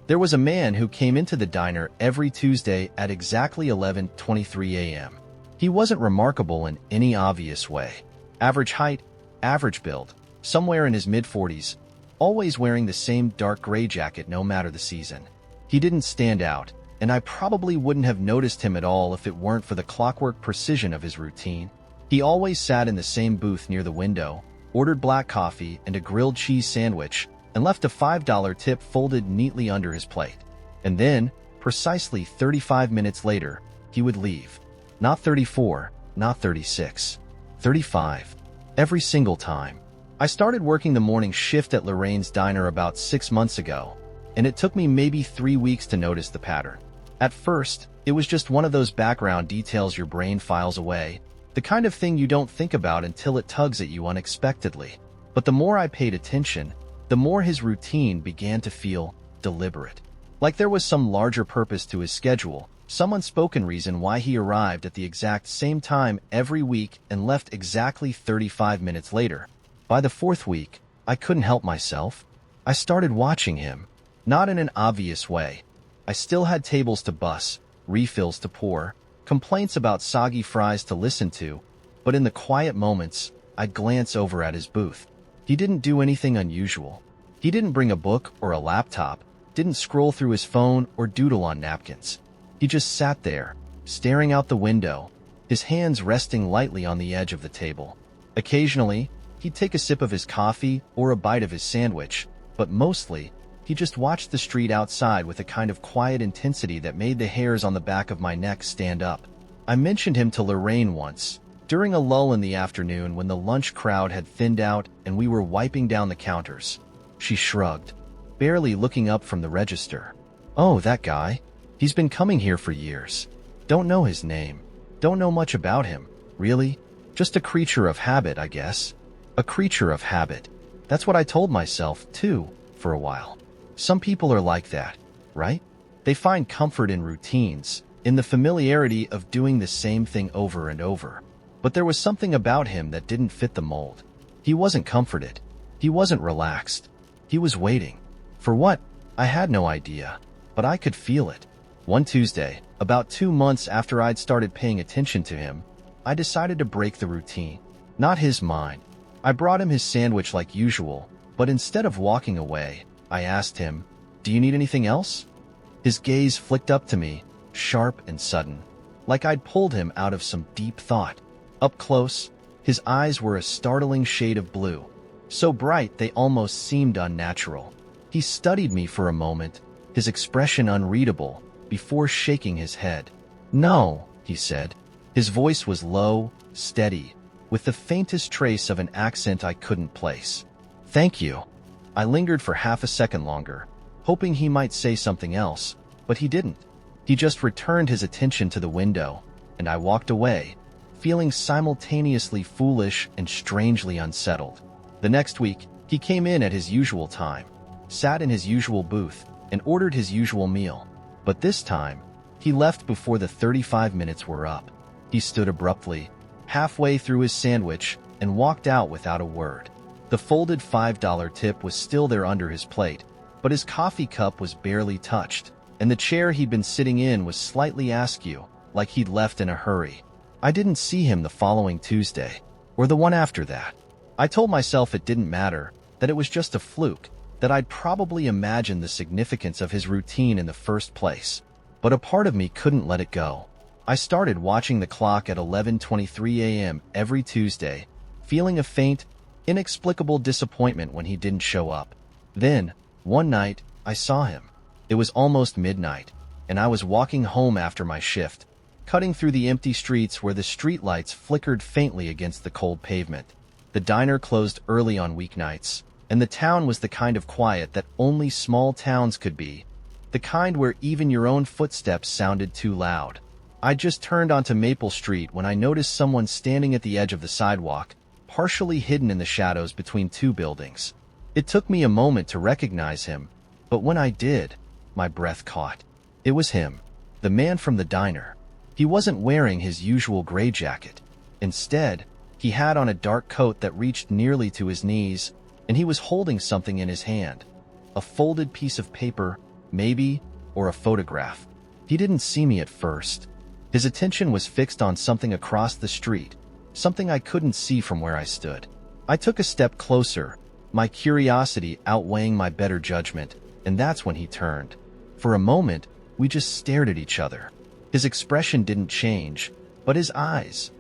There was a man who came into the diner every Tuesday at exactly 11:23 a.m. He wasn't remarkable in any obvious way. Average height, average build, somewhere in his mid-40s, always wearing the same dark gray jacket no matter the season. He didn't stand out, and I probably wouldn't have noticed him at all if it weren't for the clockwork precision of his routine. He always sat in the same booth near the window, ordered black coffee and a grilled cheese sandwich, and left a $5 tip folded neatly under his plate. And then, precisely 35 minutes later, he would leave. Not 34, not 36, 35. Every single time. I started working the morning shift at Lorraine's diner about 6 months ago, and it took me maybe 3 weeks to notice the pattern. At first, it was just one of those background details your brain files away, the kind of thing you don't think about until it tugs at you unexpectedly. But the more I paid attention, the more his routine began to feel deliberate. Like there was some larger purpose to his schedule, some unspoken reason why he arrived at the exact same time every week and left exactly 35 minutes later. By the 4th week, I couldn't help myself. I started watching him, not in an obvious way. I still had tables to bus, refills to pour, complaints about soggy fries to listen to, but in the quiet moments, I'd glance over at his booth. He didn't do anything unusual. He didn't bring a book or a laptop, didn't scroll through his phone or doodle on napkins. He just sat there, staring out the window, his hands resting lightly on the edge of the table. Occasionally, he'd take a sip of his coffee or a bite of his sandwich, but mostly, he just watched the street outside with a kind of quiet intensity that made the hairs on the back of my neck stand up. I mentioned him to Lorraine once, during a lull in the afternoon when the lunch crowd had thinned out and we were wiping down the counters. She shrugged, barely looking up from the register. "Oh, that guy. He's been coming here for years. Don't know his name. Don't know much about him, really. Just a creature of habit, I guess." A creature of habit. That's what I told myself, too, for a while. Some people are like that, right? They find comfort in routines, in the familiarity of doing the same thing over and over. But there was something about him that didn't fit the mold. He wasn't comforted. He wasn't relaxed. He was waiting. For what? I had no idea, but I could feel it. One Tuesday, about 2 months after I'd started paying attention to him, I decided to break the routine. Not his mine. I brought him his sandwich like usual, but instead of walking away, I asked him, "Do you need anything else?" His gaze flicked up to me, sharp and sudden, like I'd pulled him out of some deep thought. Up close, his eyes were a startling shade of blue, so bright they almost seemed unnatural. He studied me for a moment, his expression unreadable, before shaking his head. "No," he said. His voice was low, steady, with the faintest trace of an accent I couldn't place. "Thank you." I lingered for half a second longer, hoping he might say something else, but he didn't. He just returned his attention to the window, and I walked away, feeling simultaneously foolish and strangely unsettled. The next week, he came in at his usual time, sat in his usual booth, and ordered his usual meal. But this time, he left before the 35 minutes were up. He stood abruptly, halfway through his sandwich, and walked out without a word. The folded $5 tip was still there under his plate, but his coffee cup was barely touched, and the chair he'd been sitting in was slightly askew, like he'd left in a hurry. I didn't see him the following Tuesday, or the one after that. I told myself it didn't matter, that it was just a fluke, that I'd probably imagined the significance of his routine in the first place. But a part of me couldn't let it go. I started watching the clock at 11:23 a.m. every Tuesday, feeling a faint, inexplicable disappointment when he didn't show up. Then, one night, I saw him. It was almost midnight, and I was walking home after my shift, cutting through the empty streets where the streetlights flickered faintly against the cold pavement. The diner closed early on weeknights, and the town was the kind of quiet that only small towns could be, the kind where even your own footsteps sounded too loud. I just turned onto Maple Street when I noticed someone standing at the edge of the sidewalk, partially hidden in the shadows between two buildings. It took me a moment to recognize him, but when I did, my breath caught. It was him, the man from the diner. He wasn't wearing his usual gray jacket. Instead, he had on a dark coat that reached nearly to his knees, and he was holding something in his hand. A folded piece of paper, maybe, or a photograph. He didn't see me at first. His attention was fixed on something across the street, something I couldn't see from where I stood. I took a step closer, my curiosity outweighing my better judgment, and that's when he turned. For a moment, we just stared at each other. His expression didn't change, but his eyes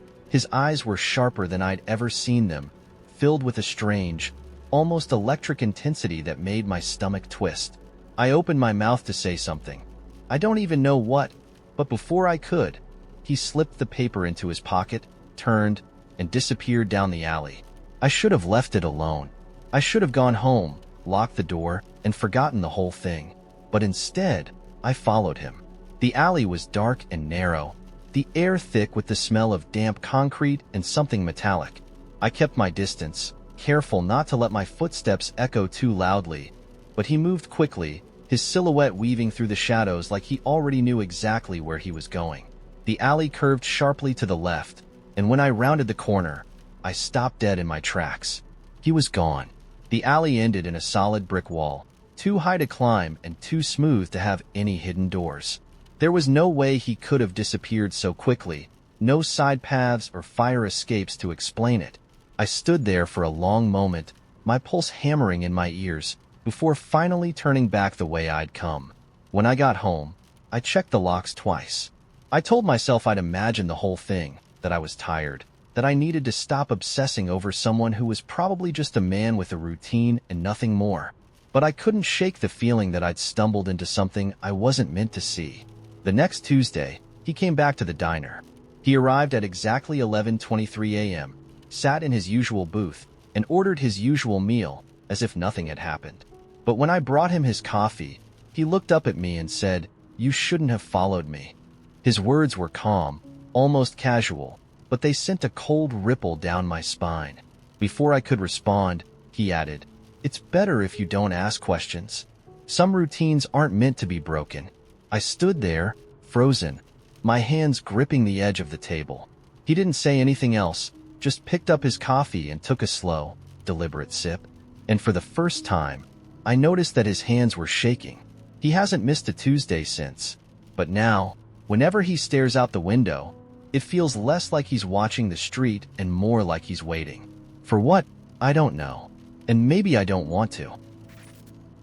were sharper than I'd ever seen them, filled with a strange, almost electric intensity that made my stomach twist. I opened my mouth to say something. I don't even know what, but before I could, he slipped the paper into his pocket, turned, and disappeared down the alley. I should have left it alone. I should have gone home, locked the door, and forgotten the whole thing. But instead, I followed him. The alley was dark and narrow, the air thick with the smell of damp concrete and something metallic. I kept my distance, careful not to let my footsteps echo too loudly, but he moved quickly, his silhouette weaving through the shadows like he already knew exactly where he was going. The alley curved sharply to the left, and when I rounded the corner, I stopped dead in my tracks. He was gone. The alley ended in a solid brick wall, too high to climb and too smooth to have any hidden doors. There was no way he could have disappeared so quickly, no side paths or fire escapes to explain it. I stood there for a long moment, my pulse hammering in my ears, before finally turning back the way I'd come. When I got home, I checked the locks twice. I told myself I'd imagined the whole thing, that I was tired, that I needed to stop obsessing over someone who was probably just a man with a routine and nothing more. But I couldn't shake the feeling that I'd stumbled into something I wasn't meant to see. The next Tuesday, he came back to the diner. He arrived at exactly 11:23 a.m., sat in his usual booth, and ordered his usual meal, as if nothing had happened. But when I brought him his coffee, he looked up at me and said, "You shouldn't have followed me." His words were calm, almost casual, but they sent a cold ripple down my spine. Before I could respond, he added, "It's better if you don't ask questions. Some routines aren't meant to be broken." I stood there, frozen, my hands gripping the edge of the table. He didn't say anything else, just picked up his coffee and took a slow, deliberate sip. And for the first time, I noticed that his hands were shaking. He hasn't missed a Tuesday since. But now, whenever he stares out the window, it feels less like he's watching the street and more like he's waiting. For what? I don't know. And maybe I don't want to.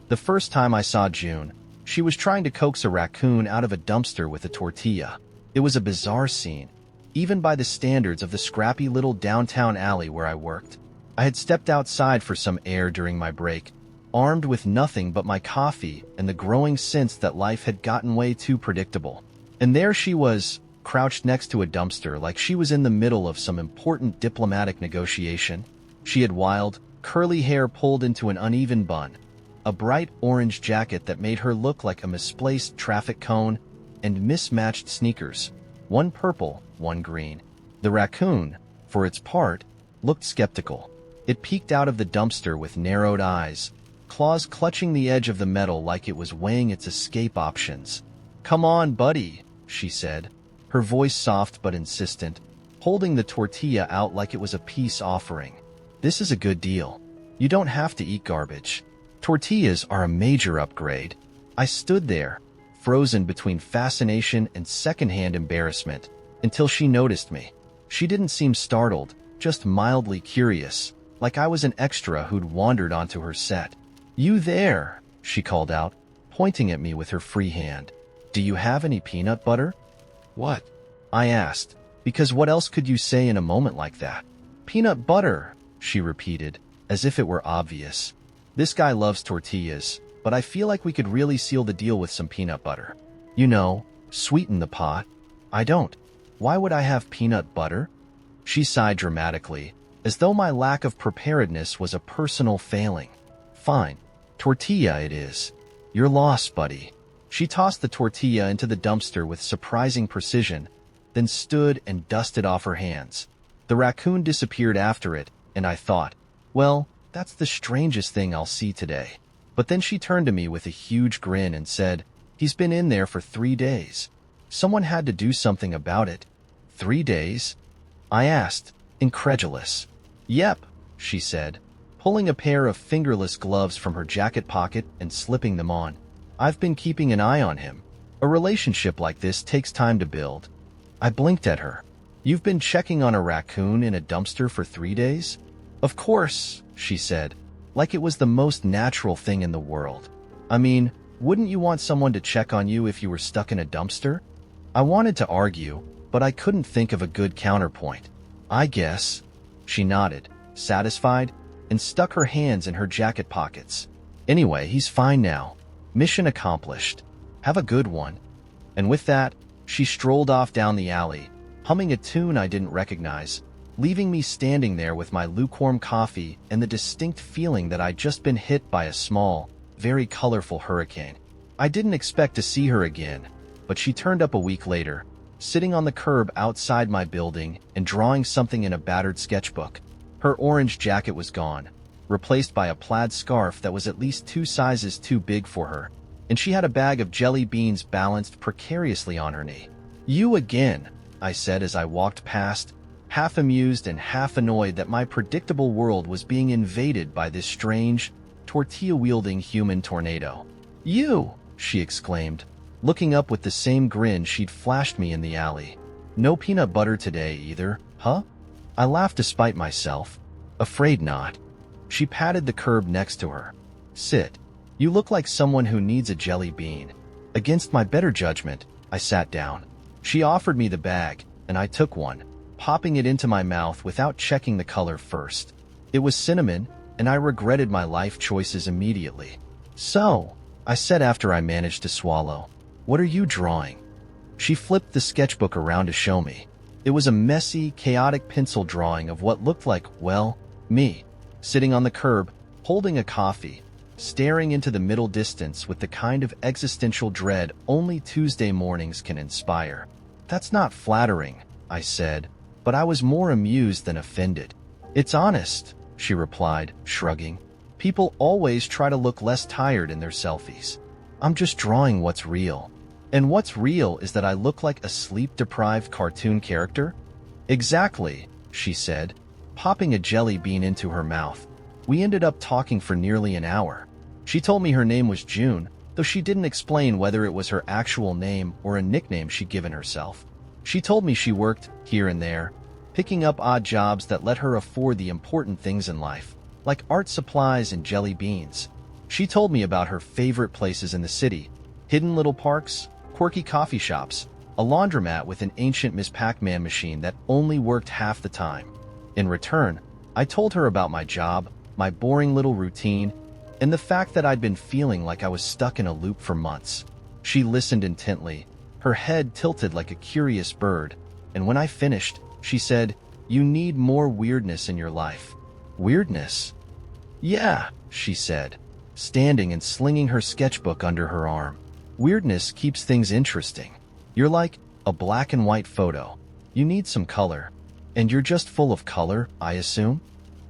The first time I saw June, she was trying to coax a raccoon out of a dumpster with a tortilla. It was a bizarre scene, even by the standards of the scrappy little downtown alley where I worked. I had stepped outside for some air during my break, armed with nothing but my coffee and the growing sense that life had gotten way too predictable. And there she was, crouched next to a dumpster like she was in the middle of some important diplomatic negotiation. She had wild, curly hair pulled into an uneven bun, a bright orange jacket that made her look like a misplaced traffic cone, and mismatched sneakers, one purple, one green. The raccoon, for its part, looked skeptical. It peeked out of the dumpster with narrowed eyes, claws clutching the edge of the metal like it was weighing its escape options. "Come on, buddy," she said, her voice soft but insistent, holding the tortilla out like it was a peace offering. "This is a good deal. You don't have to eat garbage. Tortillas are a major upgrade." I stood there, frozen between fascination and secondhand embarrassment, until she noticed me. She didn't seem startled, just mildly curious, like I was an extra who'd wandered onto her set. "You there," she called out, pointing at me with her free hand. "Do you have any peanut butter?" "What?" I asked, because what else could you say in a moment like that? "Peanut butter," she repeated, as if it were obvious. This guy loves tortillas, but I feel like we could really seal the deal with some peanut butter. You know, sweeten the pot. I don't. Why would I have peanut butter? She sighed dramatically, as though my lack of preparedness was a personal failing. "Fine. Tortilla it is. You're lost, buddy." She tossed the tortilla into the dumpster with surprising precision, then stood and dusted off her hands. The raccoon disappeared after it, and I thought, well, that's the strangest thing I'll see today. But then she turned to me with a huge grin and said, "He's been in there for 3 days. Someone had to do something about it." 3 days? I asked, incredulous. "Yep," she said, pulling a pair of fingerless gloves from her jacket pocket and slipping them on. I've been keeping an eye on him. A relationship like this takes time to build. I blinked at her. You've been checking on a raccoon in a dumpster for 3 days? Of course, she said, like it was the most natural thing in the world. I mean, wouldn't you want someone to check on you if you were stuck in a dumpster? I wanted to argue, but I couldn't think of a good counterpoint. I guess. She nodded, satisfied, and stuck her hands in her jacket pockets. Anyway, he's fine now. Mission accomplished. Have a good one. And with that, she strolled off down the alley, humming a tune I didn't recognize, leaving me standing there with my lukewarm coffee and the distinct feeling that I'd just been hit by a small, very colorful hurricane. I didn't expect to see her again, but she turned up a week later, sitting on the curb outside my building and drawing something in a battered sketchbook. Her orange jacket was gone, replaced by a plaid scarf that was at least 2 sizes too big for her, and she had a bag of jelly beans balanced precariously on her knee. "You again," I said as I walked past, half amused and half annoyed that my predictable world was being invaded by this strange, tortilla-wielding human tornado. "You!" she exclaimed, looking up with the same grin she'd flashed me in the alley. "No peanut butter today either, huh?" I laughed despite myself. "Afraid not." She patted the curb next to her. "Sit. You look like someone who needs a jelly bean." Against my better judgment, I sat down. She offered me the bag, and I took one, popping it into my mouth without checking the color first. It was cinnamon, and I regretted my life choices immediately. "So," I said after I managed to swallow, "what are you drawing?" She flipped the sketchbook around to show me. It was a messy, chaotic pencil drawing of what looked like, well, me, sitting on the curb, holding a coffee, staring into the middle distance with the kind of existential dread only Tuesday mornings can inspire. "That's not flattering," I said, but I was more amused than offended. "It's honest," she replied, shrugging. "People always try to look less tired in their selfies. I'm just drawing what's real. And what's real is that I look like a sleep-deprived cartoon character." "Exactly," she said, popping a jelly bean into her mouth. We ended up talking for nearly an hour. She told me her name was June, though she didn't explain whether it was her actual name or a nickname she'd given herself. She told me she worked here and there, picking up odd jobs that let her afford the important things in life, like art supplies and jelly beans. She told me about her favorite places in the city, hidden little parks, quirky coffee shops, a laundromat with an ancient Miss Pac-Man machine that only worked half the time. In return, I told her about my job, my boring little routine, and the fact that I'd been feeling like I was stuck in a loop for months. She listened intently, her head tilted like a curious bird, and when I finished, she said, "You need more weirdness in your life." "Weirdness?" "Yeah," she said, standing and slinging her sketchbook under her arm. "Weirdness keeps things interesting. You're like a black and white photo. You need some color. And you're just full of color, I assume?"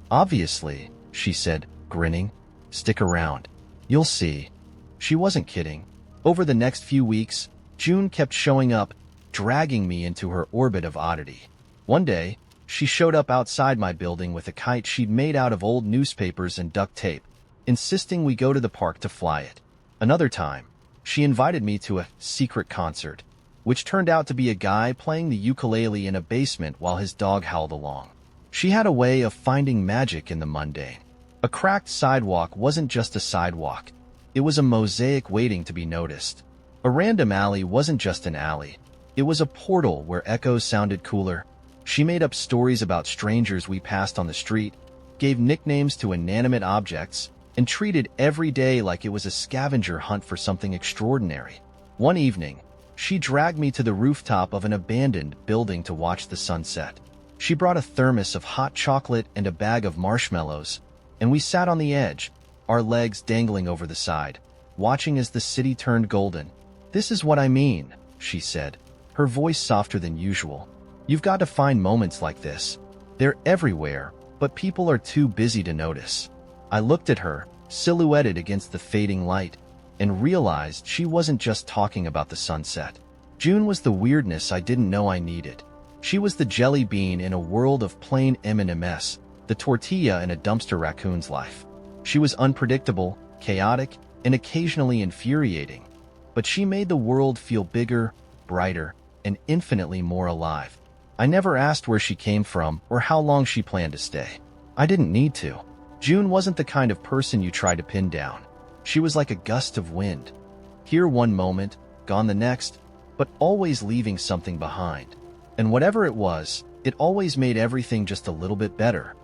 "Obviously," she said, grinning. "Stick around. You'll see." She wasn't kidding. Over the next few weeks, June kept showing up, dragging me into her orbit of oddity. One day, she showed up outside my building with a kite she'd made out of old newspapers and duct tape, insisting we go to the park to fly it. Another time, she invited me to a secret concert, which turned out to be a guy playing the ukulele in a basement while his dog howled along. She had a way of finding magic in the mundane. A cracked sidewalk wasn't just a sidewalk. It was a mosaic waiting to be noticed. A random alley wasn't just an alley. It was a portal where echoes sounded cooler. She made up stories about strangers we passed on the street, gave nicknames to inanimate objects, and treated every day like it was a scavenger hunt for something extraordinary. One evening, she dragged me to the rooftop of an abandoned building to watch the sunset. She brought a thermos of hot chocolate and a bag of marshmallows, and we sat on the edge, our legs dangling over the side, watching as the city turned golden. "This is what I mean," she said, her voice softer than usual. "You've got to find moments like this. They're everywhere, but people are too busy to notice." I looked at her, silhouetted against the fading light, and realized she wasn't just talking about the sunset. June was the weirdness I didn't know I needed. She was the jelly bean in a world of plain M&Ms, the tortilla in a dumpster raccoon's life. She was unpredictable, chaotic, and occasionally infuriating, but she made the world feel bigger, brighter, and infinitely more alive. I never asked where she came from or how long she planned to stay. I didn't need to. June wasn't the kind of person you try to pin down. She was like a gust of wind. Here one moment, gone the next, but always leaving something behind. And whatever it was, it always made everything just a little bit better.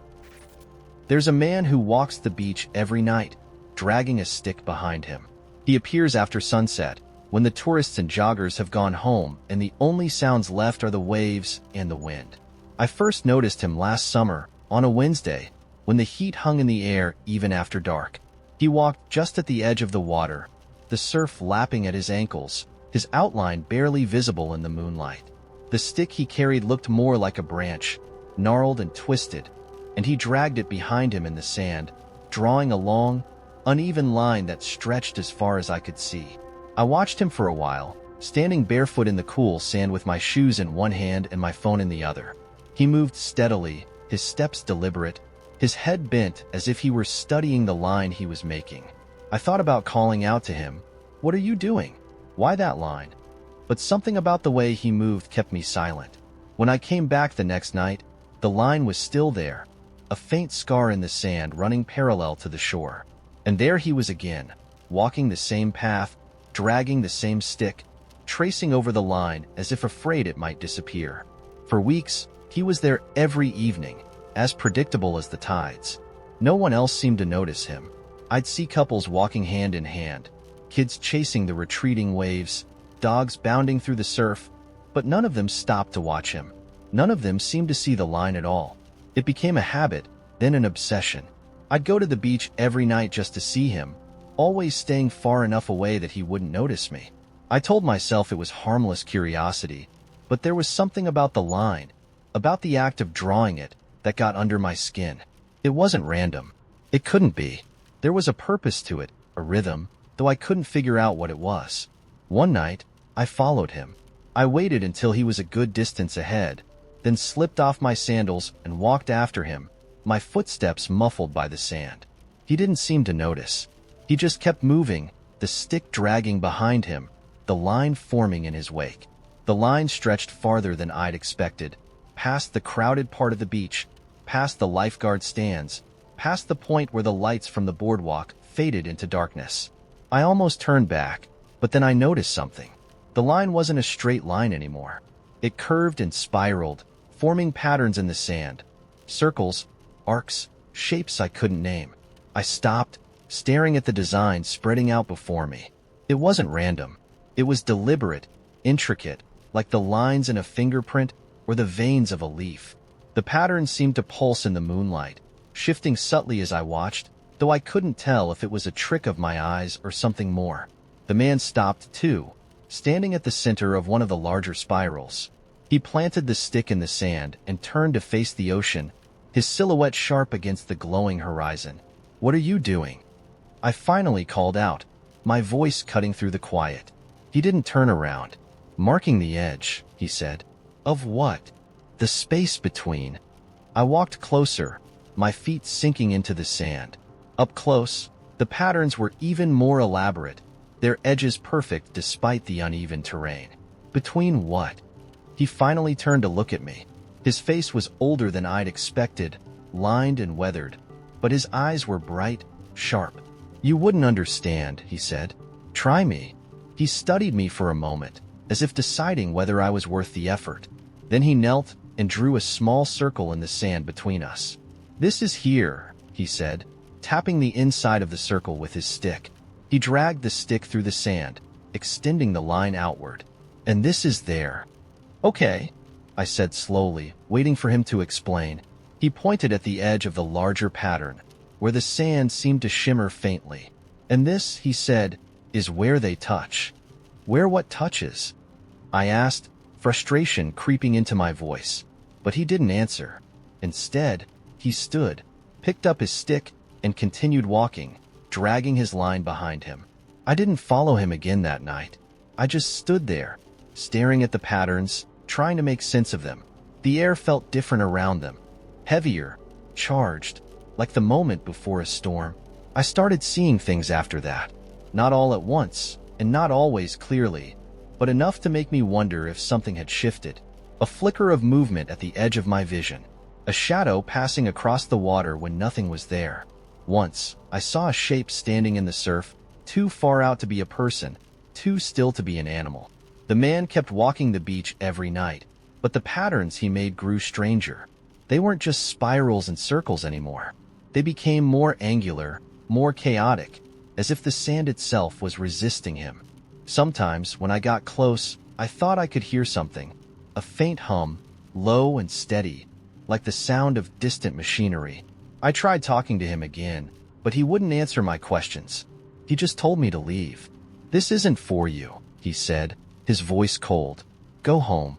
There's a man who walks the beach every night, dragging a stick behind him. He appears after sunset, when the tourists and joggers have gone home and the only sounds left are the waves and the wind. I first noticed him last summer, on a Wednesday, when the heat hung in the air even after dark. He walked just at the edge of the water, the surf lapping at his ankles, his outline barely visible in the moonlight. The stick he carried looked more like a branch, gnarled and twisted, and he dragged it behind him in the sand, drawing a long, uneven line that stretched as far as I could see. I watched him for a while, standing barefoot in the cool sand with my shoes in one hand and my phone in the other. He moved steadily, his steps deliberate, his head bent as if he were studying the line he was making. I thought about calling out to him, "What are you doing? Why that line?" But something about the way he moved kept me silent. When I came back the next night, the line was still there, a faint scar in the sand running parallel to the shore. And there he was again, walking the same path, dragging the same stick, tracing over the line as if afraid it might disappear. For weeks, he was there every evening, as predictable as the tides. No one else seemed to notice him. I'd see couples walking hand in hand, kids chasing the retreating waves, dogs bounding through the surf, but none of them stopped to watch him. None of them seemed to see the line at all. It became a habit, then an obsession. I'd go to the beach every night just to see him, always staying far enough away that he wouldn't notice me. I told myself it was harmless curiosity, but there was something about the line, about the act of drawing it, that got under my skin. It wasn't random. It couldn't be. There was a purpose to it, a rhythm, though I couldn't figure out what it was. One night, I followed him. I waited until he was a good distance ahead, then slipped off my sandals and walked after him, my footsteps muffled by the sand. He didn't seem to notice. He just kept moving, the stick dragging behind him, the line forming in his wake. The line stretched farther than I'd expected, past the crowded part of the beach, past the lifeguard stands, past the point where the lights from the boardwalk faded into darkness. I almost turned back, but then I noticed something. The line wasn't a straight line anymore. It curved and spiraled, forming patterns in the sand. Circles, arcs, shapes I couldn't name. I stopped, staring at the design spreading out before me. It wasn't random. It was deliberate, intricate, like the lines in a fingerprint or the veins of a leaf. The patterns seemed to pulse in the moonlight, shifting subtly as I watched, though I couldn't tell if it was a trick of my eyes or something more. The man stopped too, standing at the center of one of the larger spirals. He planted the stick in the sand and turned to face the ocean, his silhouette sharp against the glowing horizon. "What are you doing?" I finally called out, my voice cutting through the quiet. He didn't turn around. "Marking the edge," he said. "Of what?" "The space between." I walked closer, my feet sinking into the sand. Up close, the patterns were even more elaborate, their edges perfect despite the uneven terrain. "Between what?" He finally turned to look at me. His face was older than I'd expected, lined and weathered, but his eyes were bright, sharp. "You wouldn't understand," he said. "Try me." He studied me for a moment, as if deciding whether I was worth the effort. Then he knelt and drew a small circle in the sand between us. "This is here," he said, tapping the inside of the circle with his stick. He dragged the stick through the sand, extending the line outward. "And this is there." "Okay," I said slowly, waiting for him to explain. He pointed at the edge of the larger pattern, where the sand seemed to shimmer faintly. "And this," he said, "is where they touch." "Where what touches?" I asked, frustration creeping into my voice. But he didn't answer. Instead, he stood, picked up his stick, and continued walking, dragging his line behind him. I didn't follow him again that night. I just stood there, staring at the patterns, trying to make sense of them. The air felt different around them, heavier, charged, like the moment before a storm. I started seeing things after that. Not all at once, and not always clearly, but enough to make me wonder if something had shifted. A flicker of movement at the edge of my vision. A shadow passing across the water when nothing was there. Once, I saw a shape standing in the surf, too far out to be a person, too still to be an animal. The man kept walking the beach every night, but the patterns he made grew stranger. They weren't just spirals and circles anymore. They became more angular, more chaotic, as if the sand itself was resisting him. Sometimes, when I got close, I thought I could hear something. A faint hum, low and steady, like the sound of distant machinery. I tried talking to him again, but he wouldn't answer my questions. He just told me to leave. "This isn't for you," he said, his voice cold. "Go home."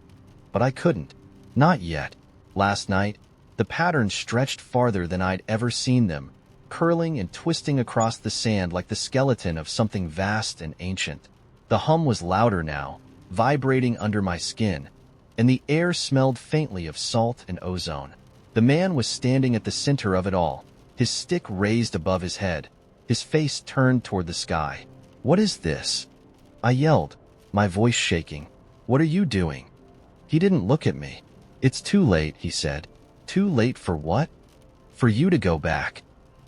But I couldn't. Not yet. Last night, the patterns stretched farther than I'd ever seen them, curling and twisting across the sand like the skeleton of something vast and ancient. The hum was louder now, vibrating under my skin, and the air smelled faintly of salt and ozone. The man was standing at the center of it all, his stick raised above his head, his face turned toward the sky. "What is this?" I yelled, my voice shaking. "What are you doing?" He didn't look at me. "It's too late," he said. "Too late for what?" "For you to go back."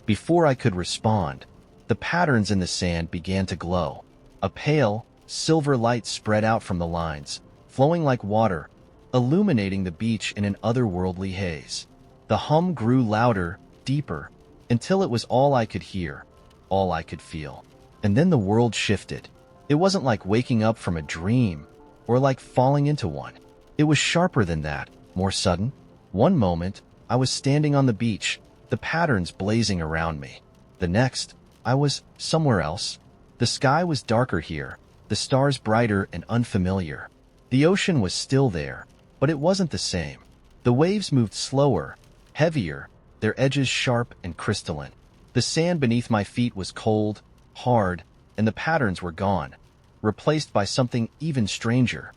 Before I could respond, the patterns in the sand began to glow. A pale, silver light spread out from the lines, flowing like water, illuminating the beach in an otherworldly haze. The hum grew louder, deeper, until it was all I could hear, all I could feel. And then the world shifted. It wasn't like waking up from a dream, or like falling into one. It was sharper than that, more sudden. One moment, I was standing on the beach, the patterns blazing around me. The next, I was somewhere else. The sky was darker here, the stars brighter and unfamiliar. The ocean was still there, but it wasn't the same. The waves moved slower, heavier, their edges sharp and crystalline. The sand beneath my feet was cold, hard, and the patterns were gone, replaced by something even stranger.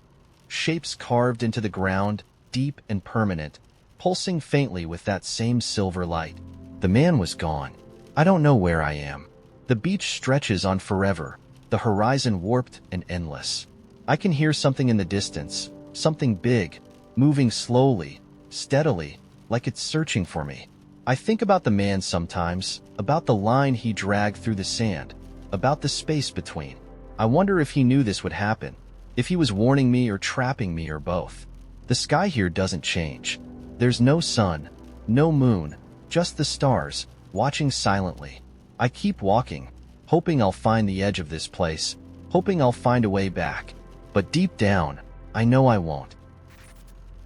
Shapes carved into the ground, deep and permanent, pulsing faintly with that same silver light. The man was gone. I don't know where I am. The beach stretches on forever, the horizon warped and endless. I can hear something in the distance, something big, moving slowly, steadily, like it's searching for me. I think about the man sometimes, about the line he dragged through the sand, about the space between. I wonder if he knew this would happen, if he was warning me or trapping me or both. The sky here doesn't change. There's no sun, no moon, just the stars, watching silently. I keep walking, hoping I'll find the edge of this place, hoping I'll find a way back. But deep down, I know I won't.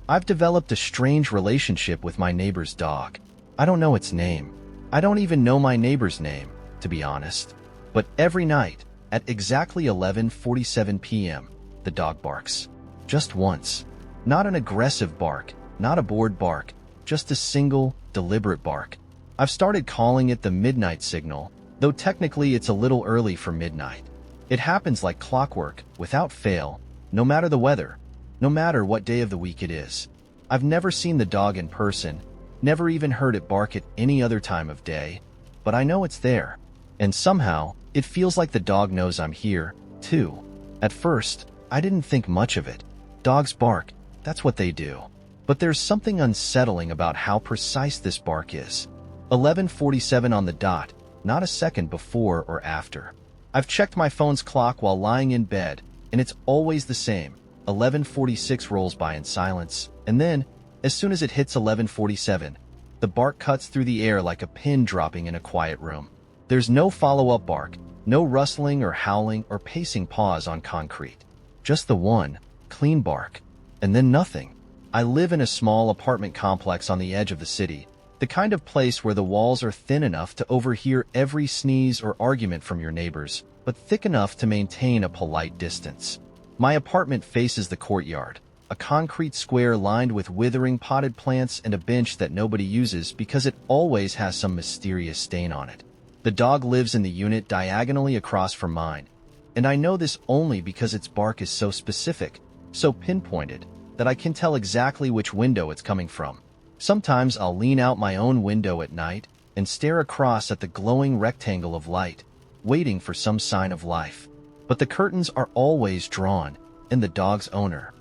I've developed a strange relationship with my neighbor's dog. I don't know its name. I don't even know my neighbor's name, to be honest. But every night, at exactly 11:47 p.m., the dog barks. Just once. Not an aggressive bark, not a bored bark, just a single, deliberate bark. I've started calling it the midnight signal, though technically it's a little early for midnight. It happens like clockwork, without fail, no matter the weather, no matter what day of the week it is. I've never seen the dog in person, never even heard it bark at any other time of day, but I know it's there. And somehow, it feels like the dog knows I'm here, too. At first, I didn't think much of it. Dogs bark, that's what they do. But there's something unsettling about how precise this bark is. 11:47 on the dot, not a second before or after. I've checked my phone's clock while lying in bed, and it's always the same. 11:46 rolls by in silence, and then, as soon as it hits 11:47, the bark cuts through the air like a pin dropping in a quiet room. There's no follow-up bark, no rustling or howling or pacing paws on concrete. Just the one, clean bark. And then nothing. I live in a small apartment complex on the edge of the city, the kind of place where the walls are thin enough to overhear every sneeze or argument from your neighbors, but thick enough to maintain a polite distance. My apartment faces the courtyard, a concrete square lined with withering potted plants and a bench that nobody uses because it always has some mysterious stain on it. The dog lives in the unit diagonally across from mine, and I know this only because its bark is so specific, so pinpointed, that I can tell exactly which window it's coming from. Sometimes I'll lean out my own window at night and stare across at the glowing rectangle of light, waiting for some sign of life. But the curtains are always drawn, and the dog's owner,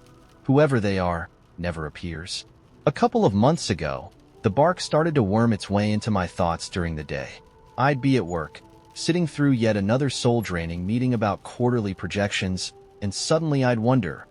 whoever they are, never appears. A couple of months ago, the bark started to worm its way into my thoughts during the day. I'd be at work, sitting through yet another soul-draining meeting about quarterly projections, and suddenly I'd wonder,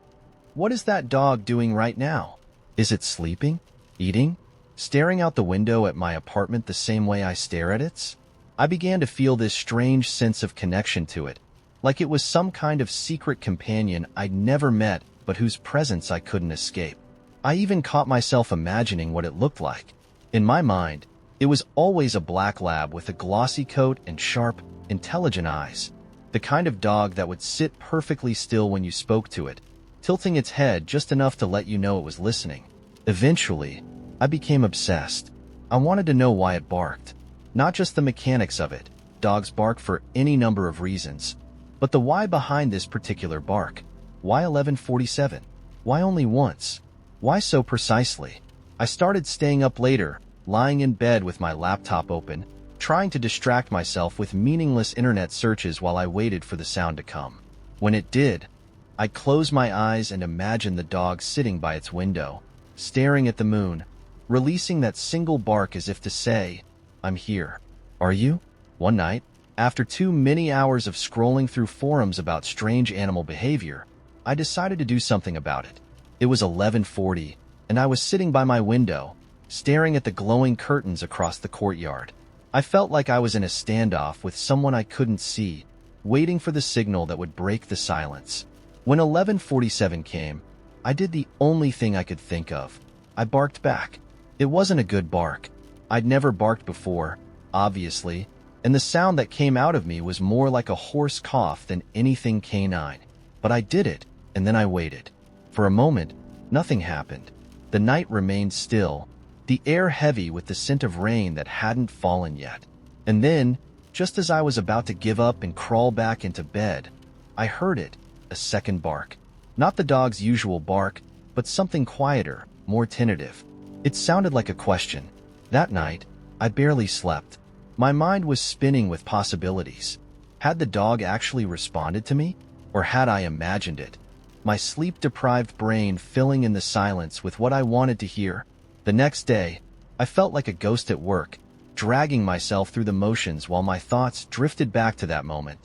what is that dog doing right now? Is it sleeping? Eating? Staring out the window at my apartment the same way I stare at its? I began to feel this strange sense of connection to it, like it was some kind of secret companion I'd never met but whose presence I couldn't escape. I even caught myself imagining what it looked like. In my mind, it was always a black lab with a glossy coat and sharp, intelligent eyes. The kind of dog that would sit perfectly still when you spoke to it, tilting its head just enough to let you know it was listening. Eventually, I became obsessed. I wanted to know why it barked. Not just the mechanics of it. Dogs bark for any number of reasons. But the why behind this particular bark. Why 11:47? Why only once? Why so precisely? I started staying up later, lying in bed with my laptop open, trying to distract myself with meaningless internet searches while I waited for the sound to come. When it did, I closed my eyes and imagined the dog sitting by its window, staring at the moon, releasing that single bark as if to say, "I'm here. Are you?" One night, after too many hours of scrolling through forums about strange animal behavior, I decided to do something about it. It was 11:40, and I was sitting by my window, staring at the glowing curtains across the courtyard. I felt like I was in a standoff with someone I couldn't see, waiting for the signal that would break the silence. When 11:47 came, I did the only thing I could think of. I barked back. It wasn't a good bark. I'd never barked before, obviously, and the sound that came out of me was more like a hoarse cough than anything canine. But I did it, and then I waited. For a moment, nothing happened. The night remained still, the air heavy with the scent of rain that hadn't fallen yet. And then, just as I was about to give up and crawl back into bed, I heard it, a second bark. Not the dog's usual bark, but something quieter, more tentative. It sounded like a question. That night, I barely slept. My mind was spinning with possibilities. Had the dog actually responded to me? Or had I imagined it? My sleep-deprived brain filling in the silence with what I wanted to hear. The next day, I felt like a ghost at work, dragging myself through the motions while my thoughts drifted back to that moment.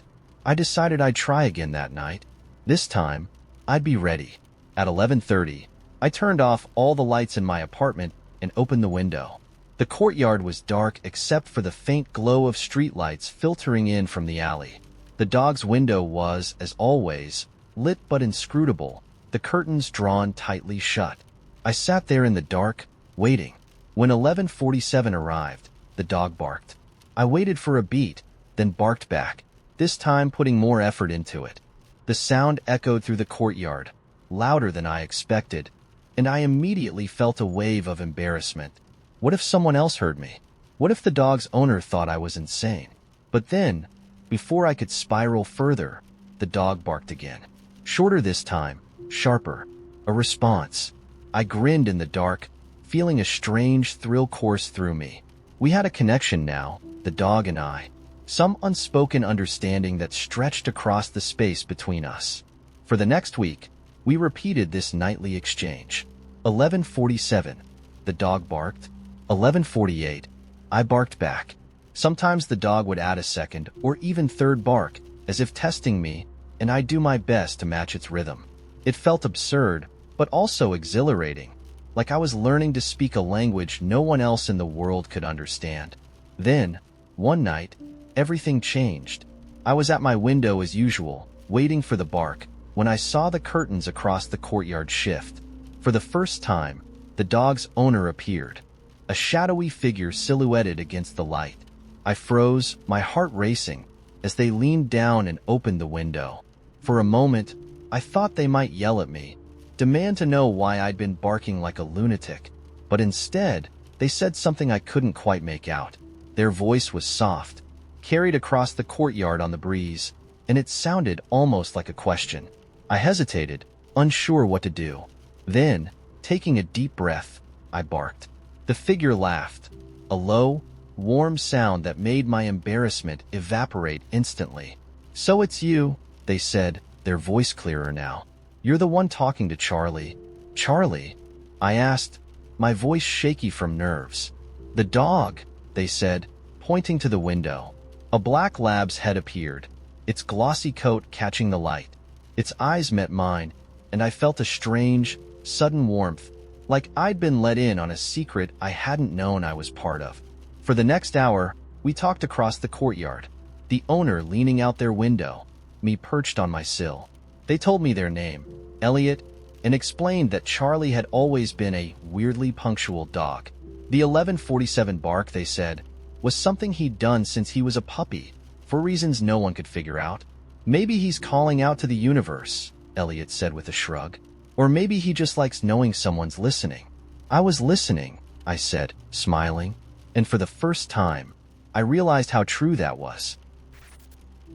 I decided I'd try again that night. This time, I'd be ready. At 11:30, I turned off all the lights in my apartment and opened the window. The courtyard was dark except for the faint glow of streetlights filtering in from the alley. The dog's window was, as always, lit but inscrutable, the curtains drawn tightly shut. I sat there in the dark, waiting. When 11:47 arrived, the dog barked. I waited for a beat, then barked back, this time putting more effort into it. The sound echoed through the courtyard, louder than I expected, and I immediately felt a wave of embarrassment. What if someone else heard me? What if the dog's owner thought I was insane? But then, before I could spiral further, the dog barked again. Shorter this time, sharper. A response. I grinned in the dark, feeling a strange thrill course through me. We had a connection now, the dog and I. Some unspoken understanding that stretched across the space between us. For the next week, we repeated this nightly exchange. 11:47. The dog barked. 11:48. I barked back. Sometimes the dog would add a second or even third bark, as if testing me, and I'd do my best to match its rhythm. It felt absurd, but also exhilarating, like I was learning to speak a language no one else in the world could understand. Then, one night, everything changed. I was at my window as usual, waiting for the bark, when I saw the curtains across the courtyard shift. For the first time, the dog's owner appeared, a shadowy figure silhouetted against the light. I froze, my heart racing, as they leaned down and opened the window. For a moment, I thought they might yell at me, demand to know why I'd been barking like a lunatic, but instead, they said something I couldn't quite make out. Their voice was soft, carried across the courtyard on the breeze, and it sounded almost like a question. I hesitated, unsure what to do. Then, taking a deep breath, I barked. The figure laughed, a low, warm sound that made my embarrassment evaporate instantly. "So it's you," they said, their voice clearer now. "You're the one talking to Charlie." "Charlie?" I asked, my voice shaky from nerves. "The dog," they said, pointing to the window. A black lab's head appeared, its glossy coat catching the light. Its eyes met mine, and I felt a strange, sudden warmth, like I'd been let in on a secret I hadn't known I was part of. For the next hour, we talked across the courtyard, the owner leaning out their window, me perched on my sill. They told me their name, Elliot, and explained that Charlie had always been a weirdly punctual dog. The 11:47 bark, they said, was something he'd done since he was a puppy, for reasons no one could figure out. "Maybe he's calling out to the universe," Elliot said with a shrug. "Or maybe he just likes knowing someone's listening." "I was listening," I said, smiling, and for the first time, I realized how true that was.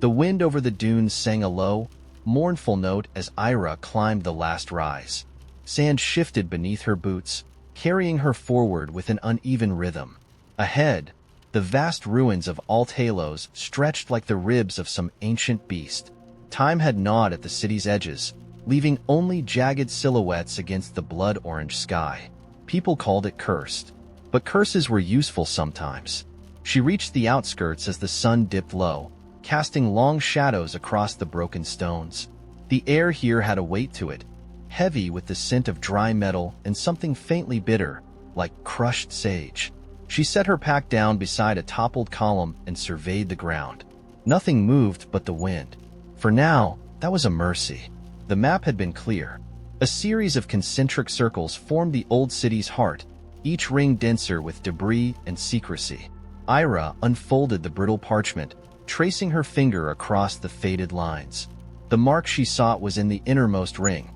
The wind over the dunes sang a low, mournful note as Ira climbed the last rise. Sand shifted beneath her boots, carrying her forward with an uneven rhythm. Ahead, the vast ruins of Alt Halos stretched like the ribs of some ancient beast. Time had gnawed at the city's edges, leaving only jagged silhouettes against the blood-orange sky. People called it cursed, but curses were useful sometimes. She reached the outskirts as the sun dipped low, casting long shadows across the broken stones. The air here had a weight to it, heavy with the scent of dry metal and something faintly bitter, like crushed sage. She set her pack down beside a toppled column and surveyed the ground. Nothing moved but the wind. For now, that was a mercy. The map had been clear. A series of concentric circles formed the old city's heart, each ring denser with debris and secrecy. Ira unfolded the brittle parchment, tracing her finger across the faded lines. The mark she sought was in the innermost ring,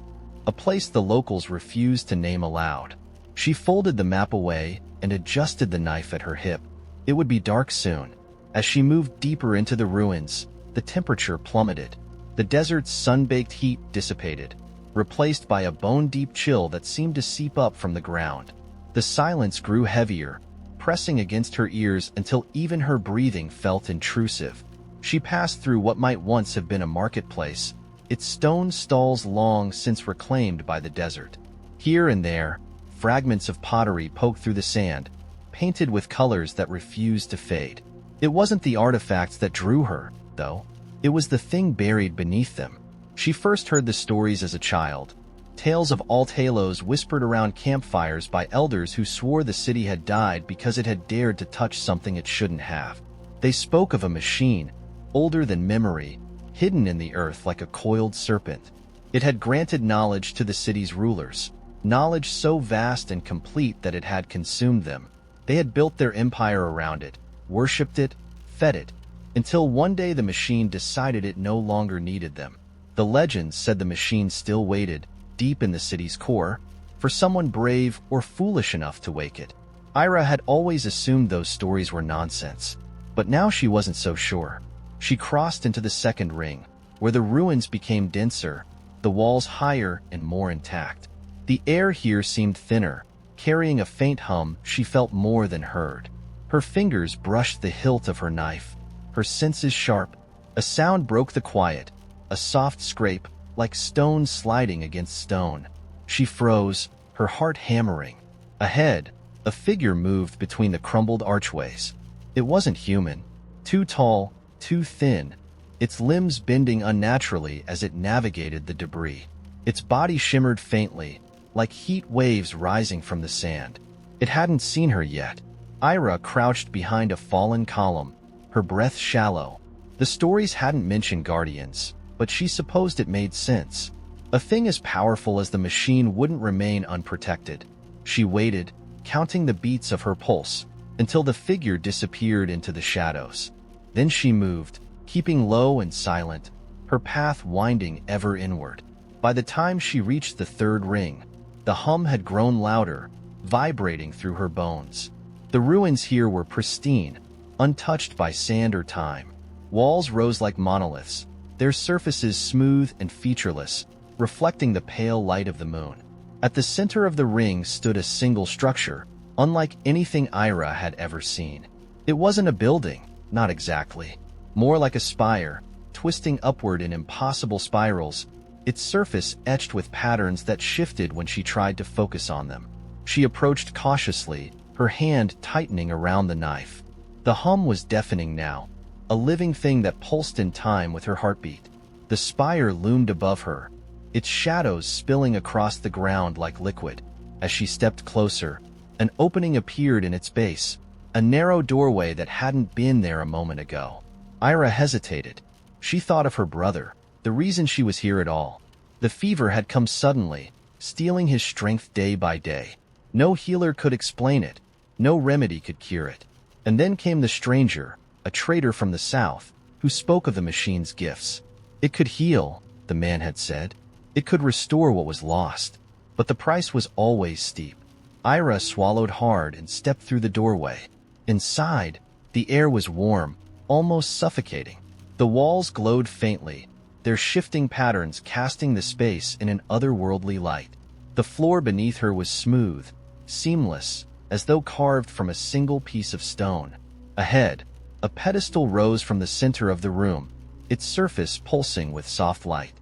a place the locals refused to name aloud. She folded the map away and adjusted the knife at her hip. It would be dark soon. As she moved deeper into the ruins, the temperature plummeted. The desert's sun-baked heat dissipated, replaced by a bone-deep chill that seemed to seep up from the ground. The silence grew heavier, pressing against her ears until even her breathing felt intrusive. She passed through what might once have been a marketplace, its stone stalls long since reclaimed by the desert. Here and there, fragments of pottery poked through the sand, painted with colors that refused to fade. It wasn't the artifacts that drew her, though. It was the thing buried beneath them. She first heard the stories as a child, tales of Alt Halos whispered around campfires by elders who swore the city had died because it had dared to touch something it shouldn't have. They spoke of a machine, older than memory, hidden in the earth like a coiled serpent. It had granted knowledge to the city's rulers, knowledge so vast and complete that it had consumed them. They had built their empire around it, worshipped it, fed it, until one day the machine decided it no longer needed them. The legends said the machine still waited, deep in the city's core, for someone brave or foolish enough to wake it. Ira had always assumed those stories were nonsense, but now she wasn't so sure. She crossed into the second ring, where the ruins became denser, the walls higher and more intact. The air here seemed thinner, carrying a faint hum she felt more than heard. Her fingers brushed the hilt of her knife, her senses sharp. A sound broke the quiet, a soft scrape, like stone sliding against stone. She froze, her heart hammering. Ahead, a figure moved between the crumbled archways. It wasn't human. Too tall, too thin, its limbs bending unnaturally as it navigated the debris. Its body shimmered faintly, like heat waves rising from the sand. It hadn't seen her yet. Ira crouched behind a fallen column, her breath shallow. The stories hadn't mentioned guardians, but she supposed it made sense. A thing as powerful as the machine wouldn't remain unprotected. She waited, counting the beats of her pulse, until the figure disappeared into the shadows. Then she moved, keeping low and silent, her path winding ever inward. By the time she reached the third ring, the hum had grown louder, vibrating through her bones. The ruins here were pristine, untouched by sand or time. Walls rose like monoliths, their surfaces smooth and featureless, reflecting the pale light of the moon. At the center of the ring stood a single structure, unlike anything Ira had ever seen. It wasn't a building, not exactly. More like a spire, twisting upward in impossible spirals, its surface etched with patterns that shifted when she tried to focus on them. She approached cautiously, her hand tightening around the knife. The hum was deafening now, a living thing that pulsed in time with her heartbeat. The spire loomed above her, its shadows spilling across the ground like liquid. As she stepped closer, an opening appeared in its base, a narrow doorway that hadn't been there a moment ago. Ira hesitated. She thought of her brother, the reason she was here at all. The fever had come suddenly, stealing his strength day by day. No healer could explain it, no remedy could cure it. And then came the stranger, a traitor from the south, who spoke of the machine's gifts. It could heal, the man had said. It could restore what was lost. But the price was always steep. Ira swallowed hard and stepped through the doorway. Inside, the air was warm, almost suffocating. The walls glowed faintly, their shifting patterns casting the space in an otherworldly light. The floor beneath her was smooth, seamless, as though carved from a single piece of stone. Ahead, a pedestal rose from the center of the room, its surface pulsing with soft light.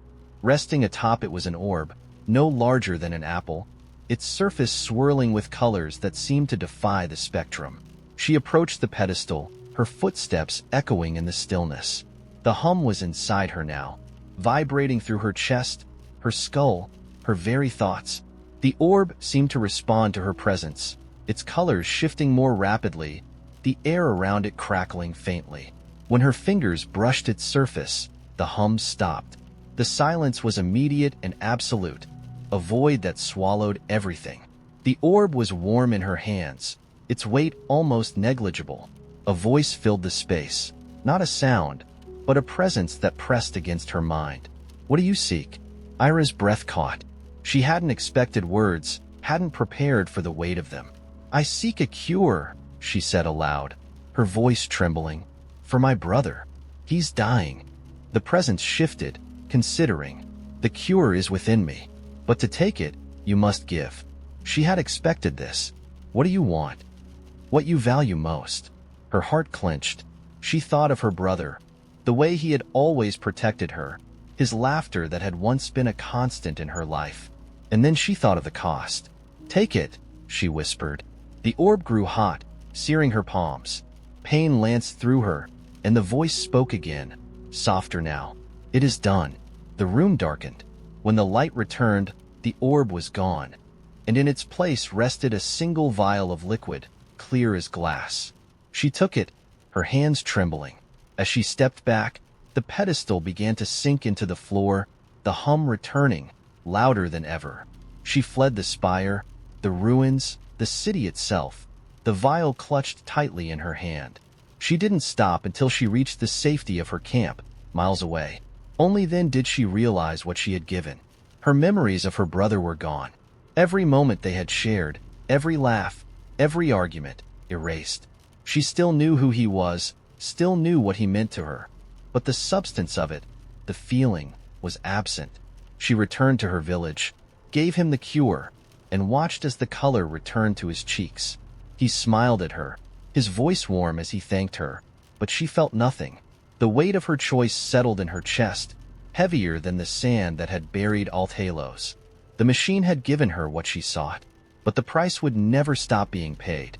Resting atop it was an orb, no larger than an apple, its surface swirling with colors that seemed to defy the spectrum. She approached the pedestal, her footsteps echoing in the stillness. The hum was inside her now, vibrating through her chest, her skull, her very thoughts. The orb seemed to respond to her presence, its colors shifting more rapidly, the air around it crackling faintly. When her fingers brushed its surface, the hum stopped. The silence was immediate and absolute, a void that swallowed everything. The orb was warm in her hands, its weight almost negligible. A voice filled the space, not a sound, but a presence that pressed against her mind. "What do you seek?" Ira's breath caught. She hadn't expected words, hadn't prepared for the weight of them. "I seek a cure," she said aloud, her voice trembling. "For my brother. He's dying." The presence shifted, considering. "The cure is within me. But to take it, you must give." She had expected this. "What do you want? What you value most?" Her heart clenched. She thought of her brother, the way he had always protected her, his laughter that had once been a constant in her life. And then she thought of the cost. "Take it," she whispered. The orb grew hot, searing her palms. Pain lanced through her, and the voice spoke again, softer now. "It is done." The room darkened. When the light returned, the orb was gone, and in its place rested a single vial of liquid, clear as glass. She took it, her hands trembling. As she stepped back, the pedestal began to sink into the floor, the hum returning, louder than ever. She fled the spire, the ruins, the city itself, the vial clutched tightly in her hand. She didn't stop until she reached the safety of her camp, miles away. Only then did she realize what she had given. Her memories of her brother were gone. Every moment they had shared, every laugh, every argument, erased. She still knew who he was, still knew what he meant to her. But the substance of it, the feeling, was absent. She returned to her village, gave him the cure, and watched as the color returned to his cheeks. He smiled at her, his voice warm as he thanked her, but she felt nothing. The weight of her choice settled in her chest, heavier than the sand that had buried Altalos. The machine had given her what she sought, but the price would never stop being paid.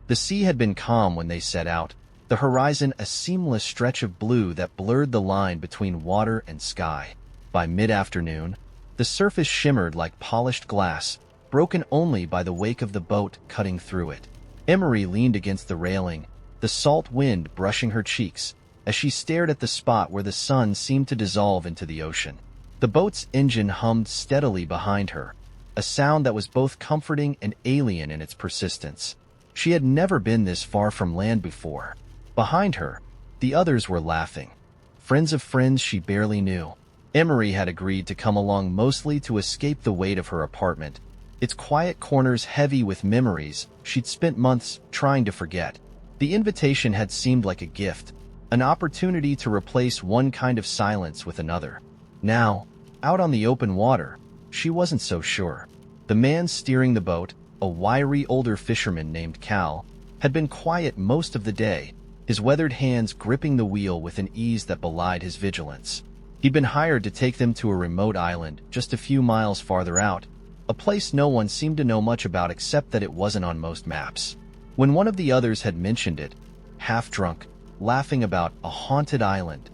The sea had been calm when they set out, the horizon a seamless stretch of blue that blurred the line between water and sky. By mid-afternoon, the surface shimmered like polished glass, broken only by the wake of the boat cutting through it. Emery leaned against the railing, the salt wind brushing her cheeks, as she stared at the spot where the sun seemed to dissolve into the ocean. The boat's engine hummed steadily behind her, a sound that was both comforting and alien in its persistence. She had never been this far from land before. Behind her, the others were laughing. Friends of friends she barely knew. Emery had agreed to come along mostly to escape the weight of her apartment, its quiet corners heavy with memories she'd spent months trying to forget. The invitation had seemed like a gift, an opportunity to replace one kind of silence with another. Now, out on the open water, she wasn't so sure. The man steering the boat, a wiry older fisherman named Cal, had been quiet most of the day, his weathered hands gripping the wheel with an ease that belied his vigilance. He'd been hired to take them to a remote island just a few miles farther out, a place no one seemed to know much about except that it wasn't on most maps. When one of the others had mentioned it, half-drunk, laughing about a haunted island,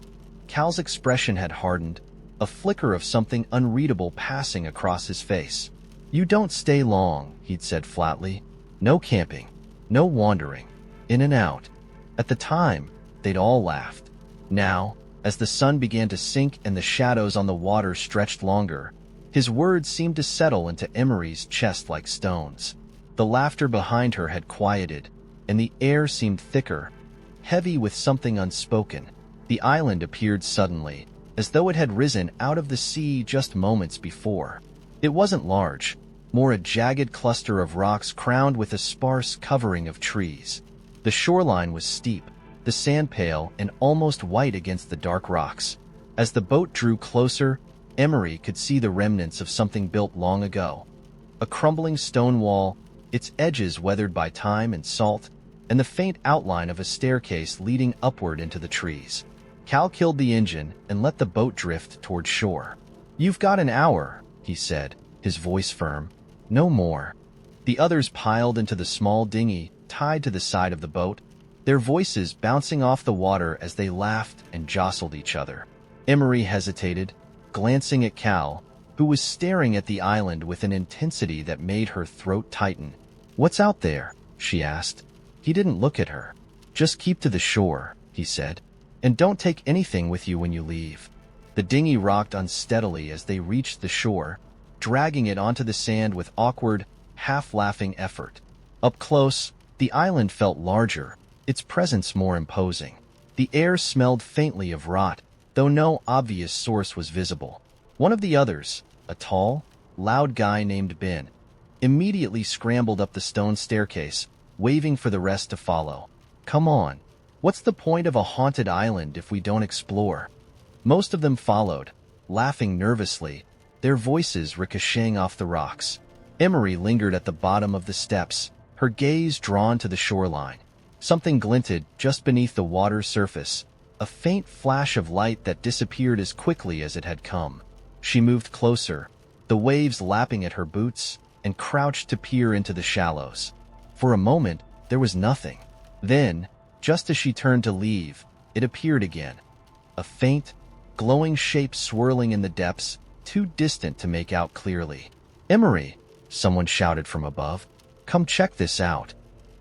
Cal's expression had hardened, a flicker of something unreadable passing across his face. "You don't stay long," he'd said flatly. "No camping, no wandering, in and out." At the time, they'd all laughed. Now, as the sun began to sink and the shadows on the water stretched longer, his words seemed to settle into Emery's chest like stones. The laughter behind her had quieted, and the air seemed thicker, heavy with something unspoken. The island appeared suddenly, as though it had risen out of the sea just moments before. It wasn't large, more a jagged cluster of rocks crowned with a sparse covering of trees. The shoreline was steep, the sand pale and almost white against the dark rocks. As the boat drew closer, Emery could see the remnants of something built long ago. A crumbling stone wall, its edges weathered by time and salt, and the faint outline of a staircase leading upward into the trees. Cal killed the engine and let the boat drift toward shore. "You've got an hour," he said, his voice firm. "No more." The others piled into the small dinghy tied to the side of the boat, their voices bouncing off the water as they laughed and jostled each other. Emery hesitated, glancing at Cal, who was staring at the island with an intensity that made her throat tighten. "What's out there?" she asked. He didn't look at her. "Just keep to the shore," he said, "and don't take anything with you when you leave." The dinghy rocked unsteadily as they reached the shore, dragging it onto the sand with awkward, half-laughing effort. Up close, the island felt larger, its presence more imposing. The air smelled faintly of rot, though no obvious source was visible. One of the others, a tall, loud guy named Ben, immediately scrambled up the stone staircase, waving for the rest to follow. "Come on. What's the point of a haunted island if we don't explore?" Most of them followed, laughing nervously, their voices ricocheting off the rocks. Emery lingered at the bottom of the steps, her gaze drawn to the shoreline. Something glinted just beneath the water's surface, a faint flash of light that disappeared as quickly as it had come. She moved closer, the waves lapping at her boots, and crouched to peer into the shallows. For a moment, there was nothing. Then, just as she turned to leave, it appeared again. A faint, glowing shape swirling in the depths, too distant to make out clearly. "Emery!" someone shouted from above. "Come check this out."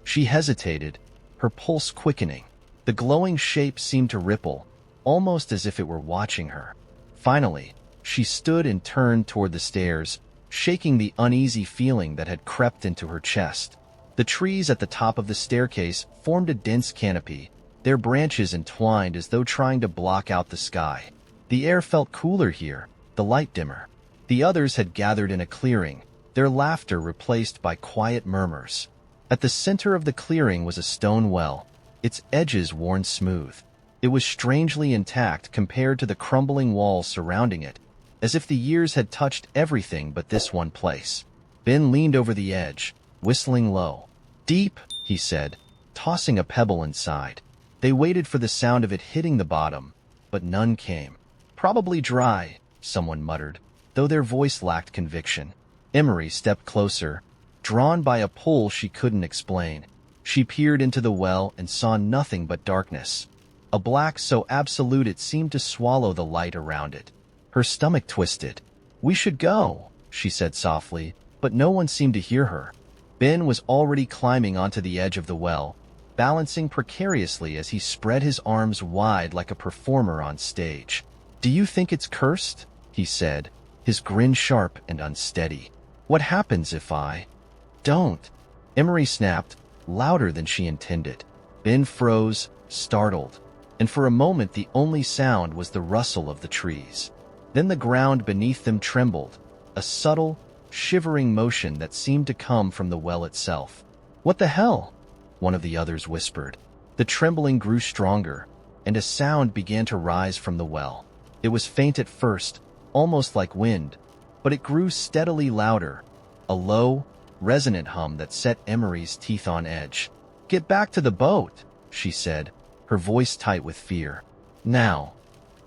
She hesitated, her pulse quickening. The glowing shape seemed to ripple, almost as if it were watching her. Finally, she stood and turned toward the stairs, shaking the uneasy feeling that had crept into her chest. The trees at the top of the staircase formed a dense canopy, their branches entwined as though trying to block out the sky. The air felt cooler here, the light dimmer. The others had gathered in a clearing, their laughter replaced by quiet murmurs. At the center of the clearing was a stone well, its edges worn smooth. It was strangely intact compared to the crumbling walls surrounding it, as if the years had touched everything but this one place. Ben leaned over the edge, whistling low. "Deep," he said, tossing a pebble inside. They waited for the sound of it hitting the bottom, but none came. "Probably dry," someone muttered, though their voice lacked conviction. Emery stepped closer, drawn by a pull she couldn't explain. She peered into the well and saw nothing but darkness, a black so absolute it seemed to swallow the light around it. Her stomach twisted. "We should go," she said softly, but no one seemed to hear her. Ben was already climbing onto the edge of the well, balancing precariously as he spread his arms wide like a performer on stage. "Do you think it's cursed?" he said, his grin sharp and unsteady. "What happens if I—" "Don't," Emery snapped, louder than she intended. Ben froze, startled, and for a moment the only sound was the rustle of the trees. Then the ground beneath them trembled, a subtle, shivering motion that seemed to come from the well itself. "What the hell?" one of the others whispered. The trembling grew stronger, and a sound began to rise from the well. It was faint at first, almost like wind, but it grew steadily louder, a low, resonant hum that set Emery's teeth on edge. "Get back to the boat," she said, her voice tight with fear. "Now."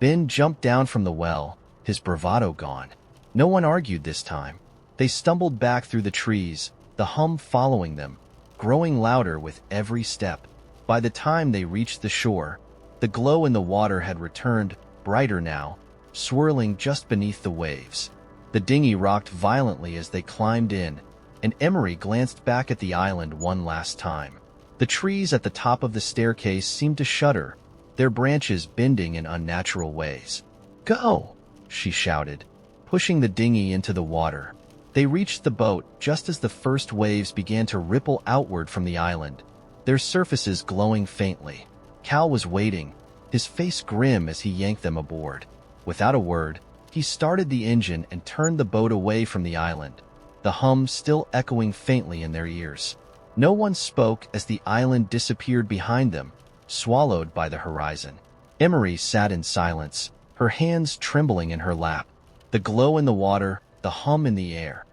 Ben jumped down from the well, his bravado gone. No one argued this time. They stumbled back through the trees, the hum following them, growing louder with every step. By the time they reached the shore, the glow in the water had returned, brighter now, swirling just beneath the waves. The dinghy rocked violently as they climbed in, and Emery glanced back at the island one last time. The trees at the top of the staircase seemed to shudder, their branches bending in unnatural ways. "Go!" she shouted, pushing the dinghy into the water. They reached the boat just as the first waves began to ripple outward from the island, their surfaces glowing faintly. Cal was waiting, his face grim as he yanked them aboard. Without a word, he started the engine and turned the boat away from the island, the hum still echoing faintly in their ears. No one spoke as the island disappeared behind them, swallowed by the horizon. Emery sat in silence, her hands trembling in her lap, the glow in the water, the hum in the air.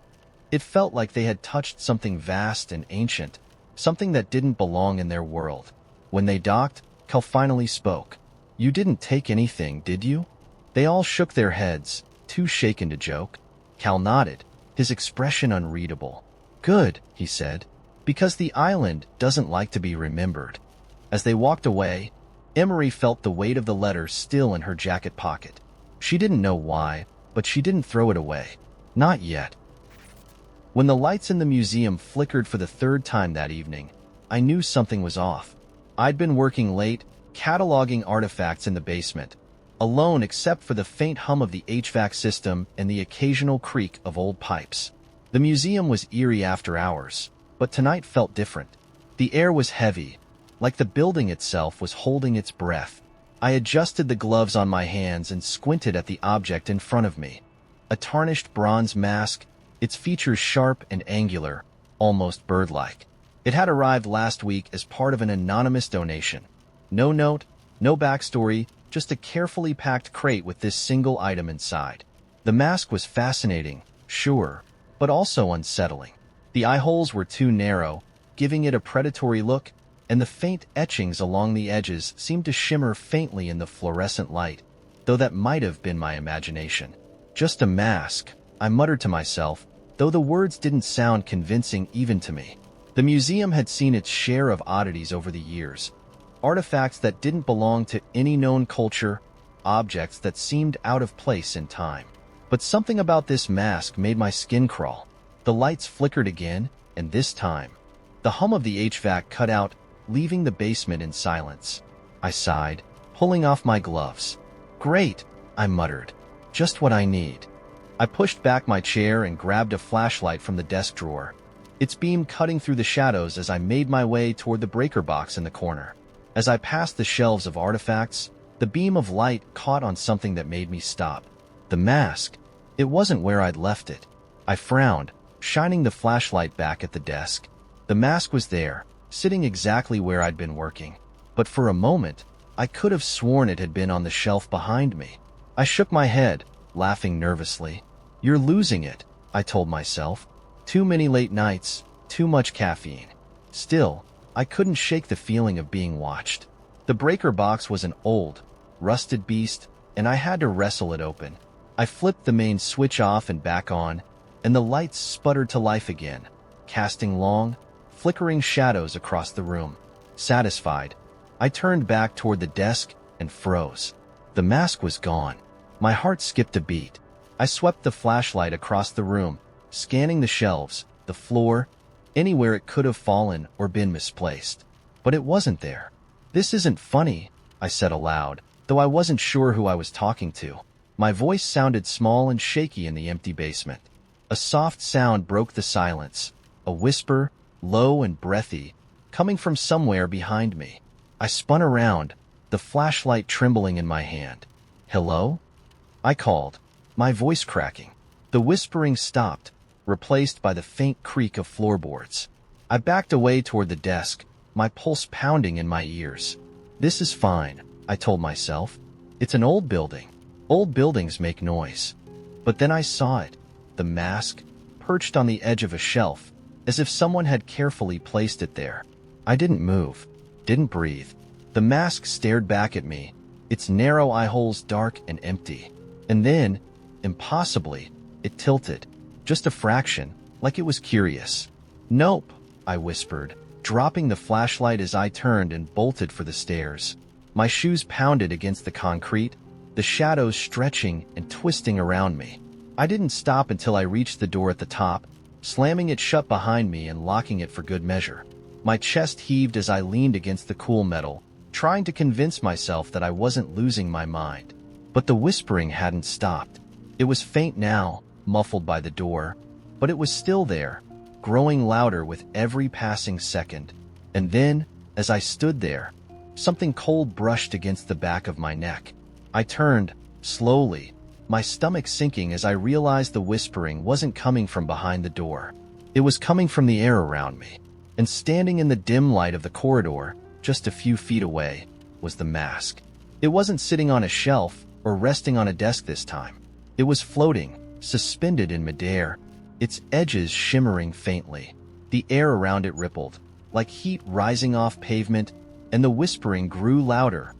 It felt like they had touched something vast and ancient, something that didn't belong in their world. When they docked, Cal finally spoke. "You didn't take anything, did you?" They all shook their heads, too shaken to joke. Cal nodded, his expression unreadable. "Good," he said, "because the island doesn't like to be remembered." As they walked away, Emery felt the weight of the letter still in her jacket pocket. She didn't know why, but she didn't throw it away. Not yet. When the lights in the museum flickered for the third time that evening, I knew something was off. I'd been working late, cataloging artifacts in the basement, alone except for the faint hum of the HVAC system and the occasional creak of old pipes. The museum was eerie after hours, but tonight felt different. The air was heavy, like the building itself was holding its breath. I adjusted the gloves on my hands and squinted at the object in front of me. A tarnished bronze mask, its features sharp and angular, almost bird-like. It had arrived last week as part of an anonymous donation. No note, no backstory, just a carefully packed crate with this single item inside. The mask was fascinating, sure, but also unsettling. The eye holes were too narrow, giving it a predatory look, and the faint etchings along the edges seemed to shimmer faintly in the fluorescent light, though that might have been my imagination. "Just a mask," I muttered to myself, though the words didn't sound convincing even to me. The museum had seen its share of oddities over the years, artifacts that didn't belong to any known culture, objects that seemed out of place in time. But something about this mask made my skin crawl. The lights flickered again, and this time, the hum of the HVAC cut out, leaving the basement in silence. I sighed, pulling off my gloves. "Great," I muttered. "Just what I need." I pushed back my chair and grabbed a flashlight from the desk drawer, its beam cutting through the shadows as I made my way toward the breaker box in the corner. As I passed the shelves of artifacts, the beam of light caught on something that made me stop. The mask. It wasn't where I'd left it. I frowned, shining the flashlight back at the desk. The mask was there, sitting exactly where I'd been working. But for a moment, I could have sworn it had been on the shelf behind me. I shook my head, laughing nervously. "You're losing it," I told myself. Too many late nights, too much caffeine. Still, I couldn't shake the feeling of being watched. The breaker box was an old, rusted beast, and I had to wrestle it open. I flipped the main switch off and back on, and the lights sputtered to life again, casting long, flickering shadows across the room. Satisfied, I turned back toward the desk and froze. The mask was gone. My heart skipped a beat. I swept the flashlight across the room, scanning the shelves, the floor, anywhere it could have fallen or been misplaced. But it wasn't there. "This isn't funny," I said aloud, though I wasn't sure who I was talking to. My voice sounded small and shaky in the empty basement. A soft sound broke the silence, a whisper, low and breathy, coming from somewhere behind me. I spun around, the flashlight trembling in my hand. "Hello?" I called, my voice cracking. The whispering stopped, replaced by the faint creak of floorboards. I backed away toward the desk, my pulse pounding in my ears. "This is fine," I told myself. "It's an old building. Old buildings make noise." But then I saw it, the mask, perched on the edge of a shelf, as if someone had carefully placed it there. I didn't move, didn't breathe. The mask stared back at me, its narrow eye holes dark and empty. And then, impossibly, it tilted, just a fraction, like it was curious. "Nope," I whispered, dropping the flashlight as I turned and bolted for the stairs. My shoes pounded against the concrete, the shadows stretching and twisting around me. I didn't stop until I reached the door at the top, slamming it shut behind me and locking it for good measure. My chest heaved as I leaned against the cool metal, trying to convince myself that I wasn't losing my mind. But the whispering hadn't stopped. It was faint now, muffled by the door, but it was still there, growing louder with every passing second. And then, as I stood there, something cold brushed against the back of my neck. I turned, slowly, my stomach sinking as I realized the whispering wasn't coming from behind the door. It was coming from the air around me. And standing in the dim light of the corridor, just a few feet away, was the mask. It wasn't sitting on a shelf or resting on a desk this time. It was floating, suspended in midair, its edges shimmering faintly. The air around it rippled, like heat rising off pavement, and the whispering grew louder,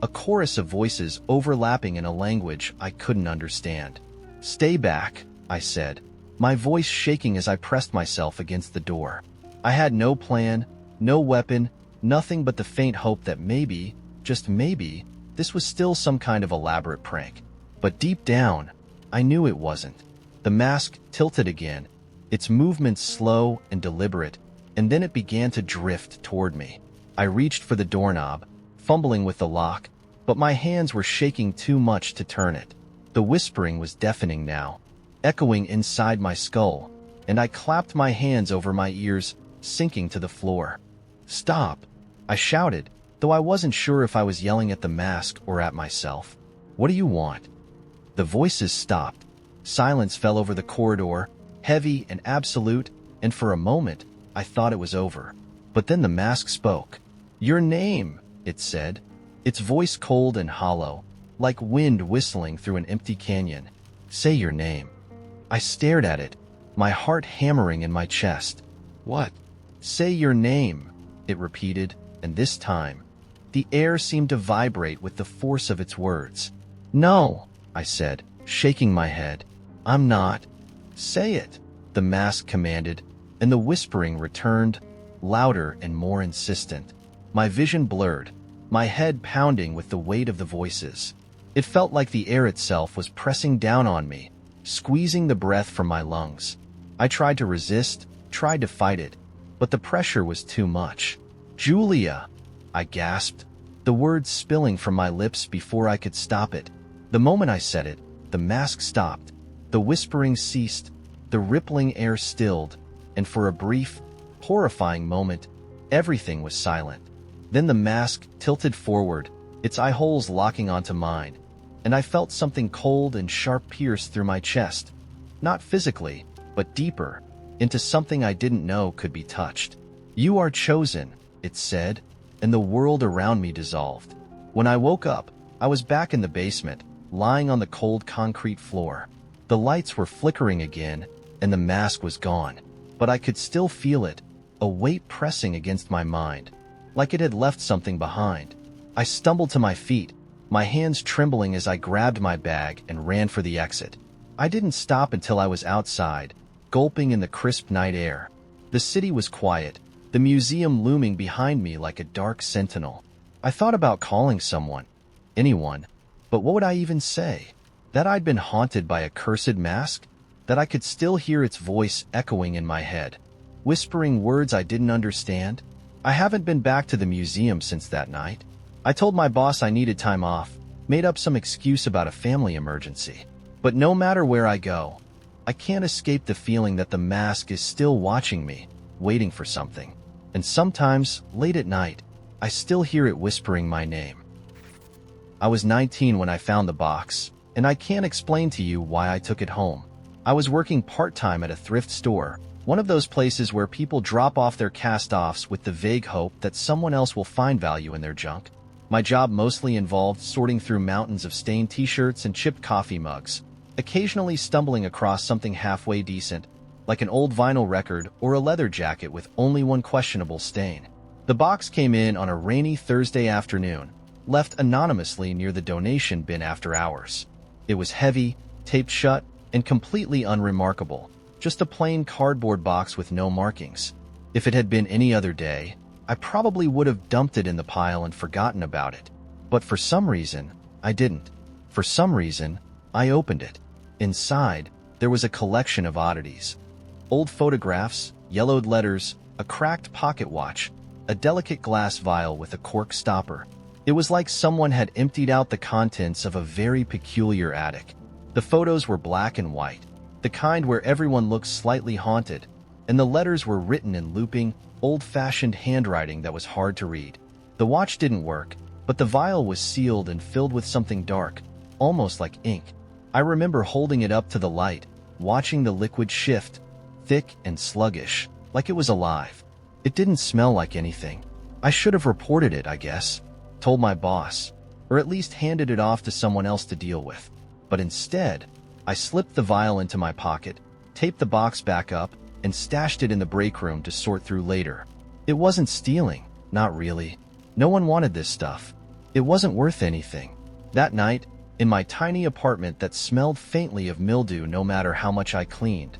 a chorus of voices overlapping in a language I couldn't understand. "Stay back," I said, my voice shaking as I pressed myself against the door. I had no plan, no weapon, nothing but the faint hope that maybe, just maybe, this was still some kind of elaborate prank. But deep down, I knew it wasn't. The mask tilted again, its movements slow and deliberate, and then it began to drift toward me. I reached for the doorknob, fumbling with the lock, but my hands were shaking too much to turn it. The whispering was deafening now, echoing inside my skull, and I clapped my hands over my ears, sinking to the floor. "Stop!" I shouted, though I wasn't sure if I was yelling at the mask or at myself. "What do you want?" The voices stopped. Silence fell over the corridor, heavy and absolute, and for a moment, I thought it was over. But then the mask spoke. "Your name," it said, its voice cold and hollow, like wind whistling through an empty canyon. "Say your name." I stared at it, my heart hammering in my chest. "What?" "Say your name," it repeated, and this time, the air seemed to vibrate with the force of its words. "No," I said, shaking my head. "I'm not." "Say it," the mask commanded, and the whispering returned, louder and more insistent. My vision blurred, my head pounding with the weight of the voices. It felt like the air itself was pressing down on me, squeezing the breath from my lungs. I tried to resist, tried to fight it, but the pressure was too much. "Julia," I gasped, the words spilling from my lips before I could stop it. The moment I said it, the mask stopped, the whispering ceased, the rippling air stilled, and for a brief, horrifying moment, everything was silent. Then the mask tilted forward, its eye holes locking onto mine, and I felt something cold and sharp pierce through my chest, not physically, but deeper, into something I didn't know could be touched. "You are chosen," it said, and the world around me dissolved. When I woke up, I was back in the basement, lying on the cold concrete floor. The lights were flickering again, and the mask was gone, but I could still feel it, a weight pressing against my mind, like it had left something behind. I stumbled to my feet, my hands trembling as I grabbed my bag and ran for the exit. I didn't stop until I was outside, gulping in the crisp night air. The city was quiet, the museum looming behind me like a dark sentinel. I thought about calling someone, anyone, but what would I even say? That I'd been haunted by a cursed mask? That I could still hear its voice echoing in my head, whispering words I didn't understand? I haven't been back to the museum since that night. I told my boss I needed time off, made up some excuse about a family emergency. But no matter where I go, I can't escape the feeling that the mask is still watching me, waiting for something. And sometimes, late at night, I still hear it whispering my name. I was 19 when I found the box, and I can't explain to you why I took it home. I was working part-time at a thrift store, one of those places where people drop off their cast-offs with the vague hope that someone else will find value in their junk. My job mostly involved sorting through mountains of stained t-shirts and chipped coffee mugs, occasionally stumbling across something halfway decent, like an old vinyl record or a leather jacket with only one questionable stain. The box came in on a rainy Thursday afternoon, left anonymously near the donation bin after hours. It was heavy, taped shut, and completely unremarkable, just a plain cardboard box with no markings. If it had been any other day, I probably would have dumped it in the pile and forgotten about it. But for some reason, I didn't. For some reason, I opened it. Inside, there was a collection of oddities. Old photographs, yellowed letters, a cracked pocket watch, a delicate glass vial with a cork stopper. It was like someone had emptied out the contents of a very peculiar attic. The photos were black and white, the kind where everyone looked slightly haunted, and the letters were written in looping, old-fashioned handwriting that was hard to read. The watch didn't work, but the vial was sealed and filled with something dark, almost like ink. I remember holding it up to the light, watching the liquid shift, thick and sluggish, like it was alive. It didn't smell like anything. I should have reported it, I guess, told my boss, or at least handed it off to someone else to deal with. But instead, I slipped the vial into my pocket, taped the box back up, and stashed it in the break room to sort through later. It wasn't stealing, not really. No one wanted this stuff. It wasn't worth anything. That night, in my tiny apartment that smelled faintly of mildew no matter how much I cleaned,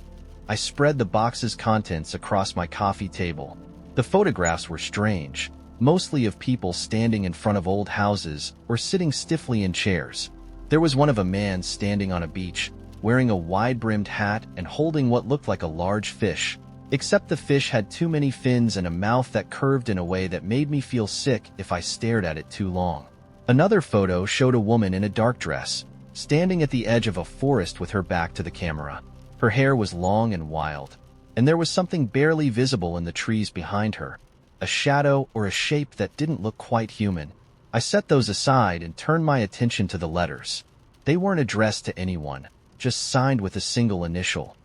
I spread the box's contents across my coffee table. The photographs were strange, mostly of people standing in front of old houses or sitting stiffly in chairs. There was one of a man standing on a beach, wearing a wide-brimmed hat and holding what looked like a large fish, except the fish had too many fins and a mouth that curved in a way that made me feel sick if I stared at it too long. Another photo showed a woman in a dark dress, standing at the edge of a forest with her back to the camera. Her hair was long and wild, and there was something barely visible in the trees behind her, a shadow or a shape that didn't look quite human. I set those aside and turned my attention to the letters. They weren't addressed to anyone, just signed with a single initial.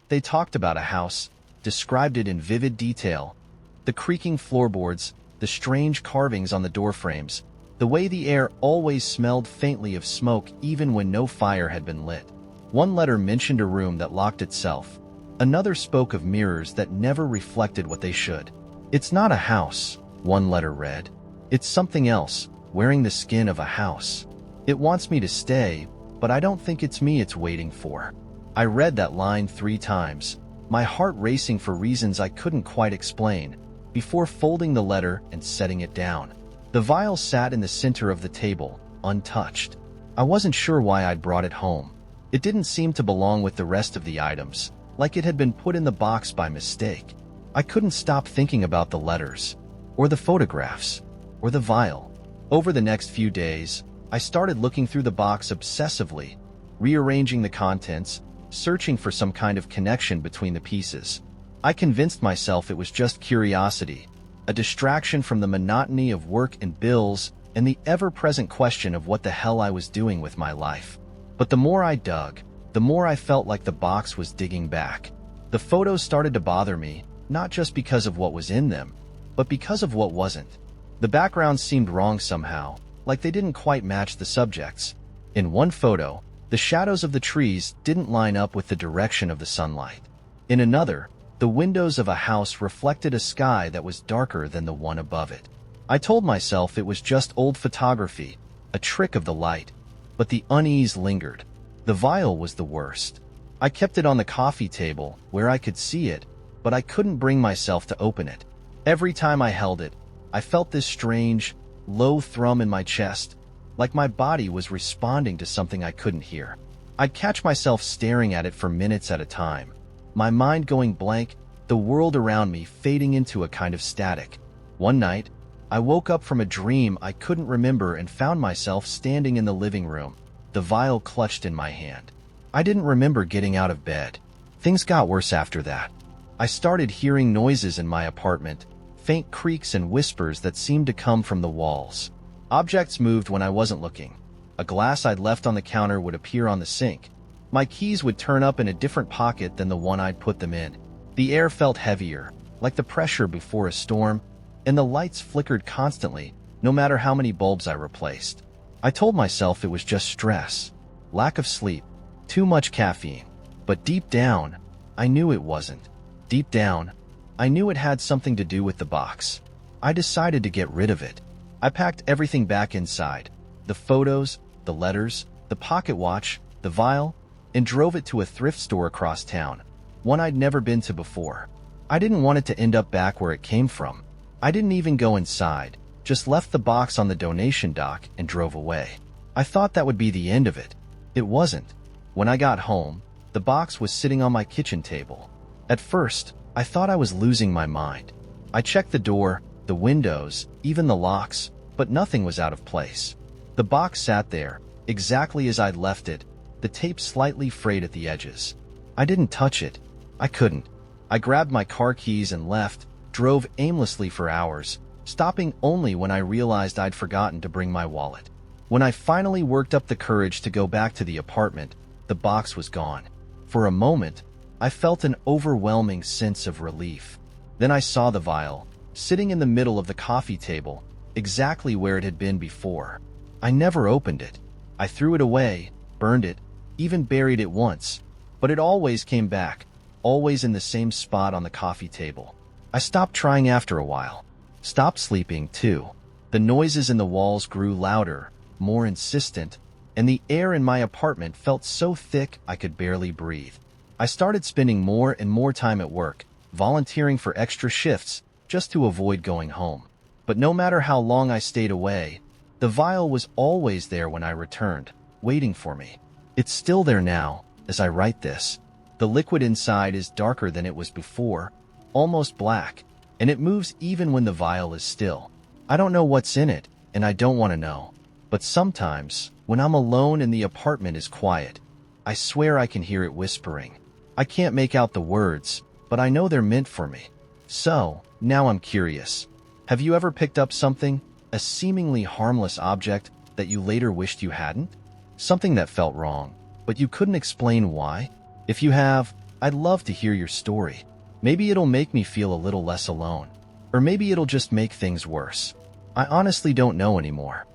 They talked about a house, described it in vivid detail. The creaking floorboards, the strange carvings on the doorframes, the way the air always smelled faintly of smoke even when no fire had been lit. One letter mentioned a room that locked itself. Another spoke of mirrors that never reflected what they should. "It's not a house," one letter read. "It's something else, wearing the skin of a house. It wants me to stay, but I don't think it's me it's waiting for." I read that line 3 times, my heart racing for reasons I couldn't quite explain, before folding the letter and setting it down. The vial sat in the center of the table, untouched. I wasn't sure why I'd brought it home. It didn't seem to belong with the rest of the items, like it had been put in the box by mistake. I couldn't stop thinking about the letters, or the photographs, or the vial. Over the next few days, I started looking through the box obsessively, rearranging the contents, searching for some kind of connection between the pieces. I convinced myself it was just curiosity, a distraction from the monotony of work and bills and the ever-present question of what the hell I was doing with my life. But the more I dug, the more I felt like the box was digging back. The photos started to bother me, not just because of what was in them, but because of what wasn't. The backgrounds seemed wrong somehow, like they didn't quite match the subjects. In one photo, the shadows of the trees didn't line up with the direction of the sunlight. In another, the windows of a house reflected a sky that was darker than the one above it. I told myself it was just old photography, a trick of the light, but the unease lingered. The vial was the worst. I kept it on the coffee table, where I could see it, but I couldn't bring myself to open it. Every time I held it, I felt this strange, low thrum in my chest, like my body was responding to something I couldn't hear. I'd catch myself staring at it for minutes at a time, my mind going blank, the world around me fading into a kind of static. One night, I woke up from a dream I couldn't remember and found myself standing in the living room, the vial clutched in my hand. I didn't remember getting out of bed. Things got worse after that. I started hearing noises in my apartment, faint creaks and whispers that seemed to come from the walls. Objects moved when I wasn't looking. A glass I'd left on the counter would appear on the sink. My keys would turn up in a different pocket than the one I'd put them in. The air felt heavier, like the pressure before a storm, and the lights flickered constantly, no matter how many bulbs I replaced. I told myself it was just stress, lack of sleep, too much caffeine. But deep down, I knew it wasn't. Deep down, I knew it had something to do with the box. I decided to get rid of it. I packed everything back inside. The photos, the letters, the pocket watch, the vial, and drove it to a thrift store across town, one I'd never been to before. I didn't want it to end up back where it came from. I didn't even go inside, just left the box on the donation dock and drove away. I thought that would be the end of it. It wasn't. When I got home, the box was sitting on my kitchen table. At first, I thought I was losing my mind. I checked the door, the windows, even the locks, but nothing was out of place. The box sat there, exactly as I'd left it, the tape slightly frayed at the edges. I didn't touch it. I couldn't. I grabbed my car keys and left, drove aimlessly for hours, stopping only when I realized I'd forgotten to bring my wallet. When I finally worked up the courage to go back to the apartment, the box was gone. For a moment, I felt an overwhelming sense of relief. Then I saw the vial, sitting in the middle of the coffee table, exactly where it had been before. I never opened it. I threw it away, burned it, even buried it once, but it always came back, always in the same spot on the coffee table. I stopped trying after a while. Stopped sleeping, too. The noises in the walls grew louder, more insistent, and the air in my apartment felt so thick I could barely breathe. I started spending more and more time at work, volunteering for extra shifts just to avoid going home. But no matter how long I stayed away, the vial was always there when I returned, waiting for me. It's still there now, as I write this. The liquid inside is darker than it was before, almost black, and it moves even when the vial is still. I don't know what's in it, and I don't want to know. But sometimes, when I'm alone and the apartment is quiet, I swear I can hear it whispering. I can't make out the words, but I know they're meant for me. So, now I'm curious. Have you ever picked up something, a seemingly harmless object, that you later wished you hadn't? Something that felt wrong, but you couldn't explain why? If you have, I'd love to hear your story. Maybe it'll make me feel a little less alone. Or maybe it'll just make things worse. I honestly don't know anymore.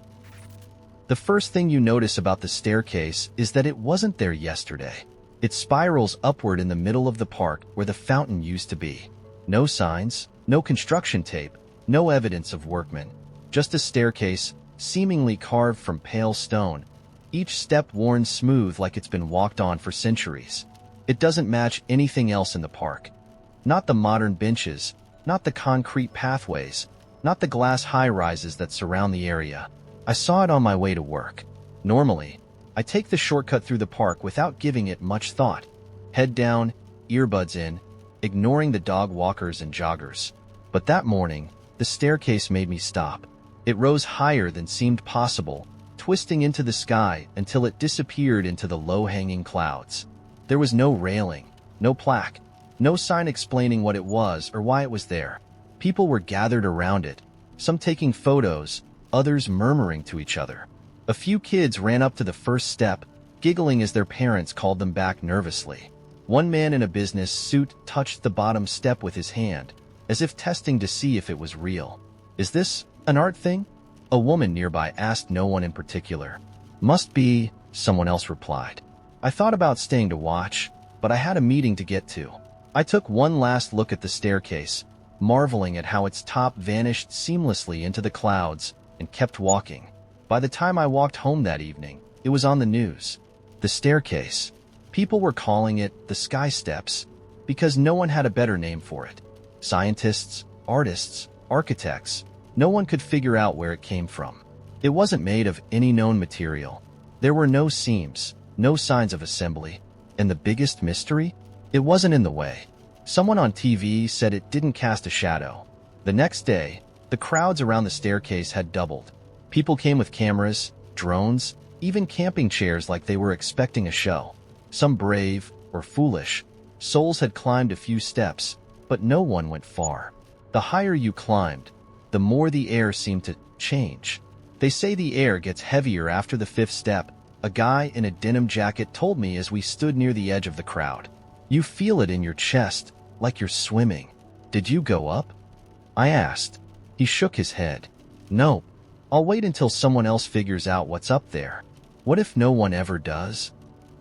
The first thing you notice about the staircase is that it wasn't there yesterday. It spirals upward in the middle of the park where the fountain used to be. No signs, no construction tape, no evidence of workmen. Just a staircase, seemingly carved from pale stone, each step worn smooth like it's been walked on for centuries. It doesn't match anything else in the park. Not the modern benches, not the concrete pathways, not the glass high-rises that surround the area. I saw it on my way to work. Normally, I take the shortcut through the park without giving it much thought. Head down, earbuds in, ignoring the dog walkers and joggers. But that morning, the staircase made me stop. It rose higher than seemed possible, twisting into the sky until it disappeared into the low-hanging clouds. There was no railing, no plaque, no sign explaining what it was or why it was there. People were gathered around it, some taking photos, others murmuring to each other. A few kids ran up to the first step, giggling as their parents called them back nervously. One man in a business suit touched the bottom step with his hand, as if testing to see if it was real. "Is this an art thing?" A woman nearby asked, no one in particular. "Must be," someone else replied. I thought about staying to watch, but I had a meeting to get to. I took one last look at the staircase, marveling at how its top vanished seamlessly into the clouds, and kept walking. By the time I walked home that evening, it was on the news. The staircase. People were calling it the Sky Steps, because no one had a better name for it. Scientists, artists, architects, no one could figure out where it came from. It wasn't made of any known material. There were no seams, no signs of assembly, and the biggest mystery? It wasn't in the way. Someone on TV said it didn't cast a shadow. The next day, the crowds around the staircase had doubled. People came with cameras, drones, even camping chairs like they were expecting a show. Some brave, or foolish, souls had climbed a few steps, but no one went far. The higher you climbed, the more the air seemed to change. They say the air gets heavier after the fifth step, a guy in a denim jacket told me as we stood near the edge of the crowd. You feel it in your chest, like you're swimming. Did you go up? I asked. He shook his head. Nope. I'll wait until someone else figures out what's up there. What if no one ever does?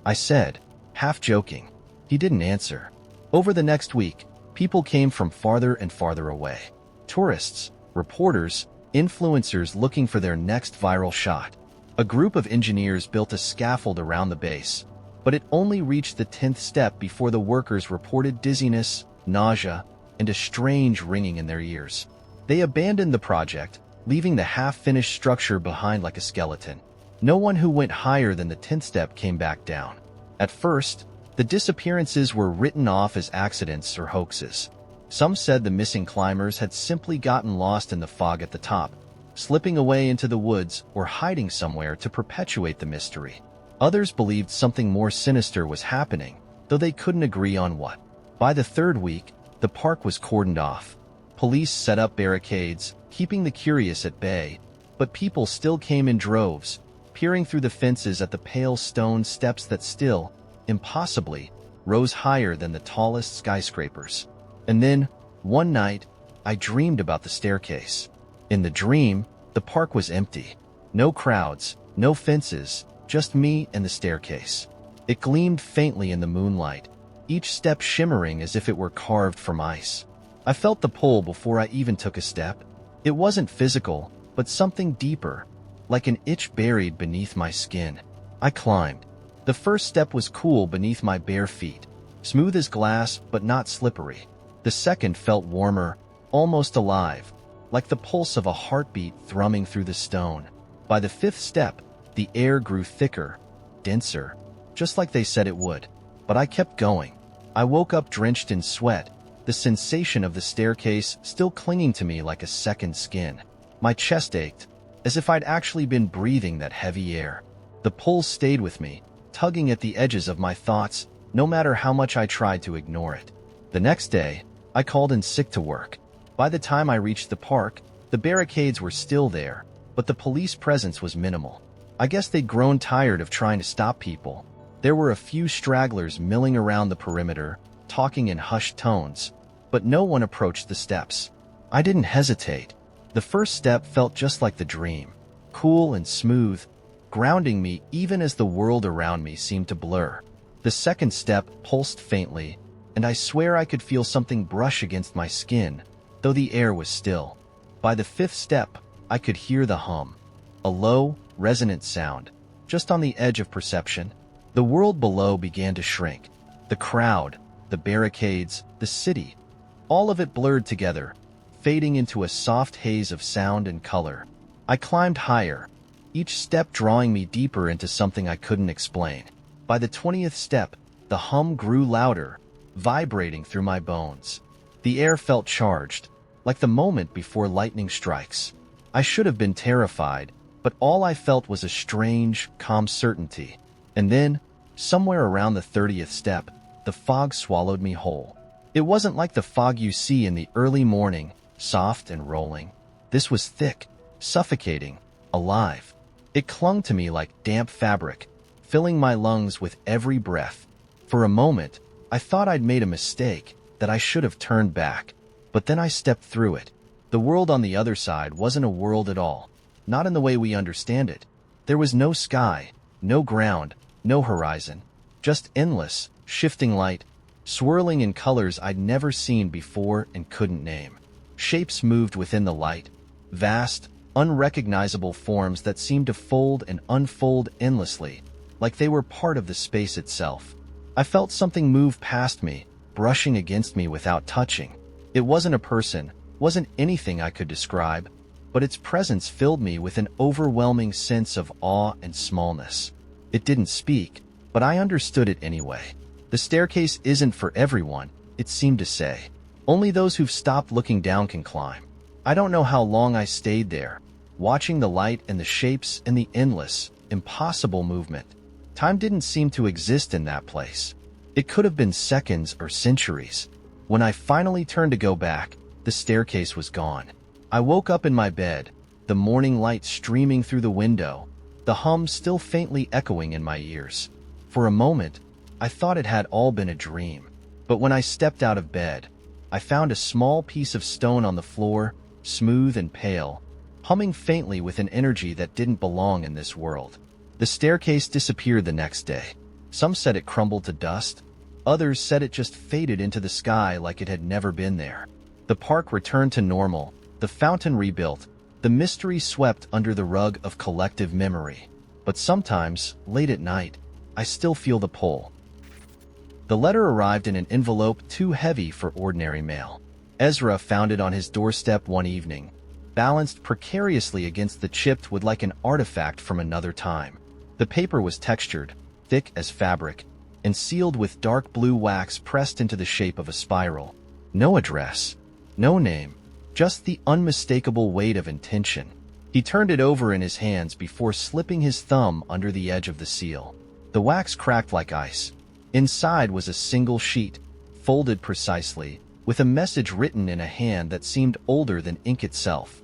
I said, half joking. He didn't answer. Over the next week, people came from farther and farther away. Tourists, reporters, influencers looking for their next viral shot. A group of engineers built a scaffold around the base, but it only reached the 10th step before the workers reported dizziness, nausea, and a strange ringing in their ears. They abandoned the project, leaving the half-finished structure behind like a skeleton. No one who went higher than the 10th step came back down. At first, the disappearances were written off as accidents or hoaxes. Some said the missing climbers had simply gotten lost in the fog at the top, slipping away into the woods or hiding somewhere to perpetuate the mystery. Others believed something more sinister was happening, though they couldn't agree on what. By the third week, the park was cordoned off. Police set up barricades, keeping the curious at bay, but people still came in droves, peering through the fences at the pale stone steps that still, impossibly, rose higher than the tallest skyscrapers. And then, one night, I dreamed about the staircase. In the dream, the park was empty. No crowds, no fences, just me and the staircase. It gleamed faintly in the moonlight, each step shimmering as if it were carved from ice. I felt the pull before I even took a step. It wasn't physical, but something deeper, like an itch buried beneath my skin. I climbed. The first step was cool beneath my bare feet, smooth as glass but not slippery. The second felt warmer, almost alive, like the pulse of a heartbeat thrumming through the stone. By the fifth step, the air grew thicker, denser, just like they said it would. But I kept going. I woke up drenched in sweat, the sensation of the staircase still clinging to me like a second skin. My chest ached, as if I'd actually been breathing that heavy air. The pull stayed with me, tugging at the edges of my thoughts, no matter how much I tried to ignore it. The next day, I called in sick to work. By the time I reached the park, the barricades were still there, but the police presence was minimal. I guess they'd grown tired of trying to stop people. There were a few stragglers milling around the perimeter, talking in hushed tones, but no one approached the steps. I didn't hesitate. The first step felt just like the dream, cool and smooth, grounding me even as the world around me seemed to blur. The second step pulsed faintly, and I swear I could feel something brush against my skin, though the air was still. By the fifth step, I could hear the hum, a low, resonant sound, just on the edge of perception. The world below began to shrink. The crowd, the barricades, the city, all of it blurred together, fading into a soft haze of sound and color. I climbed higher, each step drawing me deeper into something I couldn't explain. By the 20th step, the hum grew louder, vibrating through my bones. The air felt charged, like the moment before lightning strikes. I should have been terrified, but all I felt was a strange, calm certainty. And then, somewhere around the 30th step, the fog swallowed me whole. It wasn't like the fog you see in the early morning, soft and rolling. This was thick, suffocating, alive. It clung to me like damp fabric, filling my lungs with every breath. For a moment, I thought I'd made a mistake, that I should have turned back. But then I stepped through it. The world on the other side wasn't a world at all, not in the way we understand it. There was no sky, no ground, no horizon, just endless, shifting light, swirling in colors I'd never seen before and couldn't name. Shapes moved within the light, vast, unrecognizable forms that seemed to fold and unfold endlessly, like they were part of the space itself. I felt something move past me, brushing against me without touching. It wasn't a person, wasn't anything I could describe, but its presence filled me with an overwhelming sense of awe and smallness. It didn't speak, but I understood it anyway. The staircase isn't for everyone, it seemed to say. Only those who've stopped looking down can climb. I don't know how long I stayed there, watching the light and the shapes and the endless, impossible movement. Time didn't seem to exist in that place. It could have been seconds or centuries. When I finally turned to go back, the staircase was gone. I woke up in my bed, the morning light streaming through the window, the hum still faintly echoing in my ears. For a moment, I thought it had all been a dream. But when I stepped out of bed, I found a small piece of stone on the floor, smooth and pale, humming faintly with an energy that didn't belong in this world. The staircase disappeared the next day. Some said it crumbled to dust. Others said it just faded into the sky like it had never been there. The park returned to normal, the fountain rebuilt, the mystery swept under the rug of collective memory. But sometimes, late at night, I still feel the pull. The letter arrived in an envelope too heavy for ordinary mail. Ezra found it on his doorstep one evening, balanced precariously against the chipped wood like an artifact from another time. The paper was textured, thick as fabric, and sealed with dark blue wax pressed into the shape of a spiral. No address, no name, just the unmistakable weight of intention. He turned it over in his hands before slipping his thumb under the edge of the seal. The wax cracked like ice. Inside was a single sheet, folded precisely, with a message written in a hand that seemed older than ink itself.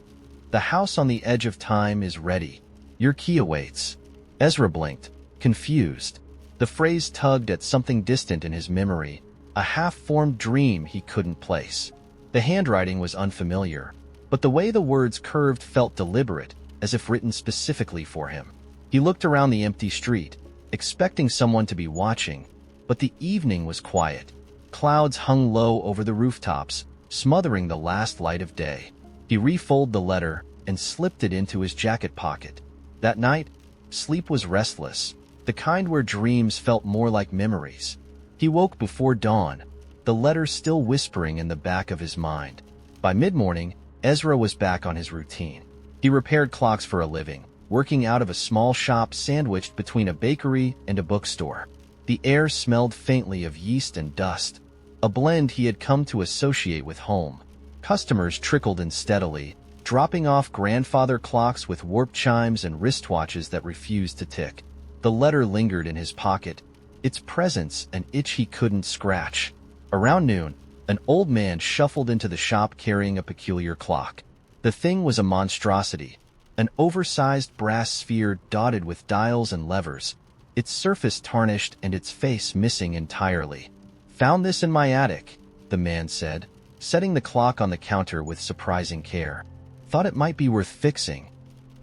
The house on the edge of time is ready. Your key awaits. Ezra blinked, confused. The phrase tugged at something distant in his memory, a half-formed dream he couldn't place. The handwriting was unfamiliar, but the way the words curved felt deliberate, as if written specifically for him. He looked around the empty street, expecting someone to be watching, but the evening was quiet. Clouds hung low over the rooftops, smothering the last light of day. He refolded the letter and slipped it into his jacket pocket. That night, sleep was restless, the kind where dreams felt more like memories. He woke before dawn, the letter still whispering in the back of his mind. By mid-morning, Ezra was back on his routine. He repaired clocks for a living, working out of a small shop sandwiched between a bakery and a bookstore. The air smelled faintly of yeast and dust, a blend he had come to associate with home. Customers trickled in steadily, dropping off grandfather clocks with warped chimes and wristwatches that refused to tick. The letter lingered in his pocket, its presence an itch he couldn't scratch. Around noon, an old man shuffled into the shop carrying a peculiar clock. The thing was a monstrosity, an oversized brass sphere dotted with dials and levers, its surface tarnished and its face missing entirely. "Found this in my attic," the man said, setting the clock on the counter with surprising care. "Thought it might be worth fixing."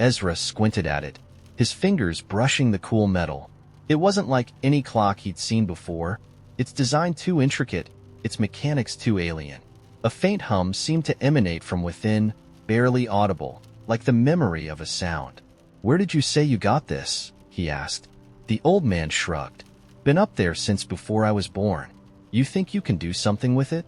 Ezra squinted at it, his fingers brushing the cool metal. It wasn't like any clock he'd seen before, its design too intricate, its mechanics too alien. A faint hum seemed to emanate from within, barely audible, like the memory of a sound. "Where did you say you got this?" he asked. The old man shrugged. "Been up there since before I was born. You think you can do something with it?"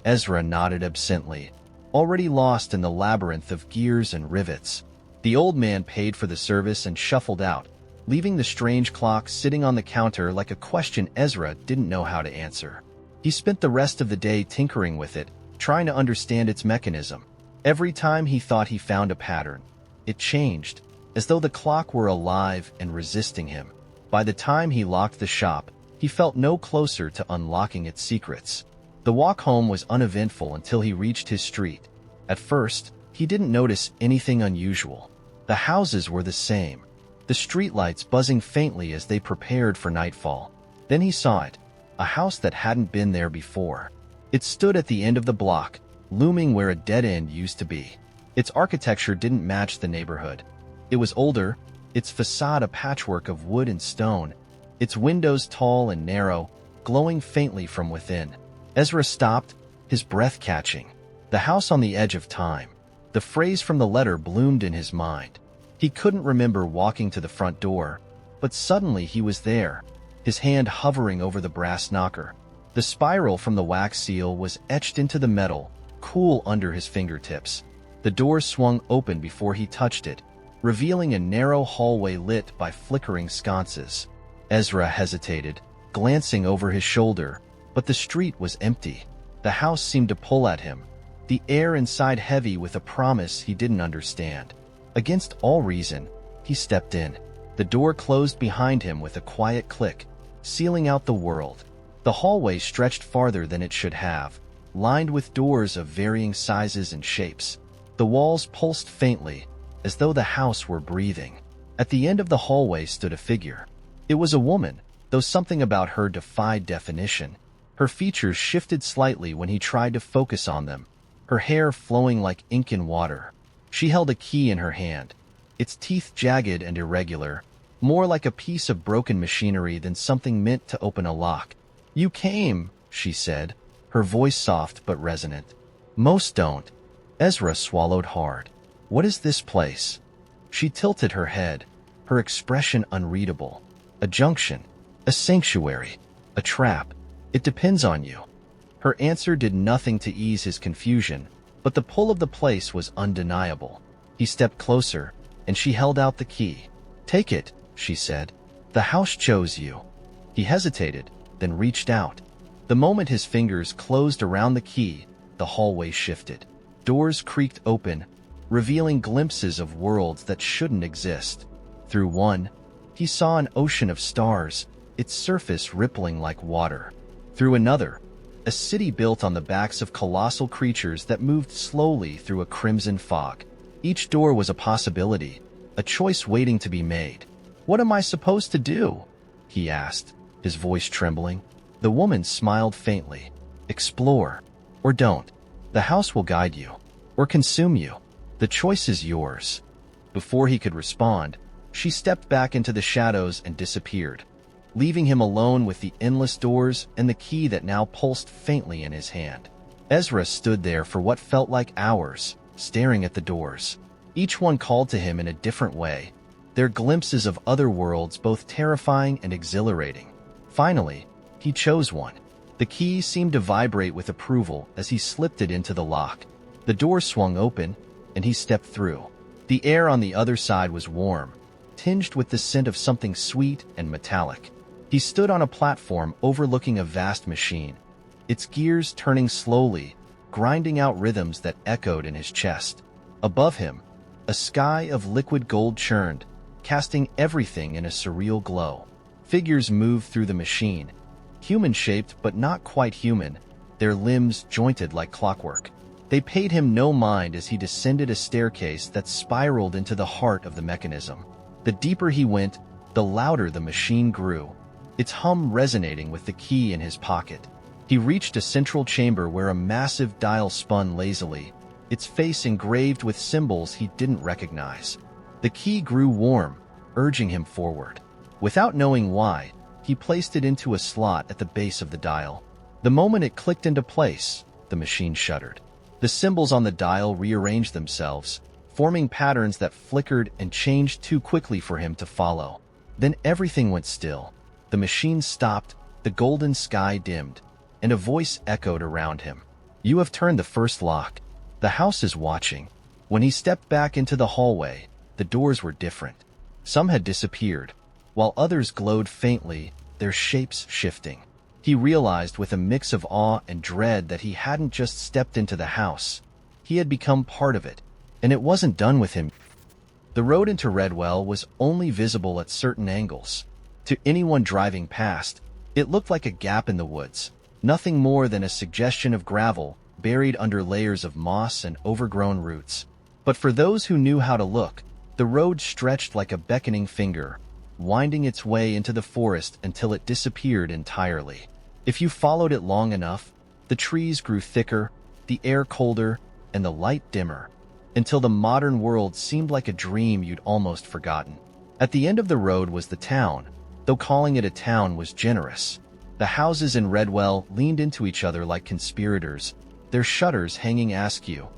Ezra nodded absently, already lost in the labyrinth of gears and rivets. The old man paid for the service and shuffled out, leaving the strange clock sitting on the counter like a question Ezra didn't know how to answer. He spent the rest of the day tinkering with it, trying to understand its mechanism. Every time he thought he found a pattern, it changed, as though the clock were alive and resisting him. By the time he locked the shop, he felt no closer to unlocking its secrets. The walk home was uneventful until he reached his street. At first, he didn't notice anything unusual. The houses were the same, the streetlights buzzing faintly as they prepared for nightfall. Then he saw it, a house that hadn't been there before. It stood at the end of the block, looming where a dead end used to be. Its architecture didn't match the neighborhood. It was older, its facade a patchwork of wood and stone, its windows tall and narrow, glowing faintly from within. Ezra stopped, his breath catching. The house on the edge of time. The phrase from the letter bloomed in his mind. He couldn't remember walking to the front door, but suddenly he was there, his hand hovering over the brass knocker. The spiral from the wax seal was etched into the metal, cool under his fingertips. The door swung open before he touched it, revealing a narrow hallway lit by flickering sconces. Ezra hesitated, glancing over his shoulder, but the street was empty. The house seemed to pull at him, the air inside heavy with a promise he didn't understand. Against all reason, he stepped in. The door closed behind him with a quiet click, sealing out the world. The hallway stretched farther than it should have, lined with doors of varying sizes and shapes. The walls pulsed faintly, as though the house were breathing. At the end of the hallway stood a figure. It was a woman, though something about her defied definition. Her features shifted slightly when he tried to focus on them, her hair flowing like ink in water. She held a key in her hand, its teeth jagged and irregular, more like a piece of broken machinery than something meant to open a lock. "You came," she said, her voice soft but resonant. "Most don't." Ezra swallowed hard. What is this place? She tilted her head, her expression unreadable. A junction, a sanctuary, a trap. It depends on you. Her answer did nothing to ease his confusion, but the pull of the place was undeniable. He stepped closer, and she held out the key. Take it, she said. The house chose you. He hesitated, then reached out. The moment his fingers closed around the key, the hallway shifted. Doors creaked open, revealing glimpses of worlds that shouldn't exist. Through one, he saw an ocean of stars, its surface rippling like water. Through another, a city built on the backs of colossal creatures that moved slowly through a crimson fog. Each door was a possibility, a choice waiting to be made. What am I supposed to do? He asked, his voice trembling. The woman smiled faintly. Explore, or don't. The house will guide you, or consume you. The choice is yours. Before he could respond, she stepped back into the shadows and disappeared, leaving him alone with the endless doors and the key that now pulsed faintly in his hand. Ezra stood there for what felt like hours, staring at the doors. Each one called to him in a different way, their glimpses of other worlds both terrifying and exhilarating. Finally, he chose one. The key seemed to vibrate with approval as he slipped it into the lock. The door swung open, and he stepped through. The air on the other side was warm, tinged with the scent of something sweet and metallic. He stood on a platform overlooking a vast machine, its gears turning slowly, grinding out rhythms that echoed in his chest. Above him, a sky of liquid gold churned, casting everything in a surreal glow. Figures moved through the machine, human-shaped but not quite human, their limbs jointed like clockwork. They paid him no mind as he descended a staircase that spiraled into the heart of the mechanism. The deeper he went, the louder the machine grew, its hum resonating with the key in his pocket. He reached a central chamber where a massive dial spun lazily, its face engraved with symbols he didn't recognize. The key grew warm, urging him forward. Without knowing why, he placed it into a slot at the base of the dial. The moment it clicked into place, the machine shuddered. The symbols on the dial rearranged themselves, forming patterns that flickered and changed too quickly for him to follow. Then everything went still. The machine stopped, the golden sky dimmed, and a voice echoed around him. You have turned the first lock. The house is watching. When he stepped back into the hallway, the doors were different. Some had disappeared, while others glowed faintly, their shapes shifting. He realized with a mix of awe and dread that he hadn't just stepped into the house. He had become part of it, and it wasn't done with him. The road into Redwell was only visible at certain angles. To anyone driving past, it looked like a gap in the woods, nothing more than a suggestion of gravel buried under layers of moss and overgrown roots. But for those who knew how to look, the road stretched like a beckoning finger, winding its way into the forest until it disappeared entirely. If you followed it long enough, the trees grew thicker, the air colder, and the light dimmer, until the modern world seemed like a dream you'd almost forgotten. At the end of the road was the town, though calling it a town was generous. The houses in Redwell leaned into each other like conspirators, their shutters hanging askew,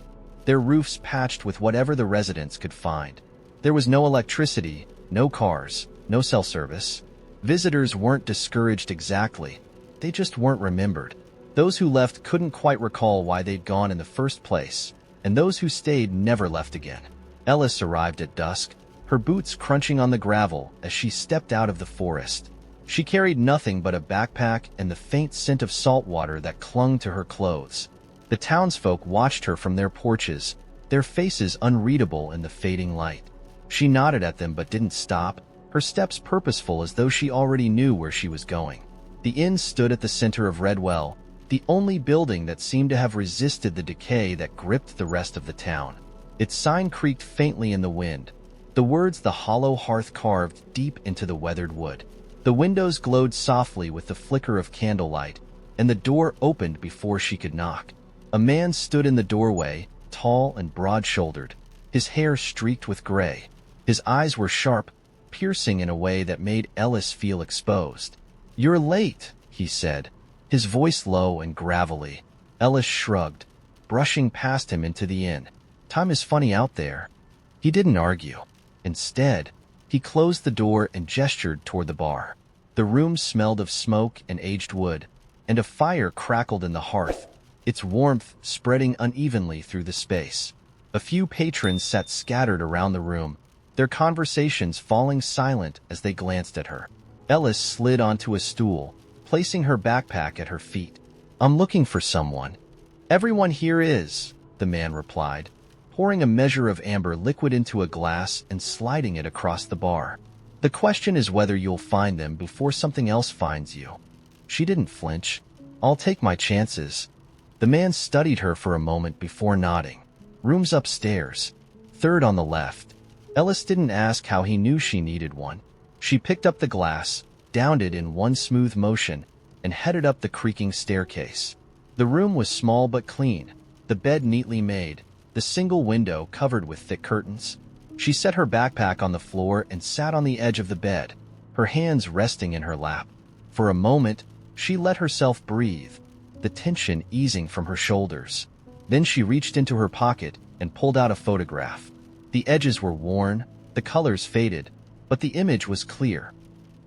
their roofs patched with whatever the residents could find. There was no electricity, no cars, no cell service. Visitors weren't discouraged exactly. They just weren't remembered. Those who left couldn't quite recall why they'd gone in the first place, and those who stayed never left again. Ellis arrived at dusk, her boots crunching on the gravel as she stepped out of the forest. She carried nothing but a backpack and the faint scent of salt water that clung to her clothes. The townsfolk watched her from their porches, their faces unreadable in the fading light. She nodded at them but didn't stop, her steps purposeful as though she already knew where she was going. The inn stood at the center of Redwell, the only building that seemed to have resisted the decay that gripped the rest of the town. Its sign creaked faintly in the wind, the words "The Hollow Hearth" carved deep into the weathered wood. The windows glowed softly with the flicker of candlelight, and the door opened before she could knock. A man stood in the doorway, tall and broad-shouldered, his hair streaked with gray. His eyes were sharp, piercing in a way that made Ellis feel exposed. "You're late," he said, his voice low and gravelly. Ellis shrugged. brushing past him into the inn. Time is funny out there. He didn't argue. Instead, he closed the door and gestured toward the bar. The room smelled of smoke and aged wood, and a fire crackled in the hearth, its warmth spreading unevenly through the space. A few patrons sat scattered around the room, their conversations falling silent as they glanced at her. Ellis slid onto a stool, placing her backpack at her feet. "I'm looking for someone." "Everyone here is," the man replied, pouring a measure of amber liquid into a glass and sliding it across the bar. "The question is whether you'll find them before something else finds you." She didn't flinch. "I'll take my chances." The man studied her for a moment before nodding. "Room's upstairs. Third on the left." Ellis didn't ask how he knew she needed one. She picked up the glass, downed it in one smooth motion, and headed up the creaking staircase. The room was small but clean, the bed neatly made, the single window covered with thick curtains. She set her backpack on the floor and sat on the edge of the bed, her hands resting in her lap. For a moment, she let herself breathe, the tension easing from her shoulders. Then she reached into her pocket and pulled out a photograph. The edges were worn, the colors faded, but the image was clear.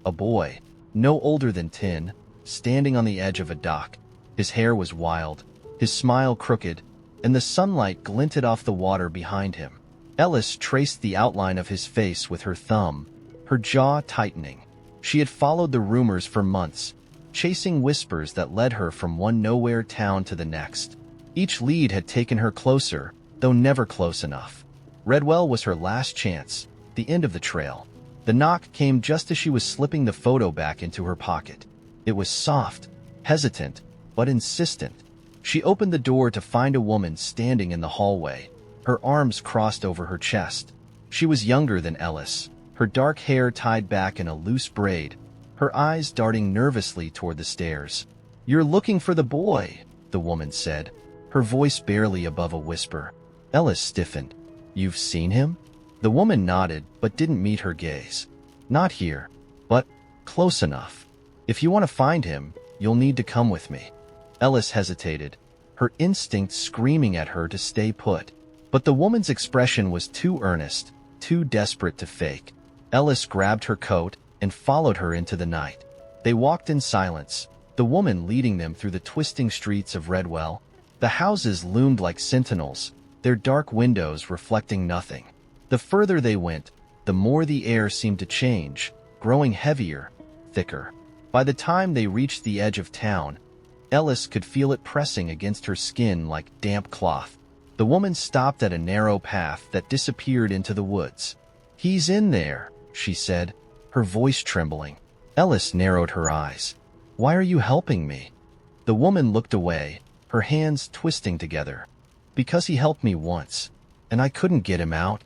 A boy, no older than 10, standing on the edge of a dock. His hair was wild, his smile crooked, and the sunlight glinted off the water behind him. Ellis traced the outline of his face with her thumb, her jaw tightening. She had followed the rumors for months, chasing whispers that led her from one nowhere town to the next. Each lead had taken her closer, though never close enough. Redwell was her last chance, the end of the trail. The knock came just as she was slipping the photo back into her pocket. It was soft, hesitant, but insistent. She opened the door to find a woman standing in the hallway, her arms crossed over her chest. She was younger than Ellis, her dark hair tied back in a loose braid, her eyes darting nervously toward the stairs. "You're looking for the boy," the woman said, her voice barely above a whisper. Ellis stiffened. "You've seen him?" The woman nodded, but didn't meet her gaze. "Not here, but close enough. If you want to find him, you'll need to come with me." Ellis hesitated, her instinct screaming at her to stay put. But the woman's expression was too earnest, too desperate to fake. Ellis grabbed her coat and followed her into the night. They walked in silence, the woman leading them through the twisting streets of Redwell. The houses loomed like sentinels, their dark windows reflecting nothing. The further they went, the more the air seemed to change, growing heavier, thicker. By the time they reached the edge of town, Ellis could feel it pressing against her skin like damp cloth. The woman stopped at a narrow path that disappeared into the woods. "He's in there," she said, her voice trembling. Ellis narrowed her eyes. "Why are you helping me?" The woman looked away, her hands twisting together. "Because he helped me once, and I couldn't get him out."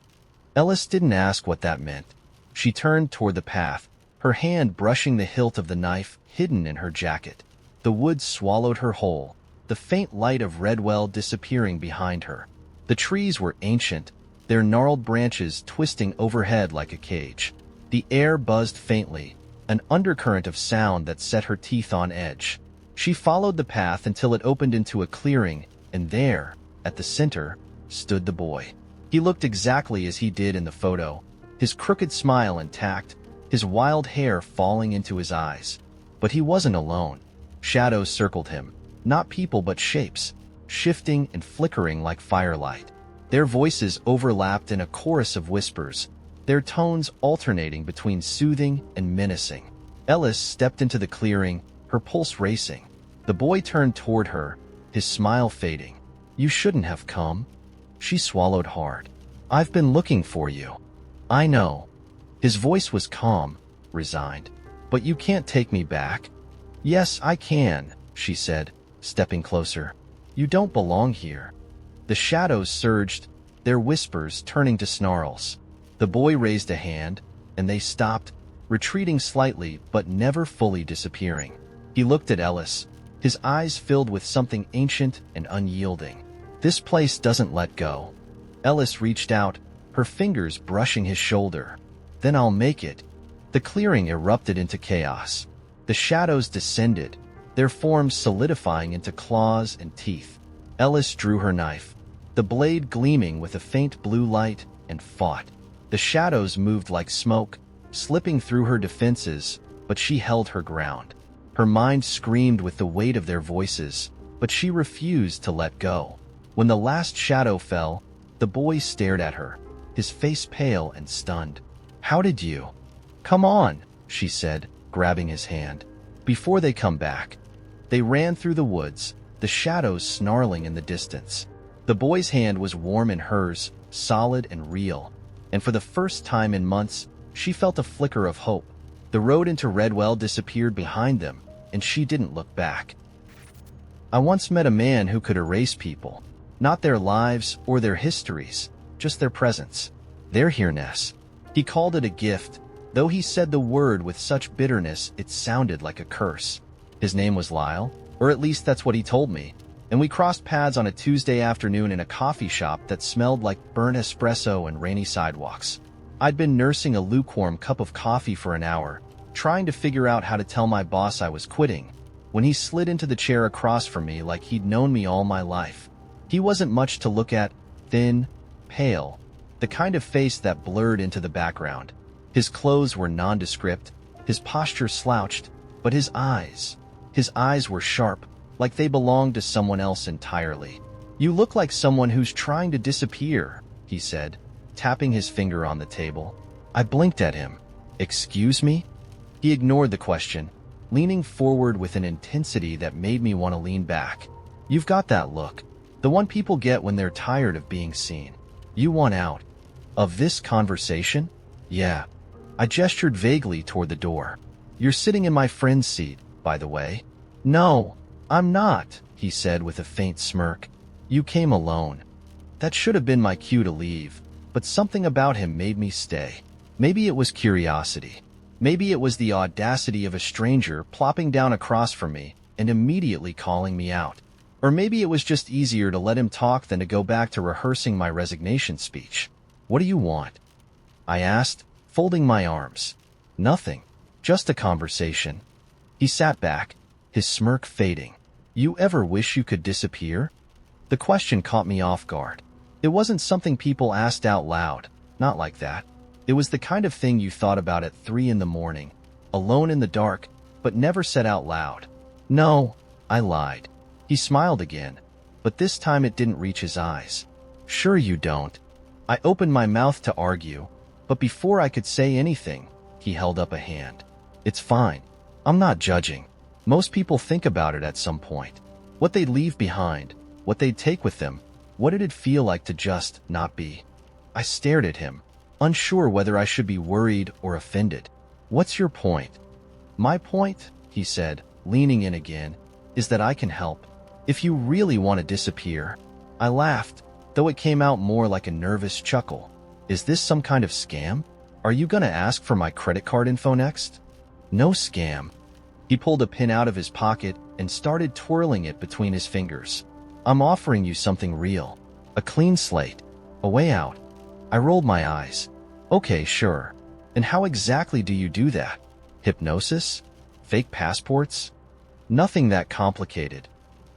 Ellis didn't ask what that meant. She turned toward the path, her hand brushing the hilt of the knife hidden in her jacket. The woods swallowed her whole, the faint light of Redwell disappearing behind her. The trees were ancient, their gnarled branches twisting overhead like a cage. The air buzzed faintly, an undercurrent of sound that set her teeth on edge. She followed the path until it opened into a clearing, and there, at the center, stood the boy. He looked exactly as he did in the photo, his crooked smile intact, his wild hair falling into his eyes. But he wasn't alone. Shadows circled him, not people but shapes, shifting and flickering like firelight. Their voices overlapped in a chorus of whispers, their tones alternating between soothing and menacing. Ellis stepped into the clearing, her pulse racing. The boy turned toward her, his smile fading. "You shouldn't have come." She swallowed hard. "I've been looking for you." "I know." His voice was calm, resigned. "But you can't take me back." "Yes, I can," she said, stepping closer. "You don't belong here." The shadows surged, their whispers turning to snarls. The boy raised a hand, and they stopped, retreating slightly but never fully disappearing. He looked at Ellis, his eyes filled with something ancient and unyielding. "This place doesn't let go." Ellis reached out, her fingers brushing his shoulder. "Then I'll make it." The clearing erupted into chaos. The shadows descended, their forms solidifying into claws and teeth. Ellis drew her knife, the blade gleaming with a faint blue light, and fought. The shadows moved like smoke, slipping through her defenses, but she held her ground. Her mind screamed with the weight of their voices, but she refused to let go. When the last shadow fell, the boy stared at her, his face pale and stunned. "How did you?" "Come on," she said, grabbing his hand. "Before they come back." They ran through the woods, the shadows snarling in the distance. The boy's hand was warm in hers, solid and real, and for the first time in months, she felt a flicker of hope. The road into Redwell disappeared behind them, and she didn't look back. "I once met a man who could erase people. Not their lives or their histories, just their presence. They're here, Ness." He called it a gift, though he said the word with such bitterness it sounded like a curse. His name was Lyle, or at least that's what he told me, and we crossed paths on a Tuesday afternoon in a coffee shop that smelled like burnt espresso and rainy sidewalks. I'd been nursing a lukewarm cup of coffee for an hour, trying to figure out how to tell my boss I was quitting, when he slid into the chair across from me like he'd known me all my life. He wasn't much to look at, thin, pale, the kind of face that blurred into the background. His clothes were nondescript, his posture slouched, but his eyes were sharp, like they belonged to someone else entirely. "You look like someone who's trying to disappear," he said, tapping his finger on the table. I blinked at him. "Excuse me?" He ignored the question, leaning forward with an intensity that made me want to lean back. "You've got that look, the one people get when they're tired of being seen. You want out of this conversation?" "Yeah." I gestured vaguely toward the door. "You're sitting in my friend's seat, by the way." "No, I'm not," he said with a faint smirk. "You came alone." That should have been my cue to leave, but something about him made me stay. Maybe it was curiosity. Maybe it was the audacity of a stranger plopping down across from me and immediately calling me out. Or maybe it was just easier to let him talk than to go back to rehearsing my resignation speech. "What do you want?" I asked, folding my arms. "Nothing. Just a conversation." He sat back, his smirk fading. "You ever wish you could disappear?" The question caught me off guard. It wasn't something people asked out loud, not like that. It was the kind of thing you thought about at 3 in the morning, alone in the dark, but never said out loud. "No," I lied. He smiled again, but this time it didn't reach his eyes. "Sure you don't." I opened my mouth to argue, but before I could say anything, he held up a hand. "It's fine. I'm not judging. Most people think about it at some point. What they'd leave behind, what they'd take with them, what it'd feel like to just not be." I stared at him, unsure whether I should be worried or offended. "What's your point?" "My point," he said, leaning in again, "is that I can help. If you really want to disappear." I laughed, though it came out more like a nervous chuckle. "Is this some kind of scam? Are you gonna ask for my credit card info next?" "No scam." He pulled a pin out of his pocket and started twirling it between his fingers. "I'm offering you something real. A clean slate. A way out." I rolled my eyes. "Okay, sure. And how exactly do you do that? Hypnosis? Fake passports?" "Nothing that complicated."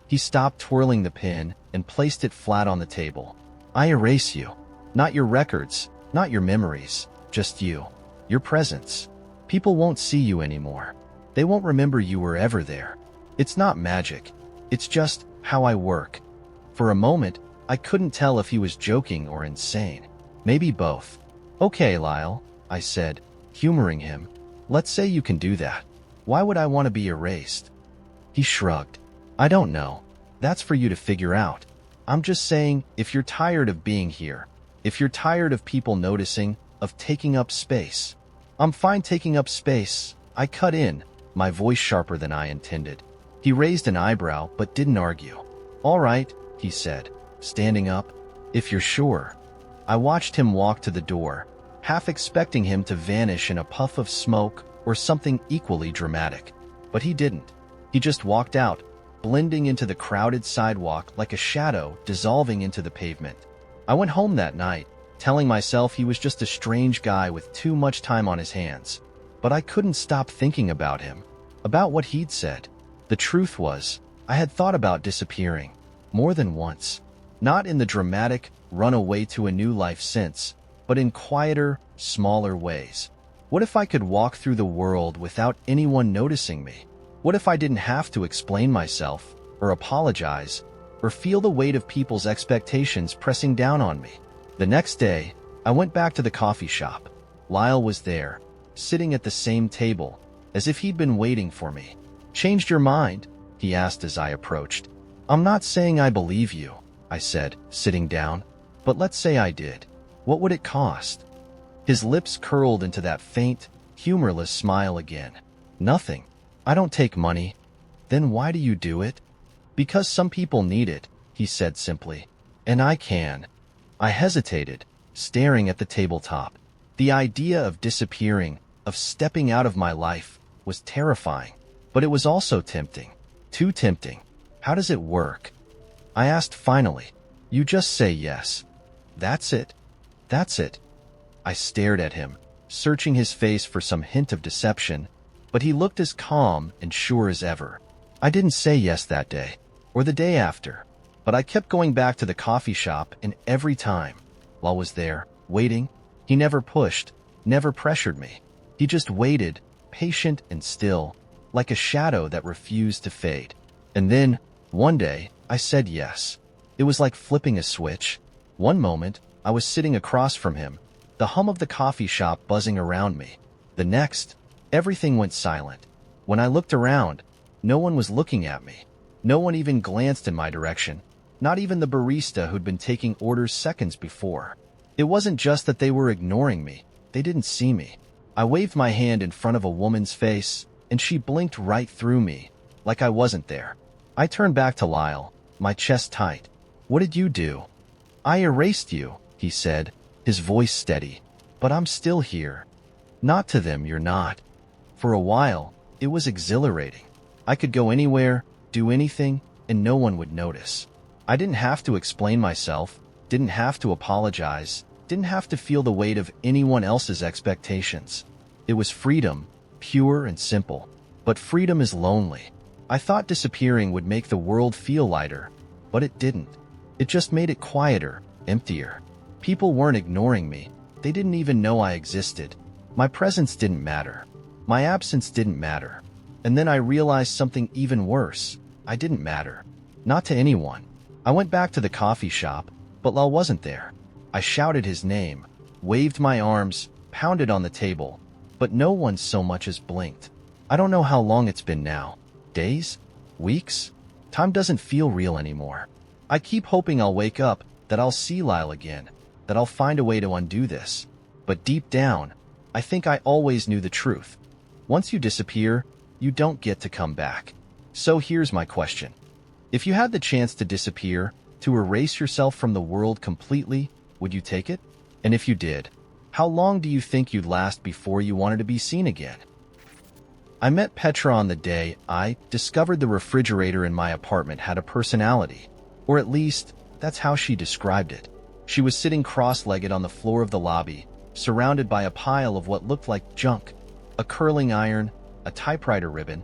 He stopped twirling the pin and placed it flat on the table. "I erase you. Not your records, not your memories, just you. Your presence. People won't see you anymore. They won't remember you were ever there. It's not magic. It's just how I work." For a moment, I couldn't tell if he was joking or insane. Maybe both. "Okay, Lyle," I said, humoring him. "Let's say you can do that. Why would I want to be erased?" He shrugged. "I don't know. That's for you to figure out. I'm just saying, if you're tired of being here, if you're tired of people noticing, of taking up space." "I'm fine taking up space," I cut in, my voice sharper than I intended. He raised an eyebrow but didn't argue. "All right," he said, standing up. "If you're sure." I watched him walk to the door, half expecting him to vanish in a puff of smoke or something equally dramatic. But he didn't. He just walked out, blending into the crowded sidewalk like a shadow dissolving into the pavement. I went home that night, telling myself he was just a strange guy with too much time on his hands. But I couldn't stop thinking about him, about what he'd said. The truth was, I had thought about disappearing. More than once. Not in the dramatic, run away to a new life sense, but in quieter, smaller ways. What if I could walk through the world without anyone noticing me? What if I didn't have to explain myself, or apologize, or feel the weight of people's expectations pressing down on me? The next day, I went back to the coffee shop. Lyle was there, sitting at the same table, as if he'd been waiting for me. "Changed your mind?" he asked as I approached. "I'm not saying I believe you," I said, sitting down, "but let's say I did. What would it cost?" His lips curled into that faint, humorless smile again. "Nothing. I don't take money." "Then why do you do it?" "Because some people need it," he said simply. "And I can." I hesitated, staring at the tabletop. The idea of disappearing, of stepping out of my life, was terrifying, but it was also tempting. Too tempting. "How does it work?" I asked finally. "You just say yes." "That's it. That's it." I stared at him, searching his face for some hint of deception, but he looked as calm and sure as ever. I didn't say yes that day, or the day after, but I kept going back to the coffee shop, and every time, while I was there, waiting, he never pushed, never pressured me. He just waited, patient and still, like a shadow that refused to fade. And then, one day, I said yes. It was like flipping a switch. One moment, I was sitting across from him, the hum of the coffee shop buzzing around me. The next, everything went silent. When I looked around, no one was looking at me. No one even glanced in my direction, not even the barista who'd been taking orders seconds before. It wasn't just that they were ignoring me, they didn't see me. I waved my hand in front of a woman's face, and she blinked right through me, like I wasn't there. I turned back to Lyle, my chest tight. "What did you do?" "I erased you," he said, his voice steady. "But I'm still here." "Not to them, you're not." For a while, it was exhilarating. I could go anywhere, do anything, and no one would notice. I didn't have to explain myself, didn't have to apologize, didn't have to feel the weight of anyone else's expectations. It was freedom, pure and simple. But freedom is lonely. I thought disappearing would make the world feel lighter, but it didn't. It just made it quieter, emptier. People weren't ignoring me. They didn't even know I existed. My presence didn't matter. My absence didn't matter. And then I realized something even worse. I didn't matter. Not to anyone. I went back to the coffee shop, but Lal wasn't there. I shouted his name, waved my arms, pounded on the table, but no one so much as blinked. I don't know how long it's been now. Days? Weeks? Time doesn't feel real anymore. I keep hoping I'll wake up, that I'll see Lyle again, that I'll find a way to undo this. But deep down, I think I always knew the truth. Once you disappear, you don't get to come back. So here's my question. If you had the chance to disappear, to erase yourself from the world completely, would you take it? And if you did, how long do you think you'd last before you wanted to be seen again? I met Petra on the day I discovered the refrigerator in my apartment had a personality, or at least, that's how she described it. She was sitting cross-legged on the floor of the lobby, surrounded by a pile of what looked like junk, a curling iron, a typewriter ribbon,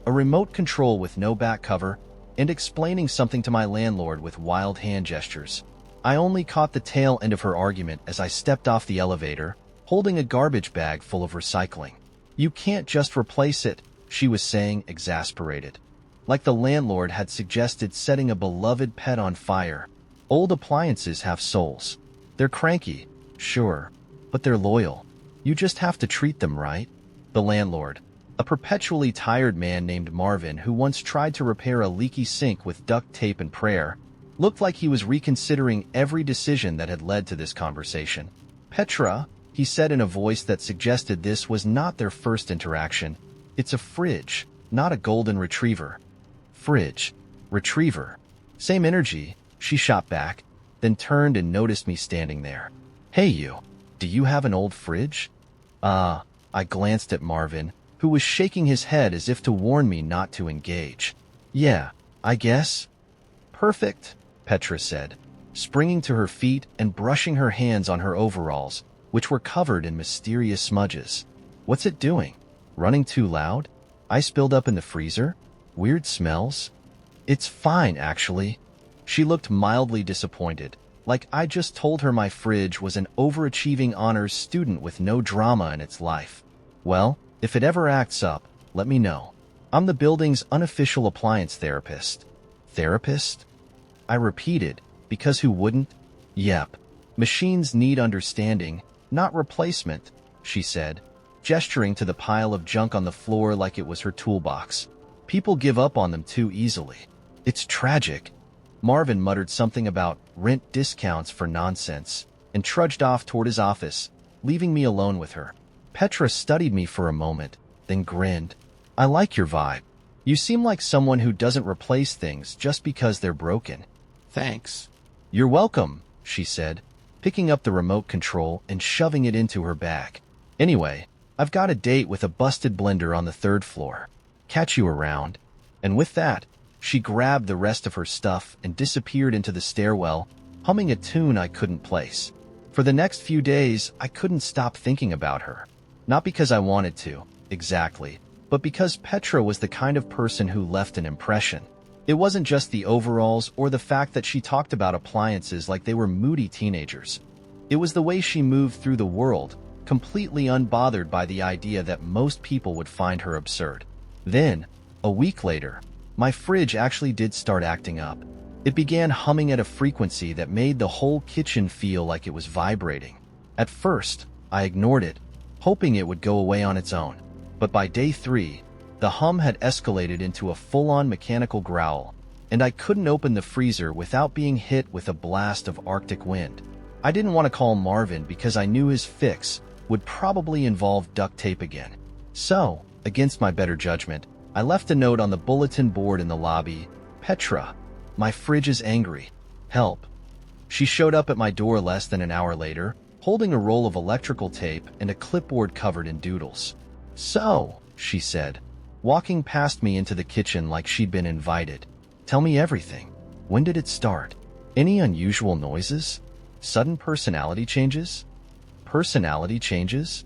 a remote control with no back cover, and explaining something to my landlord with wild hand gestures. I only caught the tail end of her argument as I stepped off the elevator, holding a garbage bag full of recycling. "You can't just replace it," she was saying, exasperated. Like the landlord had suggested setting a beloved pet on fire. Old appliances have souls. They're cranky, sure, but they're loyal. You just have to treat them right. The landlord, a perpetually tired man named Marvin who once tried to repair a leaky sink with duct tape and prayer, looked like he was reconsidering every decision that had led to this conversation. "Petra," he said in a voice that suggested this was not their first interaction. "It's a fridge, not a golden retriever." Fridge. Retriever. Same energy, she shot back, then turned and noticed me standing there. "Hey you, do you have an old fridge?" I glanced at Marvin, who was shaking his head as if to warn me not to engage. "Yeah, I guess." "Perfect," Petra said, springing to her feet and brushing her hands on her overalls, which were covered in mysterious smudges. "What's it doing? Running too loud? Ice buildup in the freezer? Weird smells?" "It's fine, actually." She looked mildly disappointed, like I just told her my fridge was an overachieving honors student with no drama in its life. Well, if it ever acts up, let me know. I'm the building's unofficial appliance therapist. Therapist? I repeated, because who wouldn't? Yep. Machines need understanding, not replacement, she said, gesturing to the pile of junk on the floor like it was her toolbox. People give up on them too easily. It's tragic. Marvin muttered something about rent discounts for nonsense and trudged off toward his office, leaving me alone with her. Petra studied me for a moment, then grinned. I like your vibe. You seem like someone who doesn't replace things just because they're broken. Thanks. You're welcome, she said, picking up the remote control and shoving it into her bag. Anyway, I've got a date with a busted blender on the 3rd floor. Catch you around. And with that, she grabbed the rest of her stuff and disappeared into the stairwell, humming a tune I couldn't place. For the next few days, I couldn't stop thinking about her. Not because I wanted to, exactly, but because Petra was the kind of person who left an impression. It wasn't just the overalls or the fact that she talked about appliances like they were moody teenagers. It was the way she moved through the world, completely unbothered by the idea that most people would find her absurd. Then, a week later, my fridge actually did start acting up. It began humming at a frequency that made the whole kitchen feel like it was vibrating. At first, I ignored it, hoping it would go away on its own. But by day 3, the hum had escalated into a full-on mechanical growl, and I couldn't open the freezer without being hit with a blast of Arctic wind. I didn't want to call Marvin because I knew his fix would probably involve duct tape again. So, against my better judgment, I left a note on the bulletin board in the lobby. Petra, my fridge is angry. Help. She showed up at my door less than an hour later, holding a roll of electrical tape and a clipboard covered in doodles. So, she said, walking past me into the kitchen like she'd been invited. Tell me everything. When did it start? Any unusual noises? Sudden personality changes? Personality changes?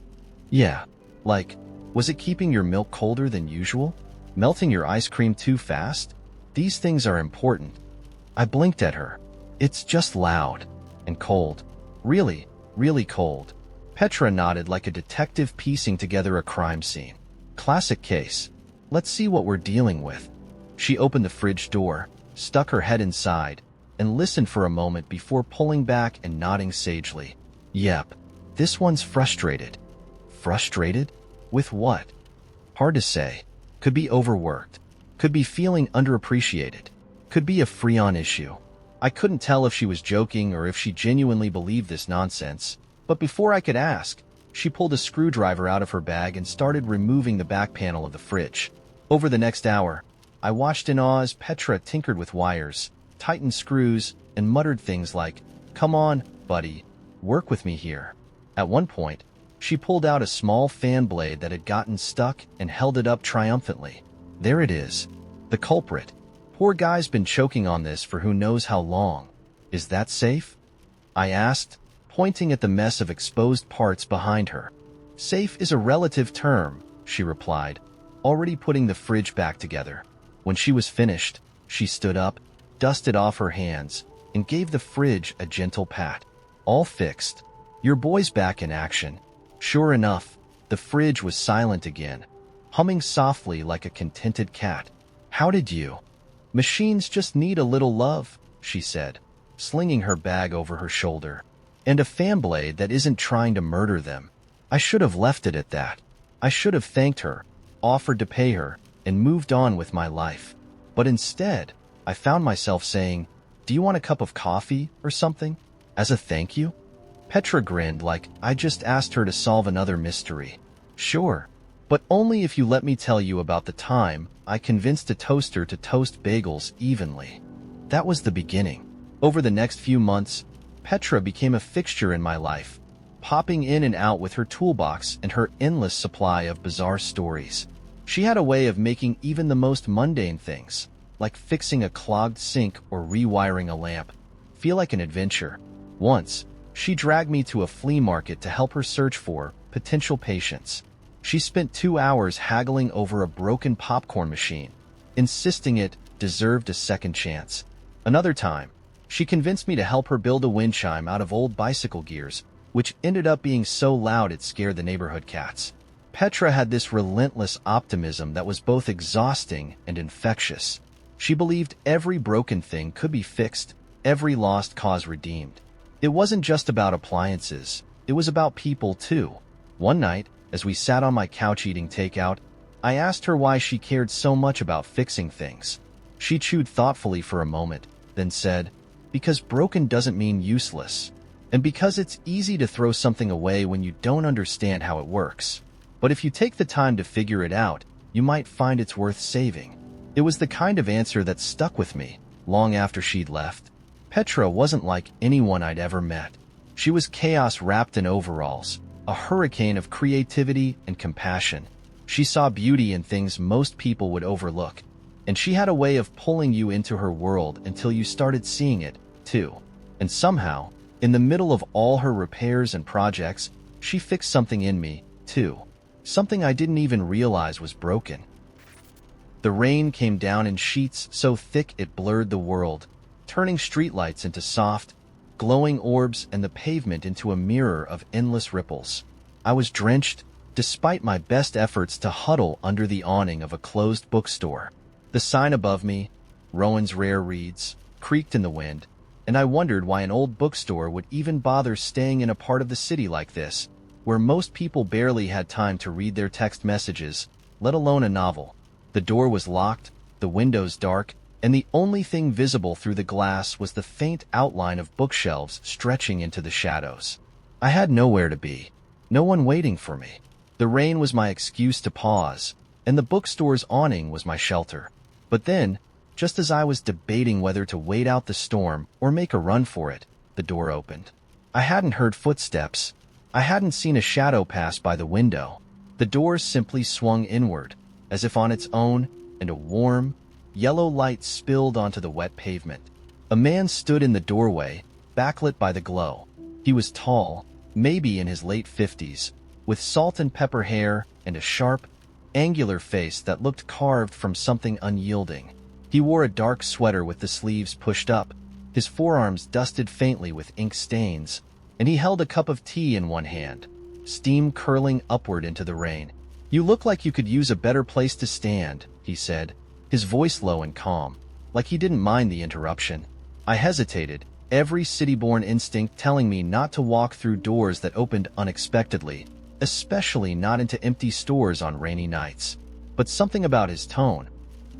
Yeah, like, was it keeping your milk colder than usual? Melting your ice cream too fast? These things are important. I blinked at her. It's just loud. And cold. Really, really cold. Petra nodded like a detective piecing together a crime scene. Classic case. Let's see what we're dealing with. She opened the fridge door, stuck her head inside, and listened for a moment before pulling back and nodding sagely. Yep, this one's frustrated. Frustrated? With what? Hard to say. Could be overworked. Could be feeling underappreciated. Could be a Freon issue. I couldn't tell if she was joking or if she genuinely believed this nonsense, but before I could ask, she pulled a screwdriver out of her bag and started removing the back panel of the fridge. Over the next hour, I watched in awe as Petra tinkered with wires, tightened screws, and muttered things like, "Come on, buddy, work with me here." At one point, she pulled out a small fan blade that had gotten stuck and held it up triumphantly. There it is. The culprit. Poor guy's been choking on this for who knows how long. Is that safe? I asked, pointing at the mess of exposed parts behind her. Safe is a relative term, she replied, already putting the fridge back together. When she was finished, she stood up, dusted off her hands, and gave the fridge a gentle pat. All fixed. Your boy's back in action. Sure enough, the fridge was silent again, humming softly like a contented cat. How did you? Machines just need a little love, she said, slinging her bag over her shoulder. And a fan blade that isn't trying to murder them. I should have left it at that. I should have thanked her, offered to pay her, and moved on with my life. But instead, I found myself saying, "Do you want a cup of coffee or something? As a thank you?" Petra grinned like I just asked her to solve another mystery. Sure, but only if you let me tell you about the time I convinced a toaster to toast bagels evenly. That was the beginning. Over the next few months, Petra became a fixture in my life, popping in and out with her toolbox and her endless supply of bizarre stories. She had a way of making even the most mundane things, like fixing a clogged sink or rewiring a lamp, feel like an adventure. Once, she dragged me to a flea market to help her search for potential patients. She spent 2 hours haggling over a broken popcorn machine, insisting it deserved a second chance. Another time, she convinced me to help her build a wind chime out of old bicycle gears, which ended up being so loud it scared the neighborhood cats. Petra had this relentless optimism that was both exhausting and infectious. She believed every broken thing could be fixed, every lost cause redeemed. It wasn't just about appliances, it was about people too. One night, as we sat on my couch eating takeout, I asked her why she cared so much about fixing things. She chewed thoughtfully for a moment, then said, "Because broken doesn't mean useless, and because it's easy to throw something away when you don't understand how it works. But if you take the time to figure it out, you might find it's worth saving." It was the kind of answer that stuck with me long after she'd left. Petra wasn't like anyone I'd ever met. She was chaos wrapped in overalls, a hurricane of creativity and compassion. She saw beauty in things most people would overlook, and she had a way of pulling you into her world until you started seeing it, too. And somehow, in the middle of all her repairs and projects, she fixed something in me, too. Something I didn't even realize was broken. The rain came down in sheets so thick it blurred the world, turning streetlights into soft, glowing orbs and the pavement into a mirror of endless ripples. I was drenched, despite my best efforts to huddle under the awning of a closed bookstore. The sign above me, Rowan's Rare Reads, creaked in the wind, and I wondered why an old bookstore would even bother staying in a part of the city like this, where most people barely had time to read their text messages, let alone a novel. The door was locked, the windows dark, and the only thing visible through the glass was the faint outline of bookshelves stretching into the shadows. I had nowhere to be, no one waiting for me. The rain was my excuse to pause, and the bookstore's awning was my shelter. But then, just as I was debating whether to wait out the storm or make a run for it, the door opened. I hadn't heard footsteps. I hadn't seen a shadow pass by the window. The door simply swung inward, as if on its own, and a warm, yellow light spilled onto the wet pavement. A man stood in the doorway, backlit by the glow. He was tall, maybe in his late 50s, with salt and pepper hair and a sharp, angular face that looked carved from something unyielding. He wore a dark sweater with the sleeves pushed up, his forearms dusted faintly with ink stains, and he held a cup of tea in one hand, steam curling upward into the rain. "You look like you could use a better place to stand," he said, his voice low and calm, like he didn't mind the interruption. I hesitated, every city-born instinct telling me not to walk through doors that opened unexpectedly, especially not into empty stores on rainy nights. But something about his tone,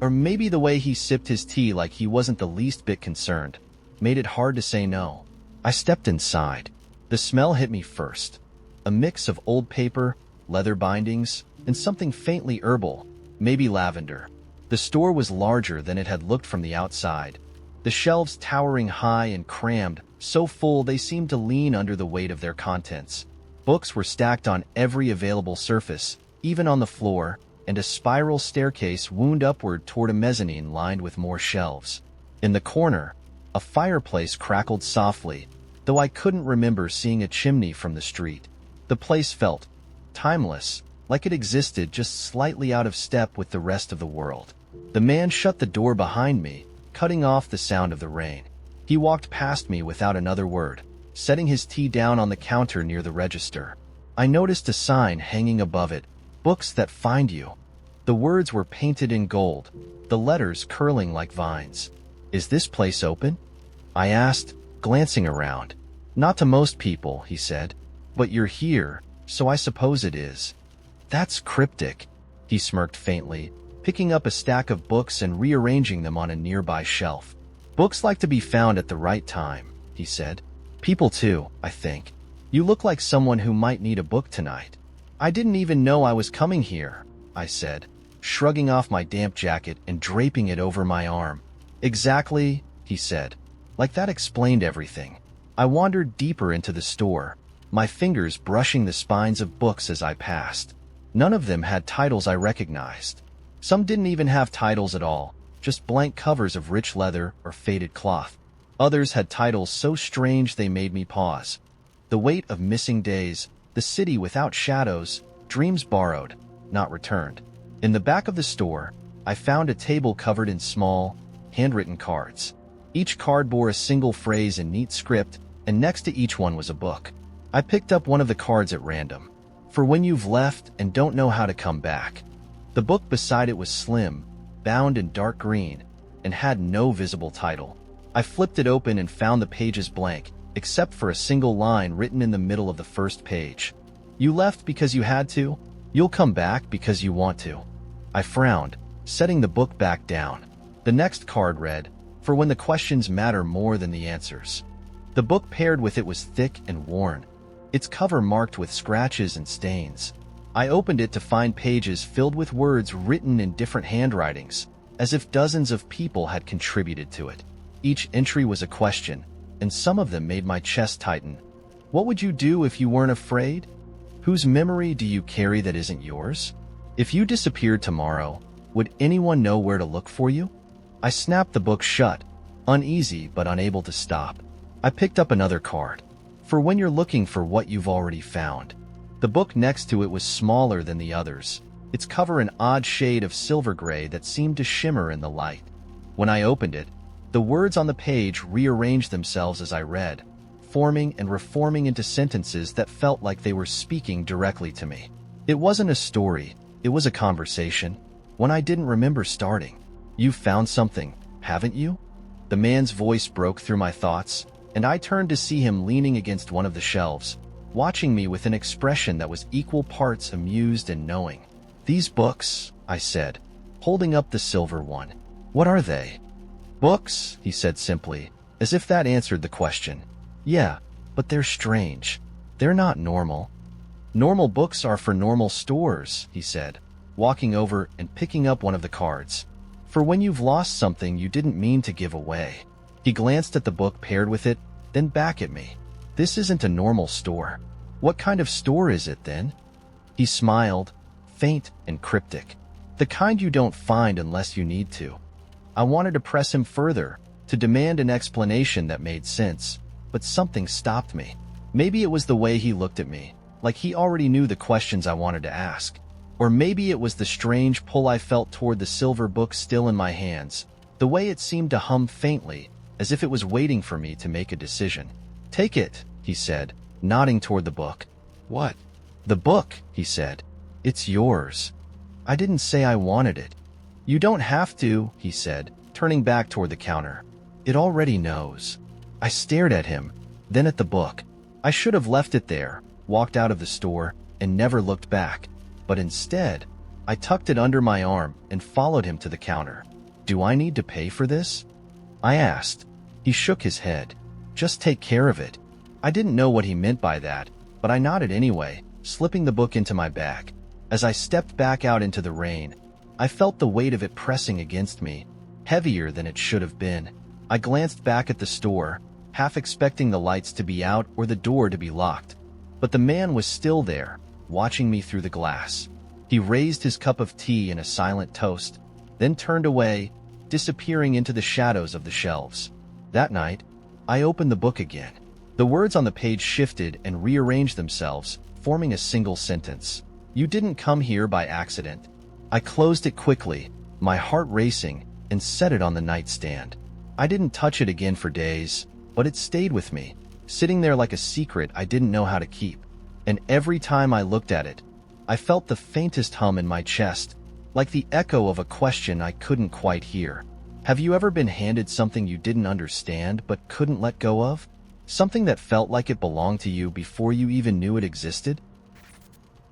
or maybe the way he sipped his tea like he wasn't the least bit concerned, made it hard to say no. I stepped inside. The smell hit me first, a mix of old paper, leather bindings, and something faintly herbal, maybe lavender. The store was larger than it had looked from the outside, the shelves towering high and crammed, so full they seemed to lean under the weight of their contents. Books were stacked on every available surface, even on the floor, and a spiral staircase wound upward toward a mezzanine lined with more shelves. In the corner, a fireplace crackled softly, though I couldn't remember seeing a chimney from the street. The place felt timeless, like it existed just slightly out of step with the rest of the world. The man shut the door behind me, cutting off the sound of the rain. He walked past me without another word, setting his tea down on the counter near the register. I noticed a sign hanging above it, "Books that find you." The words were painted in gold, the letters curling like vines. "Is this place open?" I asked, glancing around. "Not to most people," he said, "but you're here, so I suppose it is." "That's cryptic," he smirked faintly, picking up a stack of books and rearranging them on a nearby shelf. "Books like to be found at the right time," he said. "People too, I think. You look like someone who might need a book tonight." "I didn't even know I was coming here," I said, shrugging off my damp jacket and draping it over my arm. "Exactly," he said. Like that explained everything. I wandered deeper into the store, my fingers brushing the spines of books as I passed. None of them had titles I recognized. Some didn't even have titles at all, just blank covers of rich leather or faded cloth. Others had titles so strange they made me pause. The Weight of Missing Days, The City Without Shadows, Dreams Borrowed, Not Returned. In the back of the store, I found a table covered in small, handwritten cards. Each card bore a single phrase in neat script, and next to each one was a book. I picked up one of the cards at random. For when you've left and don't know how to come back. The book beside it was slim, bound in dark green, and had no visible title. I flipped it open and found the pages blank, except for a single line written in the middle of the first page. You left because you had to. You'll come back because you want to. I frowned, setting the book back down. The next card read, "For when the questions matter more than the answers." The book paired with it was thick and worn, its cover marked with scratches and stains. I opened it to find pages filled with words written in different handwritings, as if dozens of people had contributed to it. Each entry was a question, and some of them made my chest tighten. What would you do if you weren't afraid? Whose memory do you carry that isn't yours? If you disappeared tomorrow, would anyone know where to look for you? I snapped the book shut, uneasy but unable to stop. I picked up another card. For when you're looking for what you've already found. The book next to it was smaller than the others, its cover an odd shade of silver gray that seemed to shimmer in the light. When I opened it, the words on the page rearranged themselves as I read, forming and reforming into sentences that felt like they were speaking directly to me. It wasn't a story, it was a conversation, one I didn't remember starting. You've found something, haven't you? The man's voice broke through my thoughts, and I turned to see him leaning against one of the shelves, watching me with an expression that was equal parts amused and knowing. "These books," I said, holding up the silver one. "What are they?" "Books," he said simply, as if that answered the question. "Yeah, but they're strange. They're not normal." "Normal books are for normal stores," he said, walking over and picking up one of the cards. "For when you've lost something you didn't mean to give away." He glanced at the book paired with it, then back at me. "This isn't a normal store. What kind of store is it then?" He smiled, faint and cryptic. "The kind you don't find unless you need to." I wanted to press him further, to demand an explanation that made sense, but something stopped me. Maybe it was the way he looked at me, like he already knew the questions I wanted to ask. Or maybe it was the strange pull I felt toward the silver book still in my hands, the way it seemed to hum faintly, as if it was waiting for me to make a decision. "Take it," he said, nodding toward the book. "What?" "The book," he said. "It's yours." I didn't say I wanted it. "You don't have to," he said, turning back toward the counter. "It already knows." I stared at him, then at the book. I should have left it there, walked out of the store, and never looked back. But instead, I tucked it under my arm and followed him to the counter. "Do I need to pay for this?" I asked. He shook his head. "Just take care of it." I didn't know what he meant by that, but I nodded anyway, slipping the book into my bag. As I stepped back out into the rain, I felt the weight of it pressing against me, heavier than it should have been. I glanced back at the store, half expecting the lights to be out or the door to be locked. But the man was still there, watching me through the glass. He raised his cup of tea in a silent toast, then turned away, disappearing into the shadows of the shelves. That night, I opened the book again. The words on the page shifted and rearranged themselves, forming a single sentence. "You didn't come here by accident." I closed it quickly, my heart racing, and set it on the nightstand. I didn't touch it again for days, but it stayed with me, sitting there like a secret I didn't know how to keep. And every time I looked at it, I felt the faintest hum in my chest, like the echo of a question I couldn't quite hear. Have you ever been handed something you didn't understand but couldn't let go of? Something that felt like it belonged to you before you even knew it existed?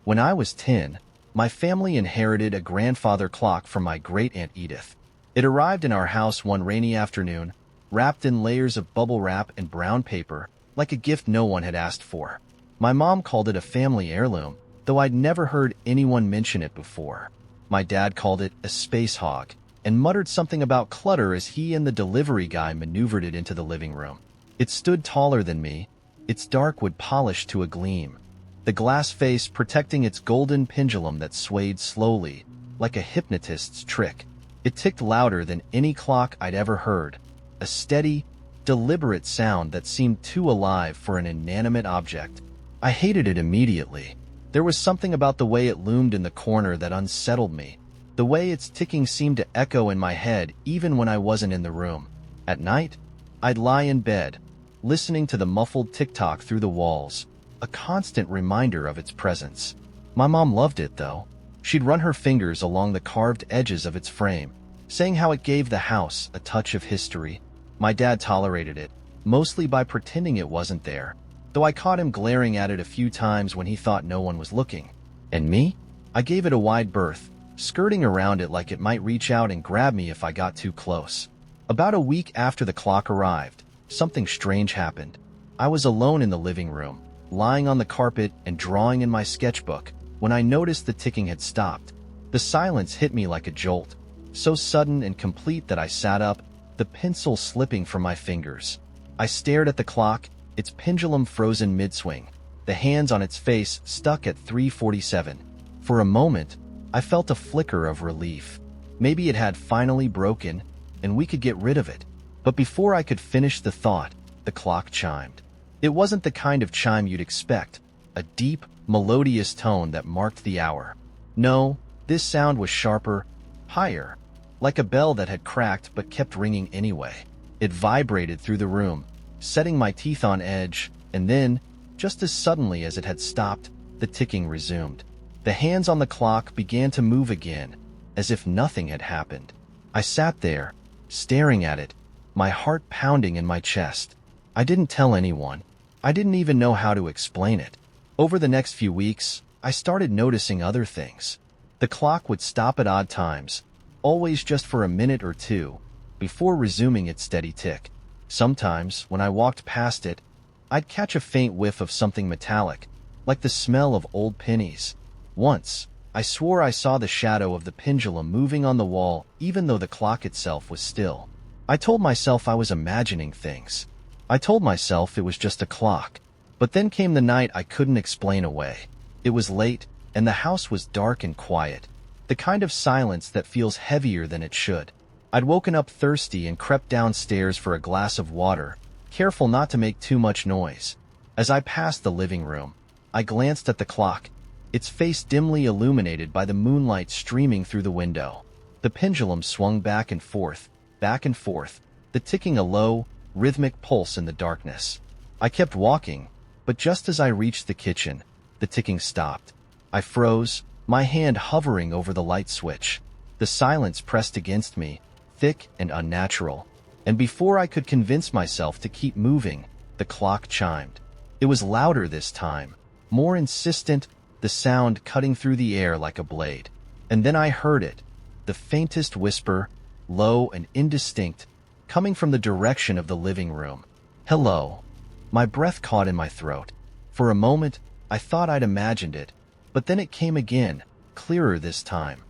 When I was 10, my family inherited a grandfather clock from my great-aunt Edith. It arrived in our house one rainy afternoon, wrapped in layers of bubble wrap and brown paper, like a gift no one had asked for. My mom called it a family heirloom, though I'd never heard anyone mention it before. My dad called it a space hog, and muttered something about clutter as he and the delivery guy maneuvered it into the living room. It stood taller than me, its dark wood polished to a gleam, the glass face protecting its golden pendulum that swayed slowly, like a hypnotist's trick. It ticked louder than any clock I'd ever heard, a steady, deliberate sound that seemed too alive for an inanimate object. I hated it immediately. There was something about the way it loomed in the corner that unsettled me, the way its ticking seemed to echo in my head even when I wasn't in the room. At night, I'd lie in bed, listening to the muffled tick-tock through the walls, a constant reminder of its presence. My mom loved it, though. She'd run her fingers along the carved edges of its frame, saying how it gave the house a touch of history. My dad tolerated it, mostly by pretending it wasn't there, though I caught him glaring at it a few times when he thought no one was looking. And me? I gave it a wide berth, skirting around it like it might reach out and grab me if I got too close. About a week after the clock arrived, something strange happened. I was alone in the living room, lying on the carpet and drawing in my sketchbook, when I noticed the ticking had stopped. The silence hit me like a jolt, so sudden and complete that I sat up, the pencil slipping from my fingers. I stared at the clock, its pendulum frozen mid-swing, the hands on its face stuck at 3:47. For a moment, I felt a flicker of relief. Maybe it had finally broken, and we could get rid of it. But before I could finish the thought, the clock chimed. It wasn't the kind of chime you'd expect, a deep, melodious tone that marked the hour. No, this sound was sharper, higher, like a bell that had cracked but kept ringing anyway. It vibrated through the room, setting my teeth on edge, and then, just as suddenly as it had stopped, the ticking resumed. The hands on the clock began to move again, as if nothing had happened. I sat there, staring at it, my heart pounding in my chest. I didn't tell anyone. I didn't even know how to explain it. Over the next few weeks, I started noticing other things. The clock would stop at odd times, always just for a minute or two, before resuming its steady tick. Sometimes, when I walked past it, I'd catch a faint whiff of something metallic, like the smell of old pennies. Once, I swore I saw the shadow of the pendulum moving on the wall even though the clock itself was still. I told myself I was imagining things. I told myself it was just a clock. But then came the night I couldn't explain away. It was late, and the house was dark and quiet, the kind of silence that feels heavier than it should. I'd woken up thirsty and crept downstairs for a glass of water, careful not to make too much noise. As I passed the living room, I glanced at the clock, its face dimly illuminated by the moonlight streaming through the window. The pendulum swung back and forth, the ticking a low, rhythmic pulse in the darkness. I kept walking, but just as I reached the kitchen, the ticking stopped. I froze, my hand hovering over the light switch. The silence pressed against me, thick and unnatural, and before I could convince myself to keep moving, the clock chimed. It was louder this time, more insistent, the sound cutting through the air like a blade. And then I heard it, the faintest whisper, low and indistinct, coming from the direction of the living room. Hello. My breath caught in my throat. For a moment, I thought I'd imagined it, but then it came again, clearer this time.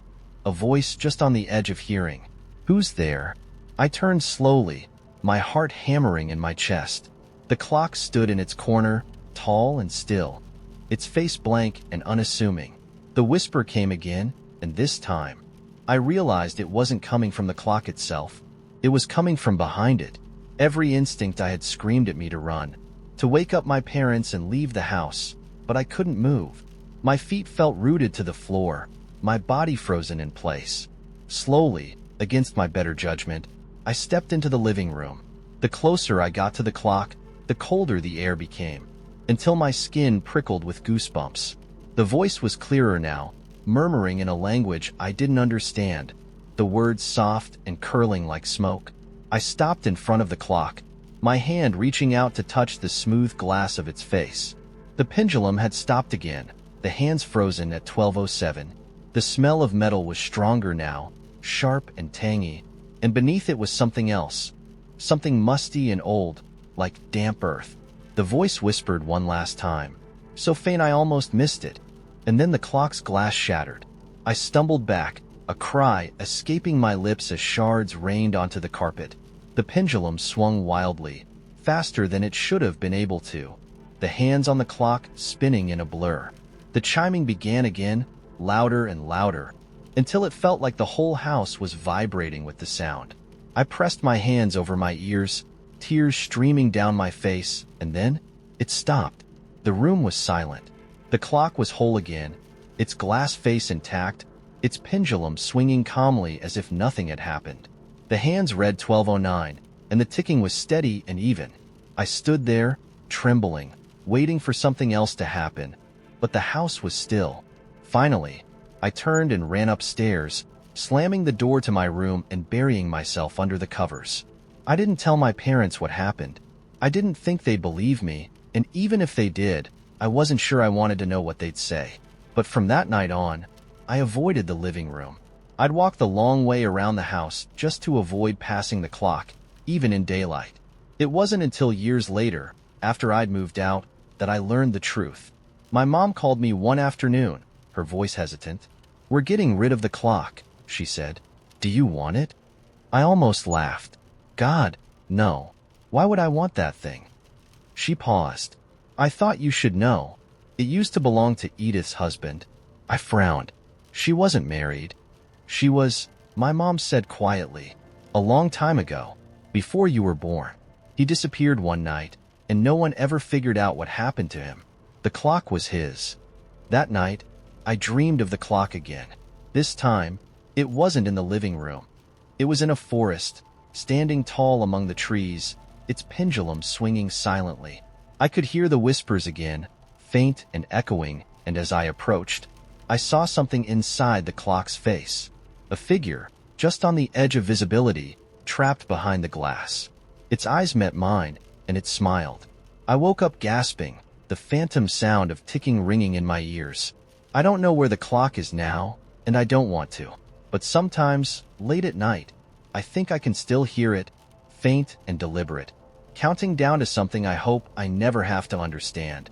A voice just on the edge of hearing. Who's there? I turned slowly, my heart hammering in my chest. The clock stood in its corner, tall and still, its face blank and unassuming. The whisper came again, and this time, I realized it wasn't coming from the clock itself. It was coming from behind it. Every instinct I had screamed at me to run, to wake up my parents and leave the house, but I couldn't move. My feet felt rooted to the floor, my body frozen in place. Slowly, against my better judgment, I stepped into the living room. The closer I got to the clock, the colder the air became, until my skin prickled with goosebumps. The voice was clearer now, murmuring in a language I didn't understand, the words soft and curling like smoke. I stopped in front of the clock, my hand reaching out to touch the smooth glass of its face. The pendulum had stopped again, the hands frozen at 12:07. The smell of metal was stronger now, sharp and tangy, and beneath it was something else, something musty and old, like damp earth. The voice whispered one last time, so faint I almost missed it, and then the clock's glass shattered. I stumbled back, a cry escaping my lips as shards rained onto the carpet. The pendulum swung wildly, faster than it should have been able to, the hands on the clock spinning in a blur. The chiming began again, louder and louder, until it felt like the whole house was vibrating with the sound. I pressed my hands over my ears, tears streaming down my face, and then it stopped. The room was silent. The clock was whole again, its glass face intact, its pendulum swinging calmly as if nothing had happened. The hands read 12:09, and and the ticking was steady and even. I stood there, trembling, waiting for something else to happen, but the house was still. Finally, I turned and ran upstairs, slamming the door to my room and burying myself under the covers. I didn't tell my parents what happened. I didn't think they'd believe me, and even if they did, I wasn't sure I wanted to know what they'd say. But from that night on, I avoided the living room. I'd walk the long way around the house just to avoid passing the clock, even in daylight. It wasn't until years later, after I'd moved out, that I learned the truth. My mom called me one afternoon, her voice hesitant. "We're getting rid of the clock," she said. "Do you want it?" I almost laughed. "God, no. Why would I want that thing?" She paused. "I thought you should know. It used to belong to Edith's husband." I frowned. "She wasn't married." "She was," my mom said quietly, "a long time ago, before you were born. He disappeared one night, and no one ever figured out what happened to him. The clock was his." That night, I dreamed of the clock again. This time, it wasn't in the living room. It was in a forest, standing tall among the trees, its pendulum swinging silently. I could hear the whispers again, faint and echoing, and as I approached, I saw something inside the clock's face. A figure, just on the edge of visibility, trapped behind the glass. Its eyes met mine, and it smiled. I woke up gasping, the phantom sound of ticking ringing in my ears. I don't know where the clock is now, and I don't want to. But sometimes, late at night, I think I can still hear it, faint and deliberate, counting down to something I hope I never have to understand.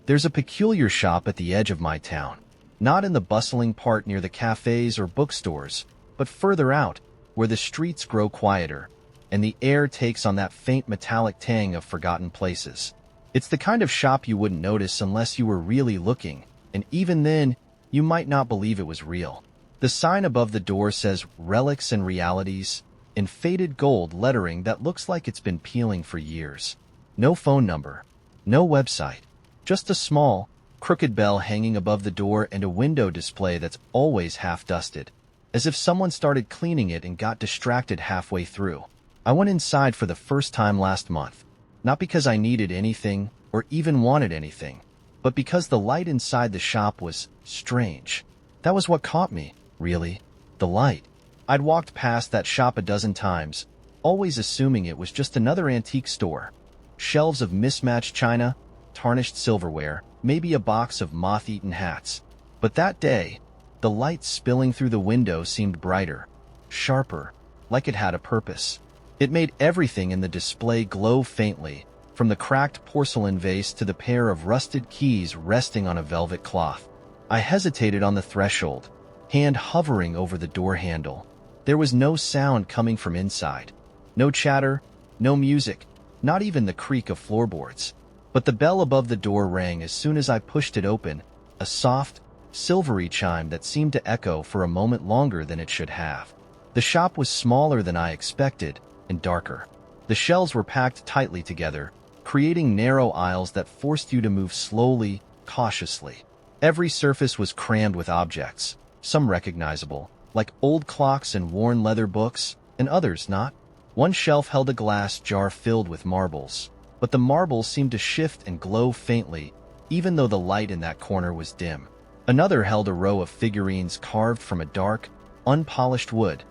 There's a peculiar shop at the edge of my town, not in the bustling part near the cafes or bookstores, but further out, where the streets grow quieter, and the air takes on that faint metallic tang of forgotten places. It's the kind of shop you wouldn't notice unless you were really looking, and even then, you might not believe it was real. The sign above the door says "Relics and Realities" in faded gold lettering that looks like it's been peeling for years. No phone number, no website, just a small, crooked bell hanging above the door and a window display that's always half-dusted, as if someone started cleaning it and got distracted halfway through. I went inside for the first time last month, not because I needed anything or even wanted anything, but because the light inside the shop was strange. That was what caught me, really, the light. I'd walked past that shop a dozen times, always assuming it was just another antique store. Shelves of mismatched china, tarnished silverware, maybe a box of moth-eaten hats. But that day, the light spilling through the window seemed brighter, sharper, like it had a purpose. It made everything in the display glow faintly, from the cracked porcelain vase to the pair of rusted keys resting on a velvet cloth. I hesitated on the threshold, hand hovering over the door handle. There was no sound coming from inside. No chatter, no music, not even the creak of floorboards. But the bell above the door rang as soon as I pushed it open, a soft, silvery chime that seemed to echo for a moment longer than it should have. The shop was smaller than I expected, and darker. The shelves were packed tightly together, creating narrow aisles that forced you to move slowly, cautiously. Every surface was crammed with objects, some recognizable, like old clocks and worn leather books, and others not. One shelf held a glass jar filled with marbles, but the marbles seemed to shift and glow faintly, even though the light in that corner was dim. Another held a row of figurines carved from a dark, unpolished wood,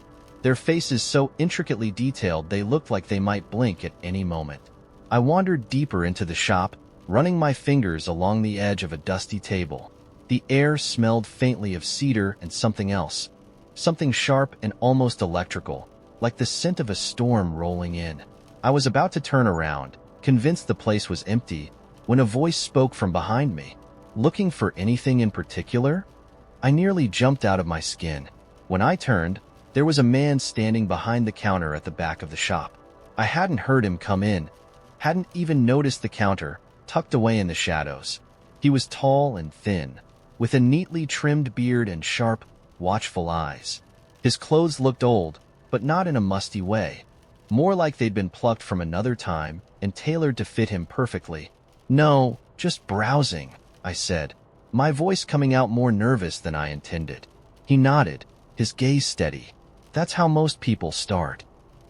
their faces so intricately detailed they looked like they might blink at any moment. I wandered deeper into the shop, running my fingers along the edge of a dusty table. The air smelled faintly of cedar and something else, something sharp and almost electrical, like the scent of a storm rolling in. I was about to turn around, convinced the place was empty, when a voice spoke from behind me. "Looking for anything in particular?" I nearly jumped out of my skin. When I turned, there was a man standing behind the counter at the back of the shop. I hadn't heard him come in, hadn't even noticed the counter, tucked away in the shadows. He was tall and thin, with a neatly trimmed beard and sharp, watchful eyes. His clothes looked old, but not in a musty way, more like they'd been plucked from another time and tailored to fit him perfectly. "No, just browsing," I said, my voice coming out more nervous than I intended. He nodded, his gaze steady. "That's how most people start."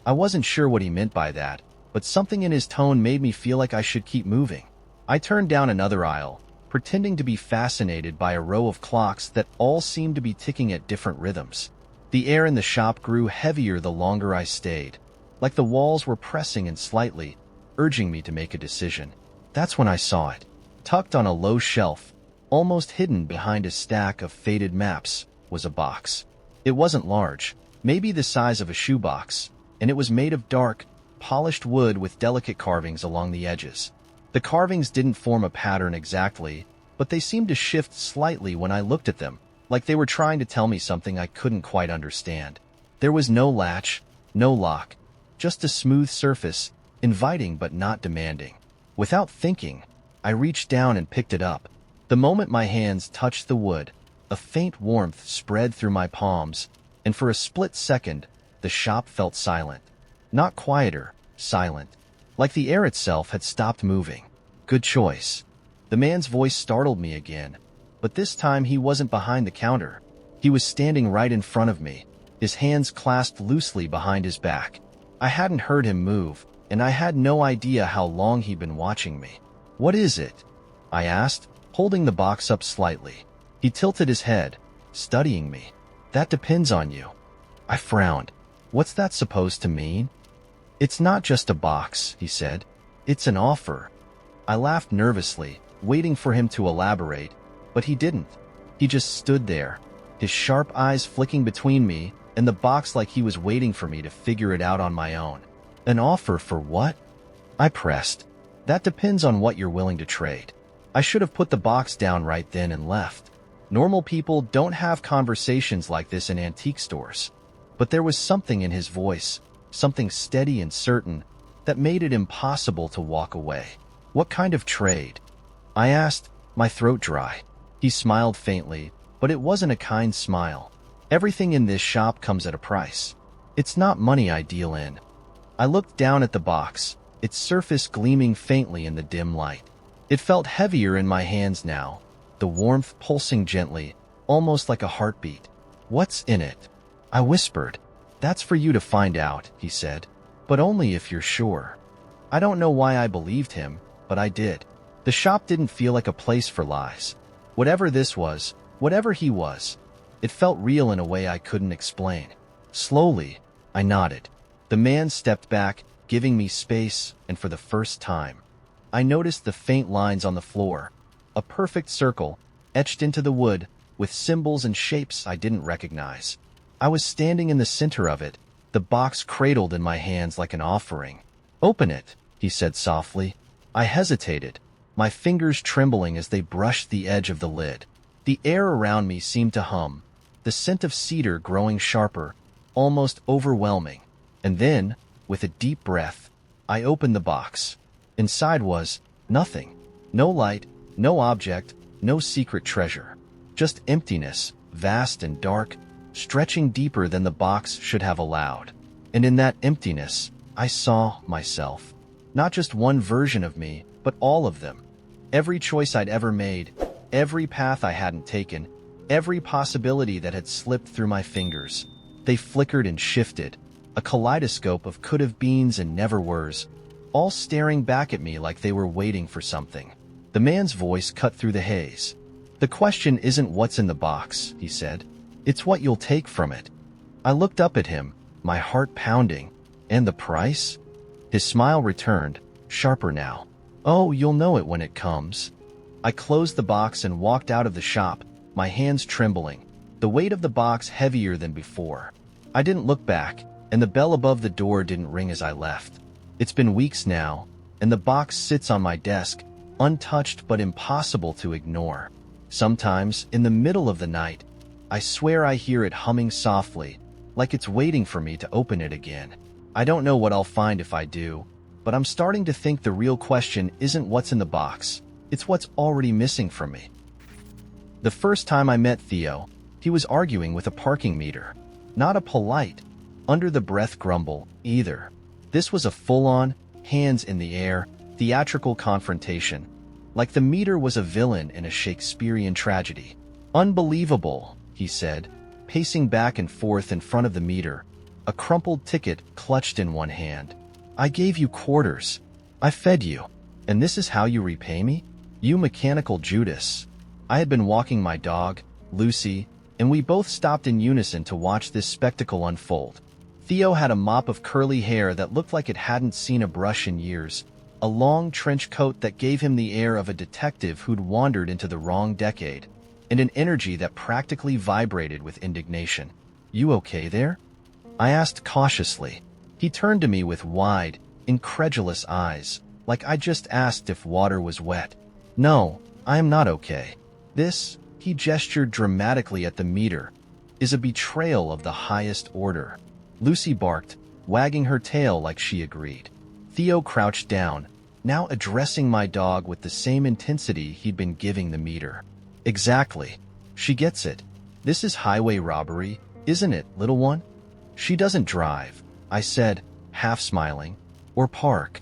I wasn't sure what he meant by that, but something in his tone made me feel like I should keep moving. I turned down another aisle, pretending to be fascinated by a row of clocks that all seemed to be ticking at different rhythms. The air in the shop grew heavier the longer I stayed, like the walls were pressing in slightly, urging me to make a decision. That's when I saw it. Tucked on a low shelf, almost hidden behind a stack of faded maps, was a box. It wasn't large, maybe the size of a shoebox, and it was made of dark, polished wood with delicate carvings along the edges. The carvings didn't form a pattern exactly, but they seemed to shift slightly when I looked at them, like they were trying to tell me something I couldn't quite understand. There was no latch, no lock, just a smooth surface, inviting but not demanding. Without thinking, I reached down and picked it up. The moment my hands touched the wood, a faint warmth spread through my palms, and for a split second, the shop felt silent. Not quieter, silent. Like the air itself had stopped moving. Good choice. The man's voice startled me again, but this time he wasn't behind the counter. He was standing right in front of me, his hands clasped loosely behind his back. I hadn't heard him move, and I had no idea how long he'd been watching me. "What is it?" I asked, holding the box up slightly. He tilted his head, studying me. "That depends on you." I frowned. "What's that supposed to mean?" "It's not just a box," he said. "It's an offer." I laughed nervously, waiting for him to elaborate, but he didn't. He just stood there, his sharp eyes flicking between me and the box like he was waiting for me to figure it out on my own. "An offer for what?" I pressed. "That depends on what you're willing to trade." I should have put the box down right then and left. Normal people don't have conversations like this in antique stores. But there was something in his voice, something steady and certain, that made it impossible to walk away. "What kind of trade?" I asked, my throat dry. He smiled faintly, but it wasn't a kind smile. "Everything in this shop comes at a price. It's not money I deal in." I looked down at the box, its surface gleaming faintly in the dim light. It felt heavier in my hands now, the warmth pulsing gently, almost like a heartbeat. "What's in it?" I whispered. "That's for you to find out," he said, "but only if you're sure." I don't know why I believed him, but I did. The shop didn't feel like a place for lies. Whatever this was, whatever he was, it felt real in a way I couldn't explain. Slowly, I nodded. The man stepped back, giving me space, and for the first time, I noticed the faint lines on the floor, a perfect circle, etched into the wood, with symbols and shapes I didn't recognize. I was standing in the center of it, the box cradled in my hands like an offering. "Open it," he said softly. I hesitated, my fingers trembling as they brushed the edge of the lid. The air around me seemed to hum, the scent of cedar growing sharper, almost overwhelming. And then, with a deep breath, I opened the box. Inside was nothing. No light, no object, no secret treasure. Just emptiness, vast and dark, stretching deeper than the box should have allowed. And in that emptiness, I saw myself. Not just one version of me, but all of them. Every choice I'd ever made, every path I hadn't taken, every possibility that had slipped through my fingers. They flickered and shifted, a kaleidoscope of could-have-beens and never-weres, all staring back at me like they were waiting for something. The man's voice cut through the haze. "The question isn't what's in the box," he said. "It's what you'll take from it." I looked up at him, my heart pounding. "And the price?" His smile returned, sharper now. "Oh, you'll know it when it comes." I closed the box and walked out of the shop, my hands trembling, the weight of the box heavier than before. I didn't look back, and the bell above the door didn't ring as I left. It's been weeks now, and the box sits on my desk, untouched but impossible to ignore. Sometimes, in the middle of the night, I swear I hear it humming softly, like it's waiting for me to open it again. I don't know what I'll find if I do, but I'm starting to think the real question isn't what's in the box, it's what's already missing from me. The first time I met Theo, he was arguing with a parking meter. Not a polite, under-the-breath grumble, either. This was a full-on, hands-in-the-air, theatrical confrontation, like the meter was a villain in a Shakespearean tragedy. "Unbelievable," he said, pacing back and forth in front of the meter, a crumpled ticket clutched in one hand. I gave you quarters. I fed you. And this is how you repay me? You mechanical Judas. I had been walking my dog, Lucy, and we both stopped in unison to watch this spectacle unfold. Theo had a mop of curly hair that looked like it hadn't seen a brush in years, a long trench coat that gave him the air of a detective who'd wandered into the wrong decade, and an energy that practically vibrated with indignation. You okay there? I asked cautiously. He turned to me with wide, incredulous eyes, like I just asked if water was wet. No, I am not okay. This, he gestured dramatically at the meter, is a betrayal of the highest order. Lucy barked, wagging her tail like she agreed. Theo crouched down, now addressing my dog with the same intensity he'd been giving the meter. Exactly. She gets it. This is highway robbery, isn't it, little one? She doesn't drive, I said, half smiling, or park.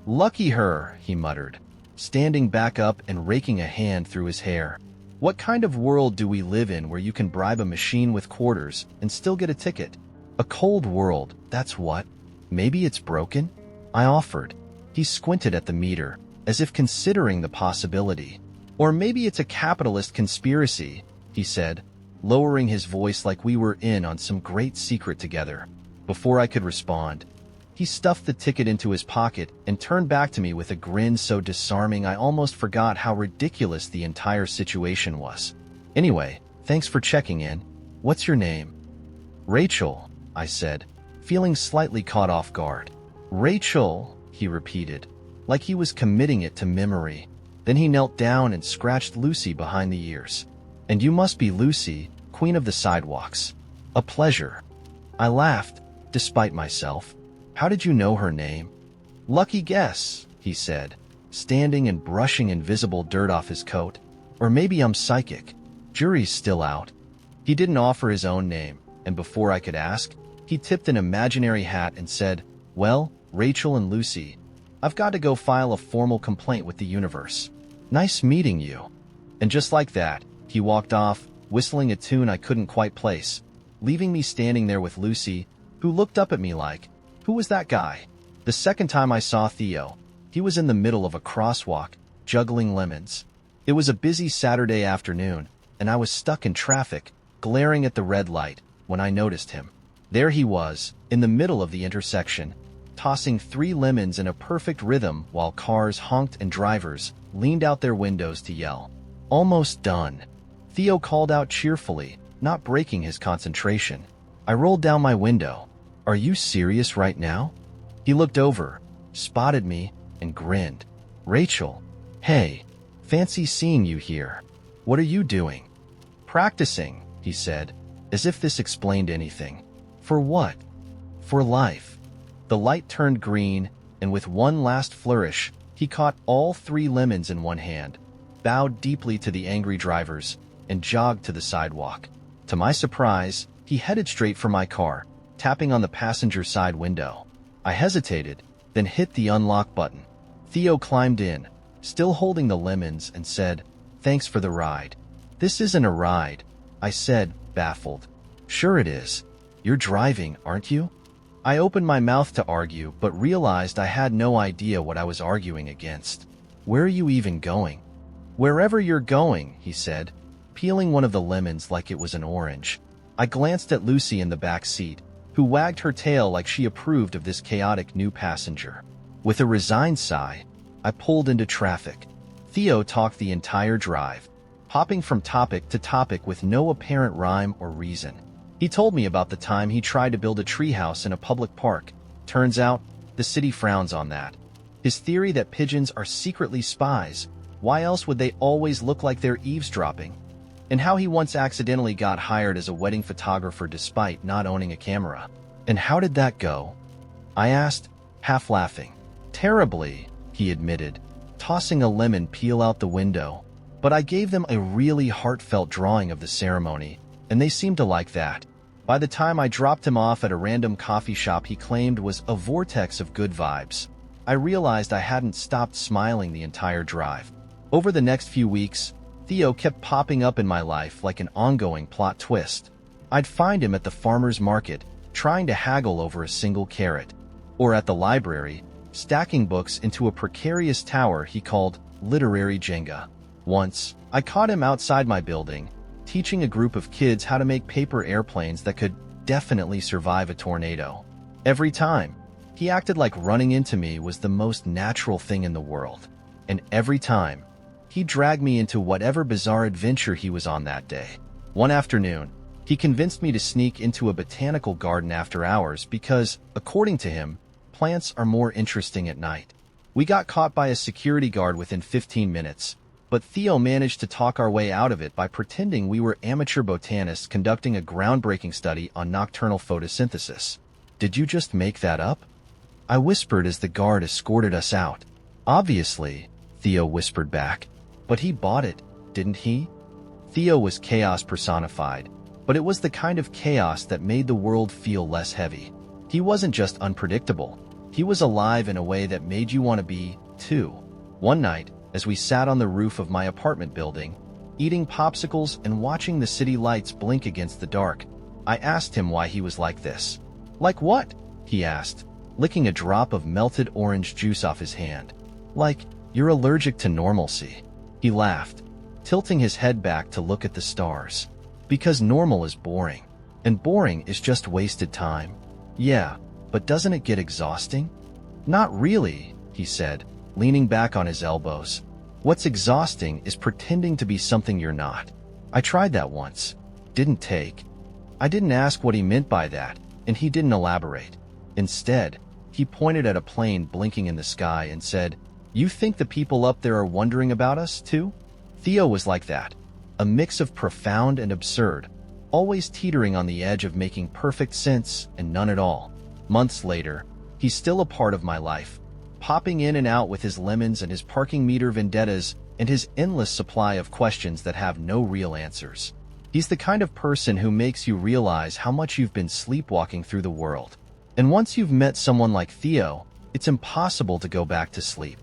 Lucky her, he muttered, standing back up and raking a hand through his hair. What kind of world do we live in where you can bribe a machine with quarters and still get a ticket? A cold world, that's what. Maybe it's broken? I offered. He squinted at the meter, as if considering the possibility. Or maybe it's a capitalist conspiracy, he said, lowering his voice like we were in on some great secret together. Before I could respond, he stuffed the ticket into his pocket and turned back to me with a grin so disarming I almost forgot how ridiculous the entire situation was. Anyway, thanks for checking in. What's your name? Rachel, I said, feeling slightly caught off guard. Rachel, he repeated, like he was committing it to memory. Then he knelt down and scratched Lucy behind the ears. And you must be Lucy, Queen of the Sidewalks. A pleasure. I laughed, despite myself. How did you know her name? Lucky guess, he said, standing and brushing invisible dirt off his coat. Or maybe I'm psychic. Jury's still out. He didn't offer his own name, and before I could ask, he tipped an imaginary hat and said, Well, Rachel and Lucy, I've got to go file a formal complaint with the universe. Nice meeting you. And just like that, he walked off, whistling a tune I couldn't quite place, leaving me standing there with Lucy, who looked up at me like, who was that guy? The second time I saw Theo, he was in the middle of a crosswalk, juggling lemons. It was a busy Saturday afternoon, and I was stuck in traffic, glaring at the red light, when I noticed him. There he was, in the middle of the intersection, tossing 3 lemons in a perfect rhythm while cars honked and drivers leaned out their windows to yell. Almost done. Theo called out cheerfully, not breaking his concentration. I rolled down my window. Are you serious right now? He looked over, spotted me, and grinned. Rachel, hey, fancy seeing you here. What are you doing? Practicing, he said, as if this explained anything. For what? For life. The light turned green, and with one last flourish, he caught all 3 lemons in one hand, bowed deeply to the angry drivers, and jogged to the sidewalk. To my surprise, he headed straight for my car, tapping on the passenger side window. I hesitated, then hit the unlock button. Theo climbed in, still holding the lemons, and said, Thanks for the ride. This isn't a ride, I said, baffled. Sure it is. You're driving, aren't you? I opened my mouth to argue, but realized I had no idea what I was arguing against. Where are you even going? Wherever you're going, he said, peeling one of the lemons like it was an orange. I glanced at Lucy in the back seat, who wagged her tail like she approved of this chaotic new passenger. With a resigned sigh, I pulled into traffic. Theo talked the entire drive, hopping from topic to topic with no apparent rhyme or reason. He told me about the time he tried to build a treehouse in a public park. Turns out, the city frowns on that. His theory that pigeons are secretly spies, why else would they always look like they're eavesdropping? And how he once accidentally got hired as a wedding photographer despite not owning a camera. And how did that go? I asked, half laughing. Terribly, he admitted, tossing a lemon peel out the window. But I gave them a really heartfelt drawing of the ceremony, and they seemed to like that. By the time I dropped him off at a random coffee shop he claimed was a vortex of good vibes, I realized I hadn't stopped smiling the entire drive. Over the next few weeks, Theo kept popping up in my life like an ongoing plot twist. I'd find him at the farmer's market, trying to haggle over a single carrot. Or at the library, stacking books into a precarious tower he called literary Jenga. Once, I caught him outside my building, teaching a group of kids how to make paper airplanes that could definitely survive a tornado. Every time, he acted like running into me was the most natural thing in the world. And every time, he dragged me into whatever bizarre adventure he was on that day. One afternoon, he convinced me to sneak into a botanical garden after hours because, according to him, plants are more interesting at night. We got caught by a security guard within 15 minutes, but Theo managed to talk our way out of it by pretending we were amateur botanists conducting a groundbreaking study on nocturnal photosynthesis. "Did you just make that up?" I whispered as the guard escorted us out. "Obviously," Theo whispered back. "But he bought it, didn't he?" Theo was chaos personified, but it was the kind of chaos that made the world feel less heavy. He wasn't just unpredictable. He was alive in a way that made you want to be, too. One night, as we sat on the roof of my apartment building, eating popsicles and watching the city lights blink against the dark, I asked him why he was like this. "Like what?" he asked, licking a drop of melted orange juice off his hand. "Like, you're allergic to normalcy." He laughed, tilting his head back to look at the stars. "Because normal is boring, and boring is just wasted time." "Yeah, but doesn't it get exhausting?" "Not really," he said, leaning back on his elbows. "What's exhausting is pretending to be something you're not. I tried that once. Didn't take." I didn't ask what he meant by that, and he didn't elaborate. Instead, he pointed at a plane blinking in the sky and said, "You think the people up there are wondering about us, too?" Theo was like that, a mix of profound and absurd, always teetering on the edge of making perfect sense and none at all. Months later, he's still a part of my life, popping in and out with his lemons and his parking meter vendettas and his endless supply of questions that have no real answers. He's the kind of person who makes you realize how much you've been sleepwalking through the world. And once you've met someone like Theo, it's impossible to go back to sleep.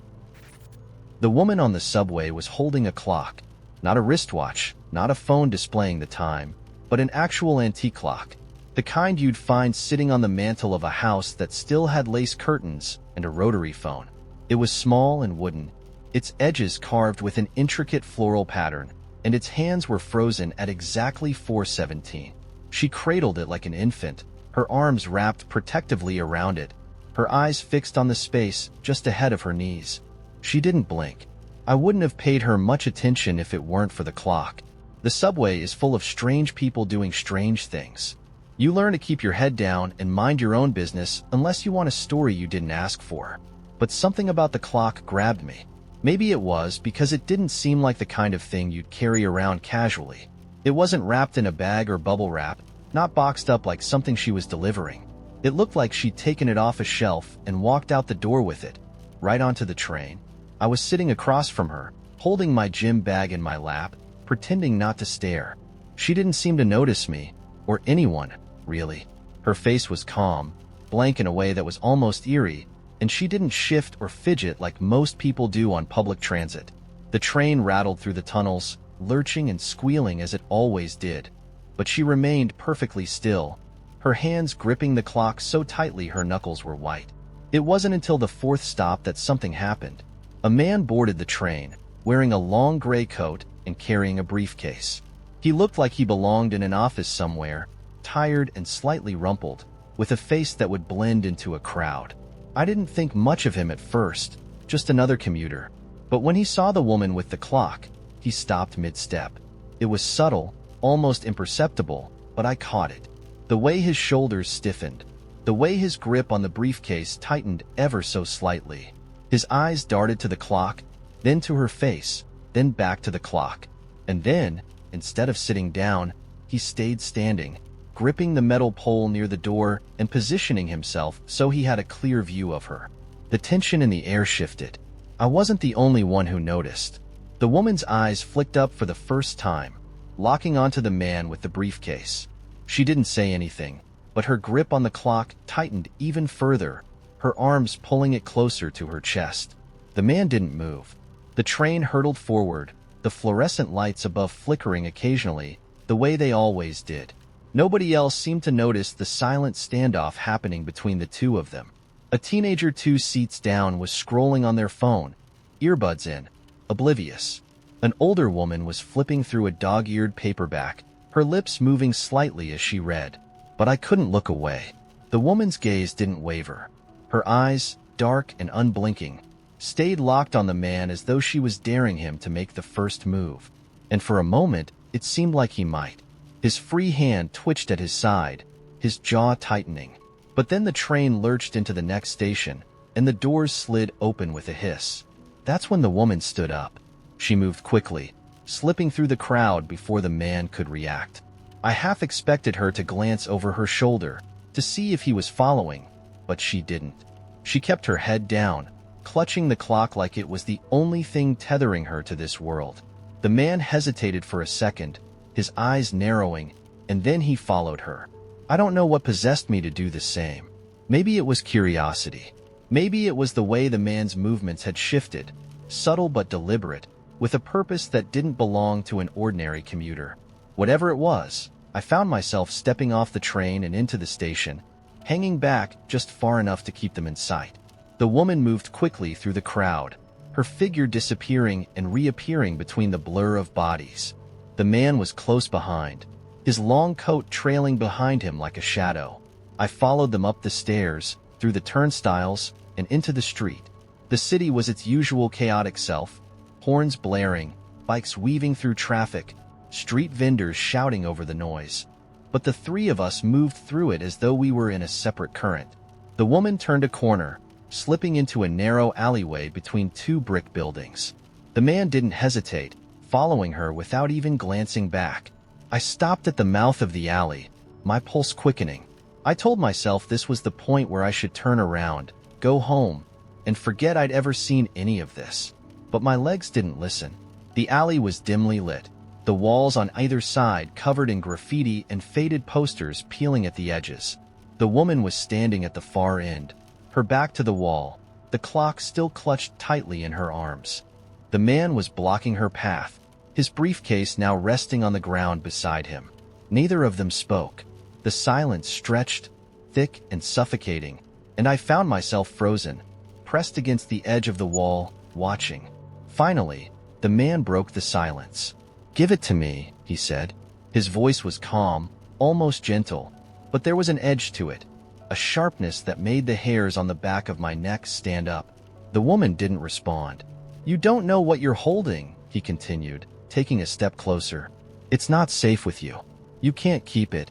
The woman on the subway was holding a clock, not a wristwatch, not a phone displaying the time, but an actual antique clock, the kind you'd find sitting on the mantel of a house that still had lace curtains and a rotary phone. It was small and wooden, its edges carved with an intricate floral pattern, and its hands were frozen at exactly 4:17. She cradled it like an infant, her arms wrapped protectively around it, her eyes fixed on the space just ahead of her knees. She didn't blink. I wouldn't have paid her much attention if it weren't for the clock. The subway is full of strange people doing strange things. You learn to keep your head down and mind your own business unless you want a story you didn't ask for. But something about the clock grabbed me. Maybe it was because it didn't seem like the kind of thing you'd carry around casually. It wasn't wrapped in a bag or bubble wrap, not boxed up like something she was delivering. It looked like she'd taken it off a shelf and walked out the door with it, right onto the train. I was sitting across from her, holding my gym bag in my lap, pretending not to stare. She didn't seem to notice me, or anyone, really. Her face was calm, blank in a way that was almost eerie, and she didn't shift or fidget like most people do on public transit. The train rattled through the tunnels, lurching and squealing as it always did. But she remained perfectly still, her hands gripping the clock so tightly her knuckles were white. It wasn't until the fourth stop that something happened. A man boarded the train, wearing a long gray coat and carrying a briefcase. He looked like he belonged in an office somewhere, tired and slightly rumpled, with a face that would blend into a crowd. I didn't think much of him at first, just another commuter. But when he saw the woman with the clock, he stopped mid-step. It was subtle, almost imperceptible, but I caught it. The way his shoulders stiffened, the way his grip on the briefcase tightened ever so slightly. His eyes darted to the clock, then to her face, then back to the clock. And then, instead of sitting down, he stayed standing, gripping the metal pole near the door and positioning himself so he had a clear view of her. The tension in the air shifted. I wasn't the only one who noticed. The woman's eyes flicked up for the first time, locking onto the man with the briefcase. She didn't say anything, but her grip on the clock tightened even further, her arms pulling it closer to her chest. The man didn't move. The train hurtled forward, the fluorescent lights above flickering occasionally, the way they always did. Nobody else seemed to notice the silent standoff happening between the two of them. A teenager 2 seats down was scrolling on their phone, earbuds in, oblivious. An older woman was flipping through a dog-eared paperback, her lips moving slightly as she read. But I couldn't look away. The woman's gaze didn't waver. Her eyes, dark and unblinking, stayed locked on the man as though she was daring him to make the first move. And for a moment, it seemed like he might. His free hand twitched at his side, his jaw tightening. But then the train lurched into the next station, and the doors slid open with a hiss. That's when the woman stood up. She moved quickly, slipping through the crowd before the man could react. I half expected her to glance over her shoulder, to see if he was following, but she didn't. She kept her head down, clutching the clock like it was the only thing tethering her to this world. The man hesitated for a second, his eyes narrowing, and then he followed her. I don't know what possessed me to do the same. Maybe it was curiosity. Maybe it was the way the man's movements had shifted, subtle but deliberate, with a purpose that didn't belong to an ordinary commuter. Whatever it was, I found myself stepping off the train and into the station, hanging back just far enough to keep them in sight. The woman moved quickly through the crowd, her figure disappearing and reappearing between the blur of bodies. The man was close behind, his long coat trailing behind him like a shadow. I followed them up the stairs, through the turnstiles, and into the street. The city was its usual chaotic self, horns blaring, bikes weaving through traffic, street vendors shouting over the noise. But the three of us moved through it as though we were in a separate current. The woman turned a corner, slipping into a narrow alleyway between two brick buildings. The man didn't hesitate, following her without even glancing back. I stopped at the mouth of the alley, my pulse quickening. I told myself this was the point where I should turn around, go home, and forget I'd ever seen any of this. But my legs didn't listen. The alley was dimly lit, the walls on either side covered in graffiti and faded posters peeling at the edges. The woman was standing at the far end, her back to the wall, the clock still clutched tightly in her arms. The man was blocking her path, his briefcase now resting on the ground beside him. Neither of them spoke. The silence stretched, thick and suffocating, and I found myself frozen, pressed against the edge of the wall, watching. Finally, the man broke the silence. "Give it to me," he said. His voice was calm, almost gentle, but there was an edge to it, a sharpness that made the hairs on the back of my neck stand up. The woman didn't respond. "You don't know what you're holding," he continued, taking a step closer. "It's not safe with you. You can't keep it."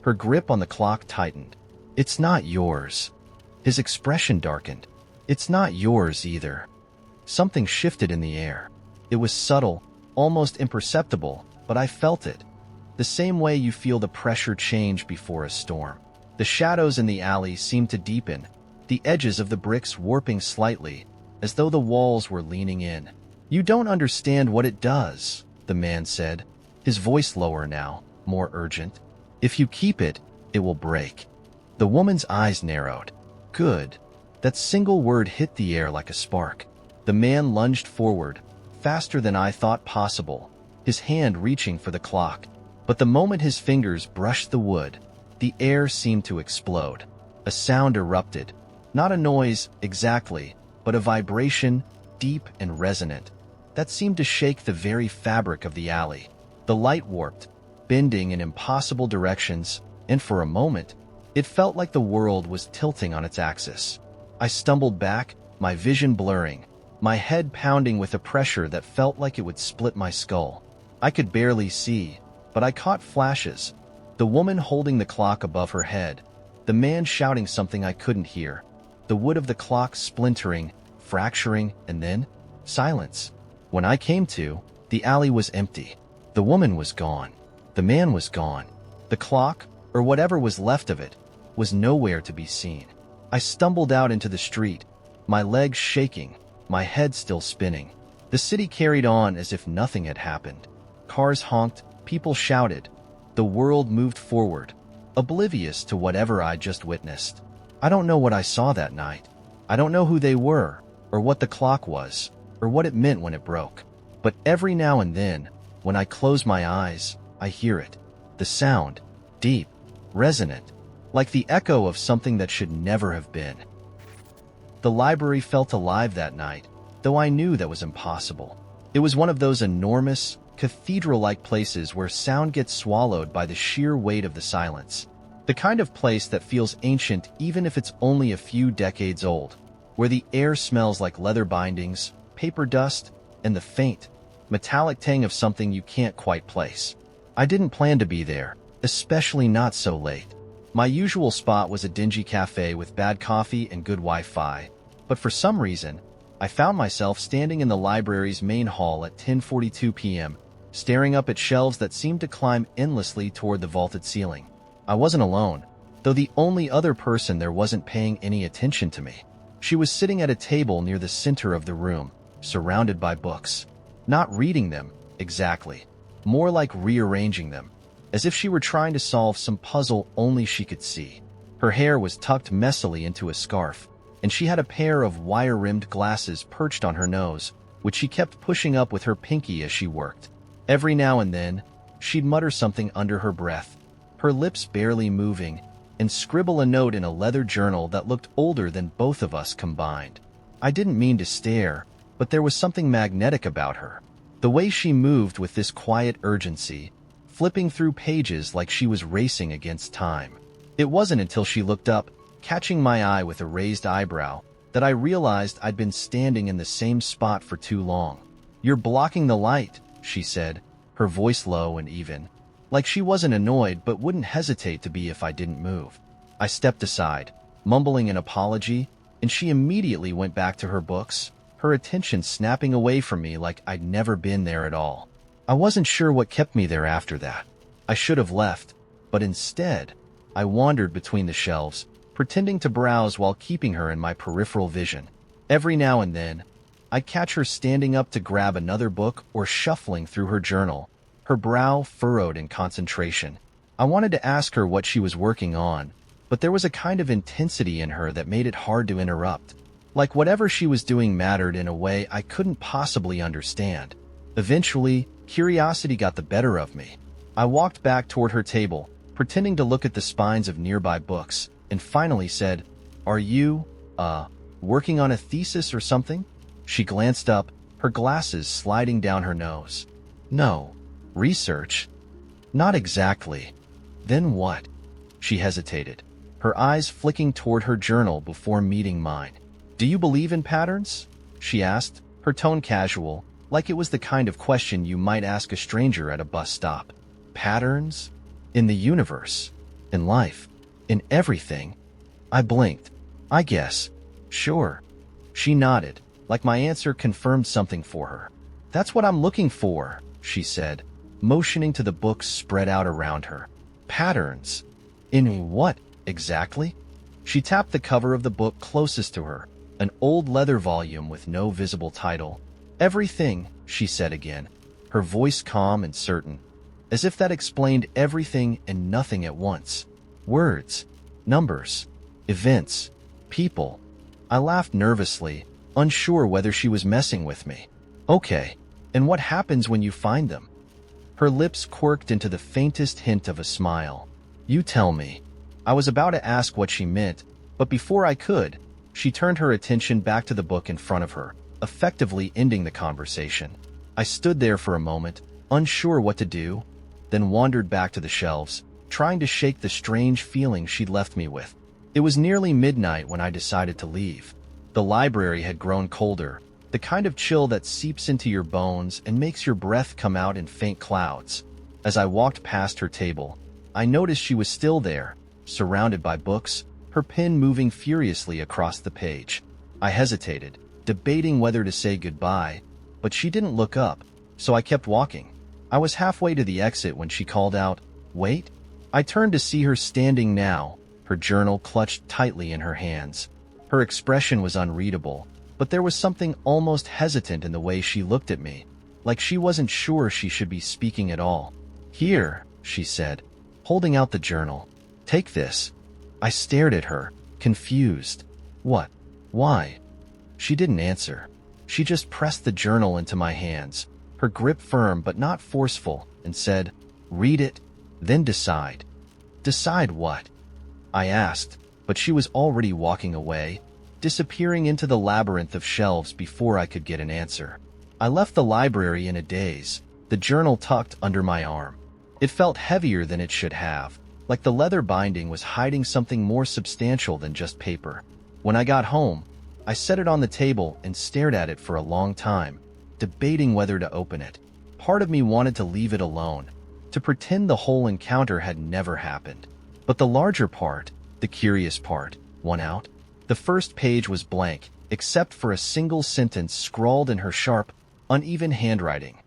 Her grip on the clock tightened. "It's not yours." His expression darkened. "It's not yours either." Something shifted in the air. It was subtle, almost imperceptible, but I felt it. The same way you feel the pressure change before a storm. The shadows in the alley seemed to deepen, the edges of the bricks warping slightly, as though the walls were leaning in. "You don't understand what it does," the man said, his voice lower now, more urgent. "If you keep it, it will break." The woman's eyes narrowed. "Good." That single word hit the air like a spark. The man lunged forward, faster than I thought possible, his hand reaching for the clock. But the moment his fingers brushed the wood, the air seemed to explode. A sound erupted. Not a noise, exactly, but a vibration, deep and resonant, that seemed to shake the very fabric of the alley. The light warped, bending in impossible directions, and for a moment, it felt like the world was tilting on its axis. I stumbled back, my vision blurring, my head pounding with a pressure that felt like it would split my skull. I could barely see, but I caught flashes. The woman holding the clock above her head, the man shouting something I couldn't hear, the wood of the clock splintering, fracturing, and then silence. When I came to, the alley was empty. The woman was gone. The man was gone. The clock, or whatever was left of it, was nowhere to be seen. I stumbled out into the street, my legs shaking, my head still spinning. The city carried on as if nothing had happened. Cars honked, people shouted. The world moved forward, oblivious to whatever I'd just witnessed. I don't know what I saw that night. I don't know who they were, or what the clock was, or what it meant when it broke. But every now and then, when I close my eyes, I hear it. The sound. deep, resonant, like the echo of something that should never have been. The library felt alive that night, though I knew that was impossible. It was one of those enormous, cathedral-like places where sound gets swallowed by the sheer weight of the silence. The kind of place that feels ancient even if it's only a few decades old, where the air smells like leather bindings, paper dust, and the faint, metallic tang of something you can't quite place. I didn't plan to be there, especially not so late. My usual spot was a dingy cafe with bad coffee and good Wi-Fi, but for some reason, I found myself standing in the library's main hall at 10:42 p.m., staring up at shelves that seemed to climb endlessly toward the vaulted ceiling. I wasn't alone, though the only other person there wasn't paying any attention to me. She was sitting at a table near the center of the room, surrounded by books. Not reading them, exactly. More like rearranging them, as if she were trying to solve some puzzle only she could see. Her hair was tucked messily into a scarf, and she had a pair of wire-rimmed glasses perched on her nose, which she kept pushing up with her pinky as she worked. Every now and then, she'd mutter something under her breath, her lips barely moving, and scribble a note in a leather journal that looked older than both of us combined. I didn't mean to stare, but there was something magnetic about her. The way she moved with this quiet urgency, flipping through pages like she was racing against time. It wasn't until she looked up, catching my eye with a raised eyebrow, that I realized I'd been standing in the same spot for too long. "You're blocking the light," she said, her voice low and even, like she wasn't annoyed but wouldn't hesitate to be if I didn't move. I stepped aside, mumbling an apology, and she immediately went back to her books, her attention snapping away from me like I'd never been there at all. I wasn't sure what kept me there after that. I should have left, but instead, I wandered between the shelves, pretending to browse while keeping her in my peripheral vision. Every now and then, I'd catch her standing up to grab another book or shuffling through her journal, her brow furrowed in concentration. I wanted to ask her what she was working on, but there was a kind of intensity in her that made it hard to interrupt. Like whatever she was doing mattered in a way I couldn't possibly understand. Eventually, curiosity got the better of me. I walked back toward her table, pretending to look at the spines of nearby books, and finally said, "Are you, working on a thesis or something?" She glanced up, her glasses sliding down her nose. "No. Research? Not exactly." "Then what?" She hesitated, her eyes flicking toward her journal before meeting mine. "Do you believe in patterns?" she asked, her tone casual, like it was the kind of question you might ask a stranger at a bus stop. "Patterns? In the universe? In life? In everything?" I blinked. "I guess. Sure." She nodded, like my answer confirmed something for her. "That's what I'm looking for," she said, motioning to the books spread out around her. "Patterns? In what, exactly?" She tapped the cover of the book closest to her, an old leather volume with no visible title. "Everything," she said again, her voice calm and certain, as if that explained everything and nothing at once. "Words, numbers, events, people." I laughed nervously, unsure whether she was messing with me. "Okay, and what happens when you find them?" Her lips quirked into the faintest hint of a smile. "You tell me." I was about to ask what she meant, but before I could, she turned her attention back to the book in front of her, effectively ending the conversation. I stood there for a moment, unsure what to do, then wandered back to the shelves, trying to shake the strange feeling she'd left me with. It was nearly midnight when I decided to leave. The library had grown colder, the kind of chill that seeps into your bones and makes your breath come out in faint clouds. As I walked past her table, I noticed she was still there, surrounded by books, her pen moving furiously across the page. I hesitated, debating whether to say goodbye, but she didn't look up, so I kept walking. I was halfway to the exit when she called out, "Wait." I turned to see her standing now, her journal clutched tightly in her hands. Her expression was unreadable, but there was something almost hesitant in the way she looked at me, like she wasn't sure she should be speaking at all. "Here," she said, holding out the journal. "Take this." I stared at her, confused. "What? Why?" She didn't answer. She just pressed the journal into my hands, her grip firm but not forceful, and said, "Read it, then decide." Decide what? I asked, but she was already walking away, disappearing into the labyrinth of shelves before I could get an answer. I left the library in a daze, the journal tucked under my arm. It felt heavier than it should have, like the leather binding was hiding something more substantial than just paper. When I got home, I set it on the table and stared at it for a long time, debating whether to open it. Part of me wanted to leave it alone, to pretend the whole encounter had never happened. But the larger part, the curious part, won out. The first page was blank, except for a single sentence scrawled in her sharp, uneven handwriting.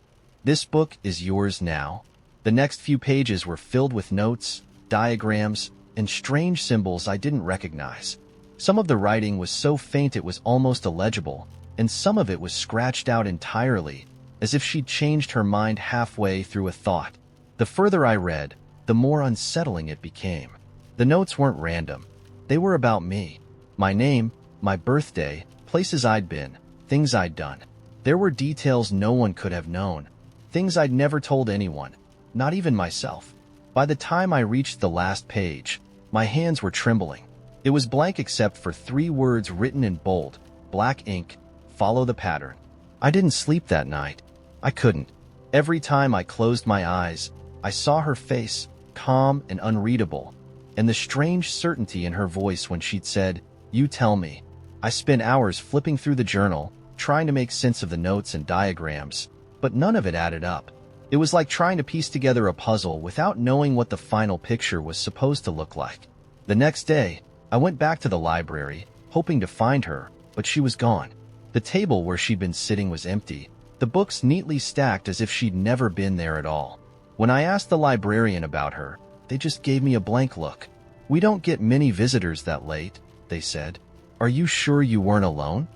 This book is yours now. The next few pages were filled with notes, diagrams, and strange symbols I didn't recognize. Some of the writing was so faint it was almost illegible, and some of it was scratched out entirely, as if she'd changed her mind halfway through a thought. The further I read, the more unsettling it became. The notes weren't random. They were about me. My name, my birthday, places I'd been, things I'd done. There were details no one could have known, things I'd never told anyone, not even myself. By the time I reached the last page, my hands were trembling. It was blank except for 3 words written in bold, black ink: follow the pattern. I didn't sleep that night. I couldn't. Every time I closed my eyes, I saw her face, calm and unreadable, and the strange certainty in her voice when she'd said, "You tell me." I spent hours flipping through the journal, trying to make sense of the notes and diagrams, but none of it added up. It was like trying to piece together a puzzle without knowing what the final picture was supposed to look like. The next day, I went back to the library, hoping to find her, but she was gone. The table where she'd been sitting was empty, the books neatly stacked as if she'd never been there at all. When I asked the librarian about her, they just gave me a blank look. "We don't get many visitors that late," they said. "Are you sure you weren't alone?"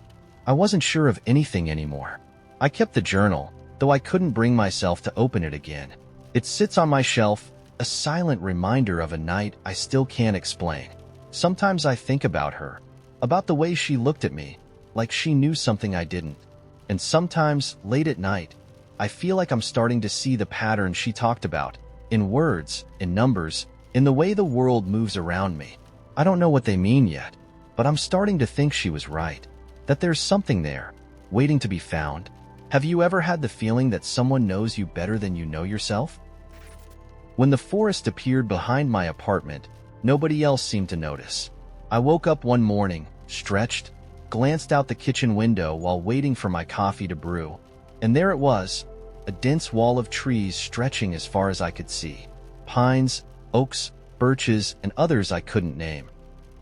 I wasn't sure of anything anymore. I kept the journal, though I couldn't bring myself to open it again. It sits on my shelf, a silent reminder of a night I still can't explain. Sometimes I think about her, about the way she looked at me, like she knew something I didn't. And sometimes, late at night, I feel like I'm starting to see the pattern she talked about, in words, in numbers, in the way the world moves around me. I don't know what they mean yet, but I'm starting to think she was right, that there's something there, waiting to be found. Have you ever had the feeling that someone knows you better than you know yourself? When the forest appeared behind my apartment, nobody else seemed to notice. I woke up one morning, stretched, glanced out the kitchen window while waiting for my coffee to brew, and there it was, a dense wall of trees stretching as far as I could see. Pines, oaks, birches, and others I couldn't name.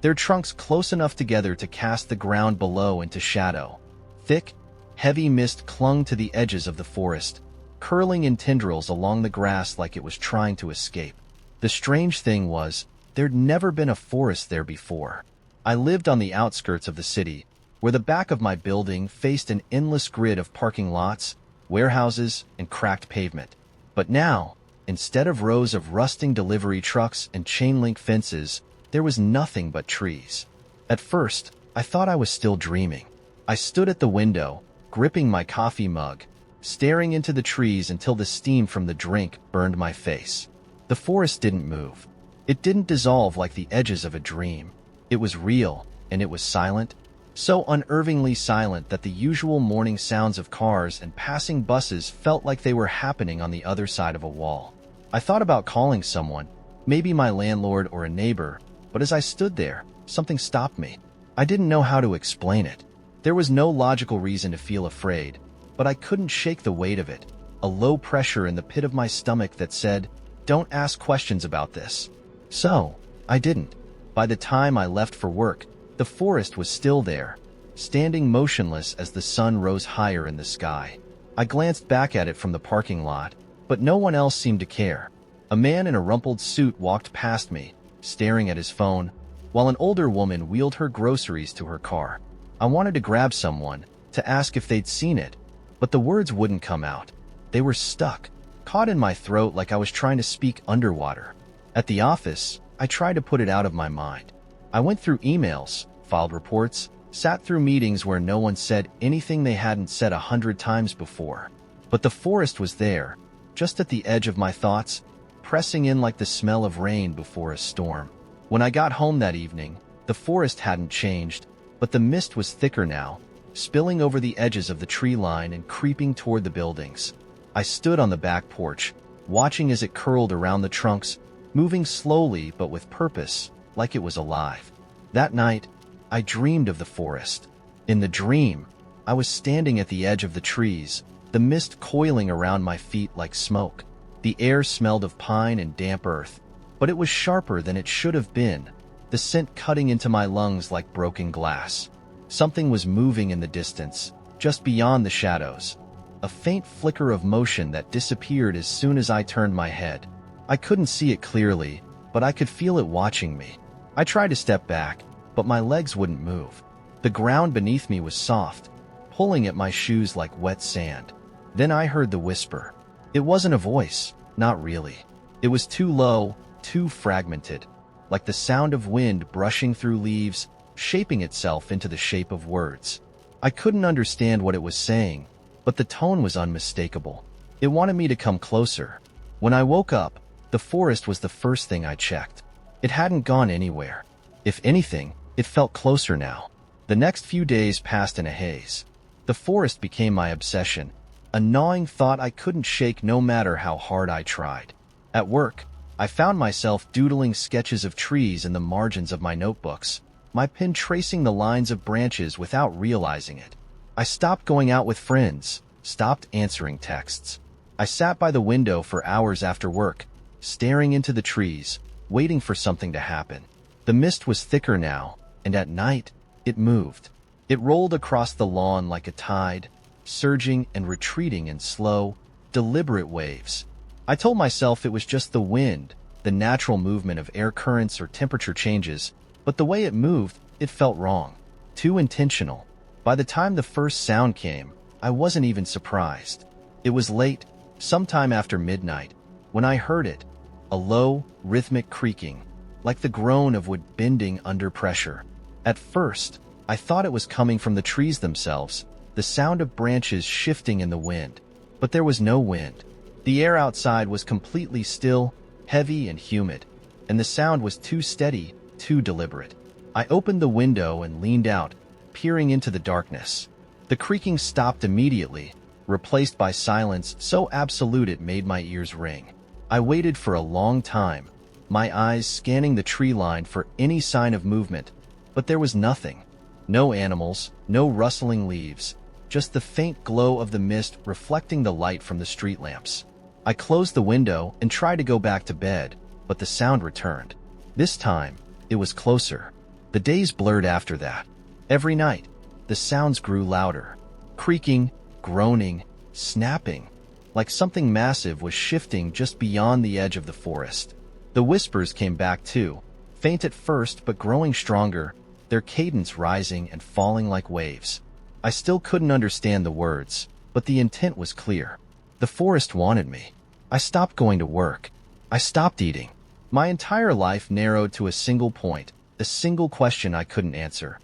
Their trunks close enough together to cast the ground below into shadow. Thick, heavy mist clung to the edges of the forest, curling in tendrils along the grass like it was trying to escape. The strange thing was, there'd never been a forest there before. I lived on the outskirts of the city, where the back of my building faced an endless grid of parking lots, warehouses, and cracked pavement. But now, instead of rows of rusting delivery trucks and chain-link fences, there was nothing but trees. At first, I thought I was still dreaming. I stood at the window, gripping my coffee mug, staring into the trees until the steam from the drink burned my face. The forest didn't move. It didn't dissolve like the edges of a dream. It was real, and it was silent, so unnervingly silent that the usual morning sounds of cars and passing buses felt like they were happening on the other side of a wall. I thought about calling someone, maybe my landlord or a neighbor, but as I stood there, something stopped me. I didn't know how to explain it. There was no logical reason to feel afraid, but I couldn't shake the weight of it, a low pressure in the pit of my stomach that said, "Don't ask questions about this." So, I didn't. By the time I left for work, the forest was still there, standing motionless as the sun rose higher in the sky. I glanced back at it from the parking lot, but no one else seemed to care. A man in a rumpled suit walked past me, staring at his phone, while an older woman wheeled her groceries to her car. I wanted to grab someone, to ask if they'd seen it, but the words wouldn't come out. They were stuck, caught in my throat like I was trying to speak underwater. At the office, I tried to put it out of my mind. I went through emails, filed reports, sat through meetings where no one said anything they hadn't said 100 times before. But the forest was there, just at the edge of my thoughts, pressing in like the smell of rain before a storm. When I got home that evening, the forest hadn't changed, but the mist was thicker now, spilling over the edges of the tree line and creeping toward the buildings. I stood on the back porch, watching as it curled around the trunks, moving slowly but with purpose, like it was alive. That night, I dreamed of the forest. In the dream, I was standing at the edge of the trees, the mist coiling around my feet like smoke. The air smelled of pine and damp earth, but it was sharper than it should have been, the scent cutting into my lungs like broken glass. Something was moving in the distance, just beyond the shadows. A faint flicker of motion that disappeared as soon as I turned my head. I couldn't see it clearly, but I could feel it watching me. I tried to step back, but my legs wouldn't move. The ground beneath me was soft, pulling at my shoes like wet sand. Then I heard the whisper. It wasn't a voice, not really. It was too low, too fragmented, like the sound of wind brushing through leaves, shaping itself into the shape of words. I couldn't understand what it was saying, but the tone was unmistakable. It wanted me to come closer. When I woke up, the forest was the first thing I checked. It hadn't gone anywhere. If anything, it felt closer now. The next few days passed in a haze. The forest became my obsession, a gnawing thought I couldn't shake no matter how hard I tried. At work, I found myself doodling sketches of trees in the margins of my notebooks, my pen tracing the lines of branches without realizing it. I stopped going out with friends, stopped answering texts. I sat by the window for hours after work, staring into the trees, waiting for something to happen. The mist was thicker now, and at night, it moved. It rolled across the lawn like a tide, surging and retreating in slow, deliberate waves. I told myself it was just the wind, the natural movement of air currents or temperature changes, but the way it moved, it felt wrong, too intentional. By the time the first sound came, I wasn't even surprised. It was late, sometime after midnight, when I heard it, a low, rhythmic creaking, like the groan of wood bending under pressure. At first, I thought it was coming from the trees themselves, the sound of branches shifting in the wind. But there was no wind. The air outside was completely still, heavy and humid, and the sound was too steady, too deliberate. I opened the window and leaned out, peering into the darkness. The creaking stopped immediately, replaced by silence so absolute it made my ears ring. I waited for a long time, my eyes scanning the tree line for any sign of movement, but there was nothing. No animals, no rustling leaves, just the faint glow of the mist reflecting the light from the street lamps. I closed the window and tried to go back to bed, but the sound returned. This time, it was closer. The days blurred after that. Every night, the sounds grew louder, creaking, groaning, snapping, like something massive was shifting just beyond the edge of the forest. The whispers came back too, faint at first but growing stronger, their cadence rising and falling like waves. I still couldn't understand the words, but the intent was clear. The forest wanted me. I stopped going to work. I stopped eating. My entire life narrowed to a single point, a single question I couldn't answer.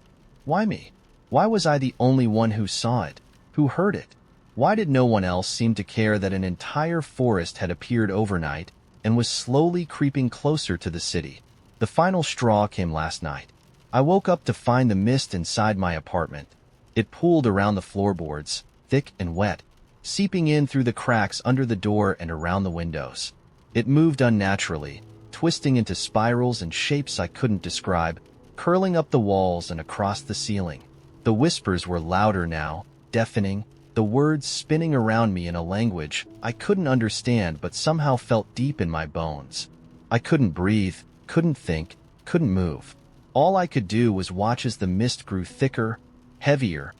Why me? Why was I the only one who saw it, who heard it? Why did no one else seem to care that an entire forest had appeared overnight and was slowly creeping closer to the city? The final straw came last night. I woke up to find the mist inside my apartment. It pooled around the floorboards, thick and wet, seeping in through the cracks under the door and around the windows. It moved unnaturally, twisting into spirals and shapes I couldn't describe, curling up the walls and across the ceiling. The whispers were louder now, deafening, the words spinning around me in a language I couldn't understand but somehow felt deep in my bones. I couldn't breathe, couldn't think, couldn't move. All I could do was watch as the mist grew thicker, heavier,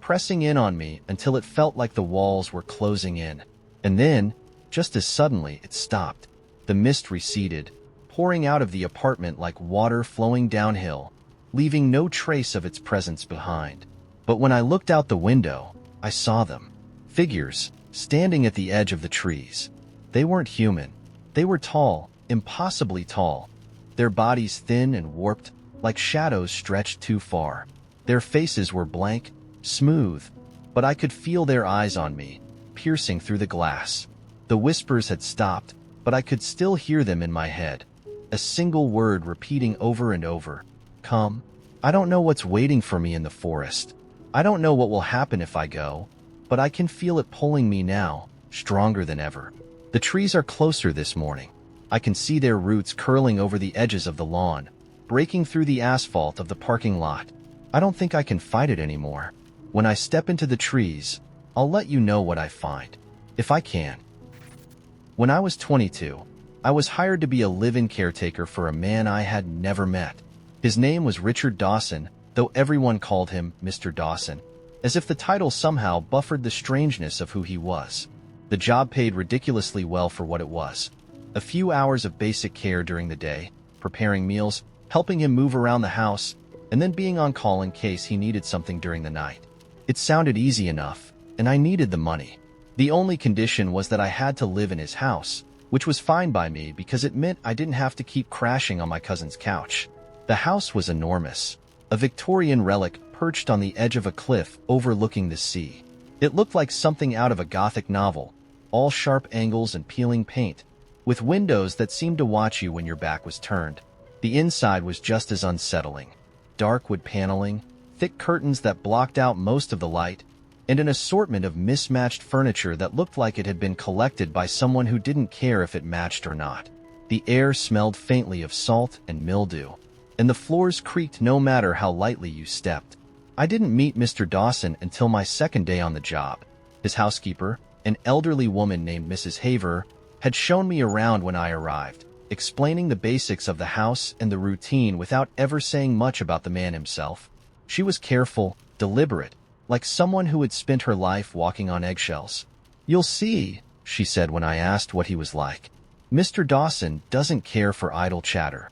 pressing in on me until it felt like the walls were closing in. And then, just as suddenly, it stopped. The mist receded, pouring out of the apartment like water flowing downhill, leaving no trace of its presence behind. But when I looked out the window, I saw them. Figures, standing at the edge of the trees. They weren't human. They were tall, impossibly tall. Their bodies thin and warped, like shadows stretched too far. Their faces were blank, smooth, but I could feel their eyes on me, piercing through the glass. The whispers had stopped, but I could still hear them in my head. A single word repeating over and over. Come. I don't know what's waiting for me in the forest. I don't know what will happen if I go, but I can feel it pulling me now, stronger than ever. The trees are closer this morning. I can see their roots curling over the edges of the lawn, breaking through the asphalt of the parking lot. I don't think I can fight it anymore. When I step into the trees, I'll let you know what I find, if I can. When I was 22, I was hired to be a live-in caretaker for a man I had never met. His name was Richard Dawson, though everyone called him Mr. Dawson, as if the title somehow buffered the strangeness of who he was. The job paid ridiculously well for what it was. A few hours of basic care during the day, preparing meals, helping him move around the house, and then being on call in case he needed something during the night. It sounded easy enough, and I needed the money. The only condition was that I had to live in his house, which was fine by me because it meant I didn't have to keep crashing on my cousin's couch. The house was enormous, a Victorian relic perched on the edge of a cliff overlooking the sea. It looked like something out of a Gothic novel, all sharp angles and peeling paint, with windows that seemed to watch you when your back was turned. The inside was just as unsettling. Dark wood paneling, thick curtains that blocked out most of the light, and an assortment of mismatched furniture that looked like it had been collected by someone who didn't care if it matched or not. The air smelled faintly of salt and mildew, and the floors creaked no matter how lightly you stepped. I didn't meet Mr. Dawson until my second day on the job. His housekeeper, an elderly woman named Mrs. Haver, had shown me around when I arrived, explaining the basics of the house and the routine without ever saying much about the man himself. She was careful, deliberate, like someone who had spent her life walking on eggshells. "You'll see," she said when I asked what he was like. "Mr. Dawson doesn't care for idle chatter."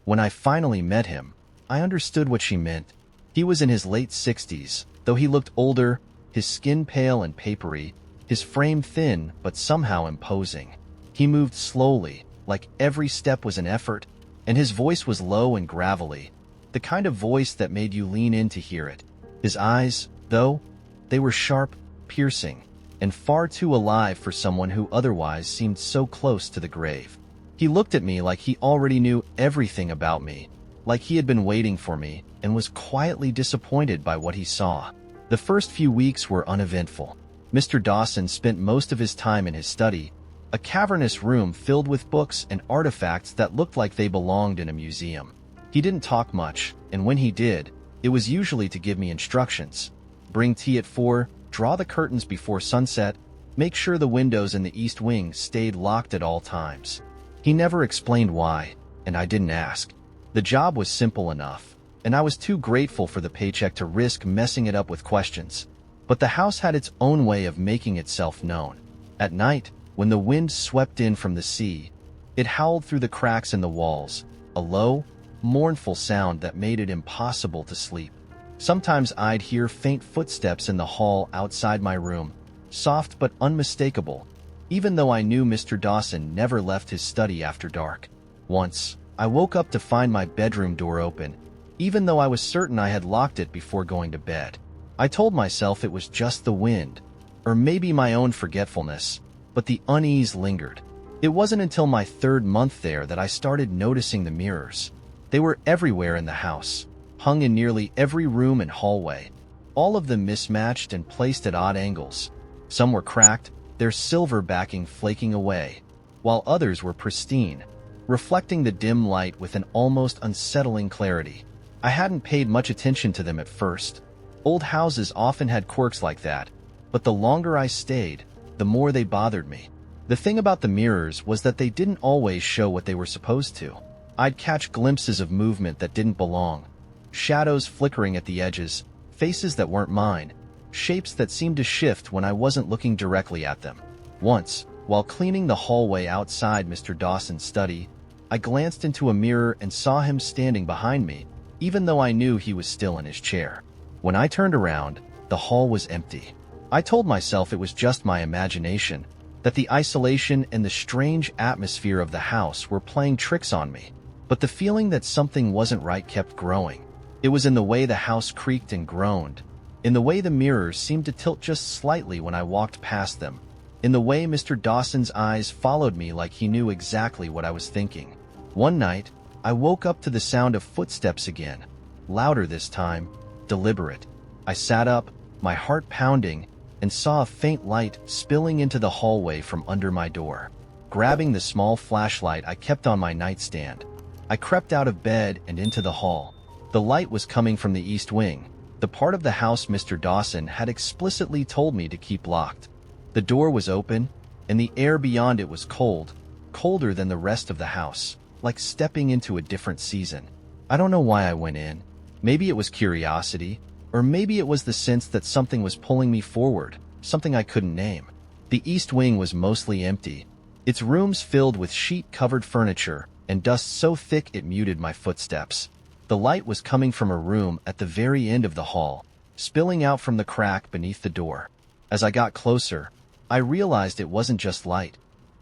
When I finally met him, I understood what she meant. He was in his late 60s, though he looked older, his skin pale and papery, his frame thin but somehow imposing. He moved slowly, like every step was an effort, and his voice was low and gravelly, the kind of voice that made you lean in to hear it. His eyes, though, they were sharp, piercing, and far too alive for someone who otherwise seemed so close to the grave. He looked at me like he already knew everything about me, like he had been waiting for me, and was quietly disappointed by what he saw. The first few weeks were uneventful. Mr. Dawson spent most of his time in his study, a cavernous room filled with books and artifacts that looked like they belonged in a museum. He didn't talk much, and when he did, it was usually to give me instructions. Bring tea at 4, draw the curtains before sunset, make sure the windows in the east wing stayed locked at all times. He never explained why, and I didn't ask. The job was simple enough, and I was too grateful for the paycheck to risk messing it up with questions. But the house had its own way of making itself known. At night, when the wind swept in from the sea, it howled through the cracks in the walls, a low, mournful sound that made it impossible to sleep. Sometimes I'd hear faint footsteps in the hall outside my room, soft but unmistakable, even though I knew Mr. Dawson never left his study after dark. Once, I woke up to find my bedroom door open, even though I was certain I had locked it before going to bed. I told myself it was just the wind, or maybe my own forgetfulness, but the unease lingered. It wasn't until my 3rd month there that I started noticing the mirrors. They were everywhere in the house, hung in nearly every room and hallway, all of them mismatched and placed at odd angles. Some were cracked, their silver backing flaking away, while others were pristine, reflecting the dim light with an almost unsettling clarity. I hadn't paid much attention to them at first. Old houses often had quirks like that, but the longer I stayed, the more they bothered me. The thing about the mirrors was that they didn't always show what they were supposed to. I'd catch glimpses of movement that didn't belong, shadows flickering at the edges, faces that weren't mine, shapes that seemed to shift when I wasn't looking directly at them. Once, while cleaning the hallway outside Mr. Dawson's study, I glanced into a mirror and saw him standing behind me, even though I knew he was still in his chair. When I turned around, the hall was empty. I told myself it was just my imagination, that the isolation and the strange atmosphere of the house were playing tricks on me. But the feeling that something wasn't right kept growing. It was in the way the house creaked and groaned, in the way the mirrors seemed to tilt just slightly when I walked past them, in the way Mr. Dawson's eyes followed me like he knew exactly what I was thinking. One night, I woke up to the sound of footsteps again, louder this time, deliberate. I sat up, my heart pounding, and saw a faint light spilling into the hallway from under my door. Grabbing the small flashlight I kept on my nightstand, I crept out of bed and into the hall. The light was coming from the east wing, the part of the house Mr. Dawson had explicitly told me to keep locked. The door was open, and the air beyond it was cold, colder than the rest of the house, like stepping into a different season. I don't know why I went in. Maybe it was curiosity, or maybe it was the sense that something was pulling me forward, something I couldn't name. The east wing was mostly empty, its rooms filled with sheet-covered furniture and dust so thick it muted my footsteps. The light was coming from a room at the very end of the hall, spilling out from the crack beneath the door. As I got closer, I realized it wasn't just light.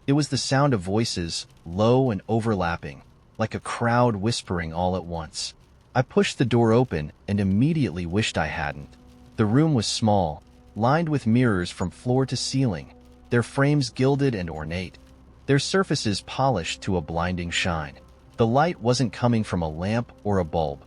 It was the sound of voices, low and overlapping, like a crowd whispering all at once. I pushed the door open and immediately wished I hadn't. The room was small, lined with mirrors from floor to ceiling, their frames gilded and ornate, their surfaces polished to a blinding shine. The light wasn't coming from a lamp or a bulb.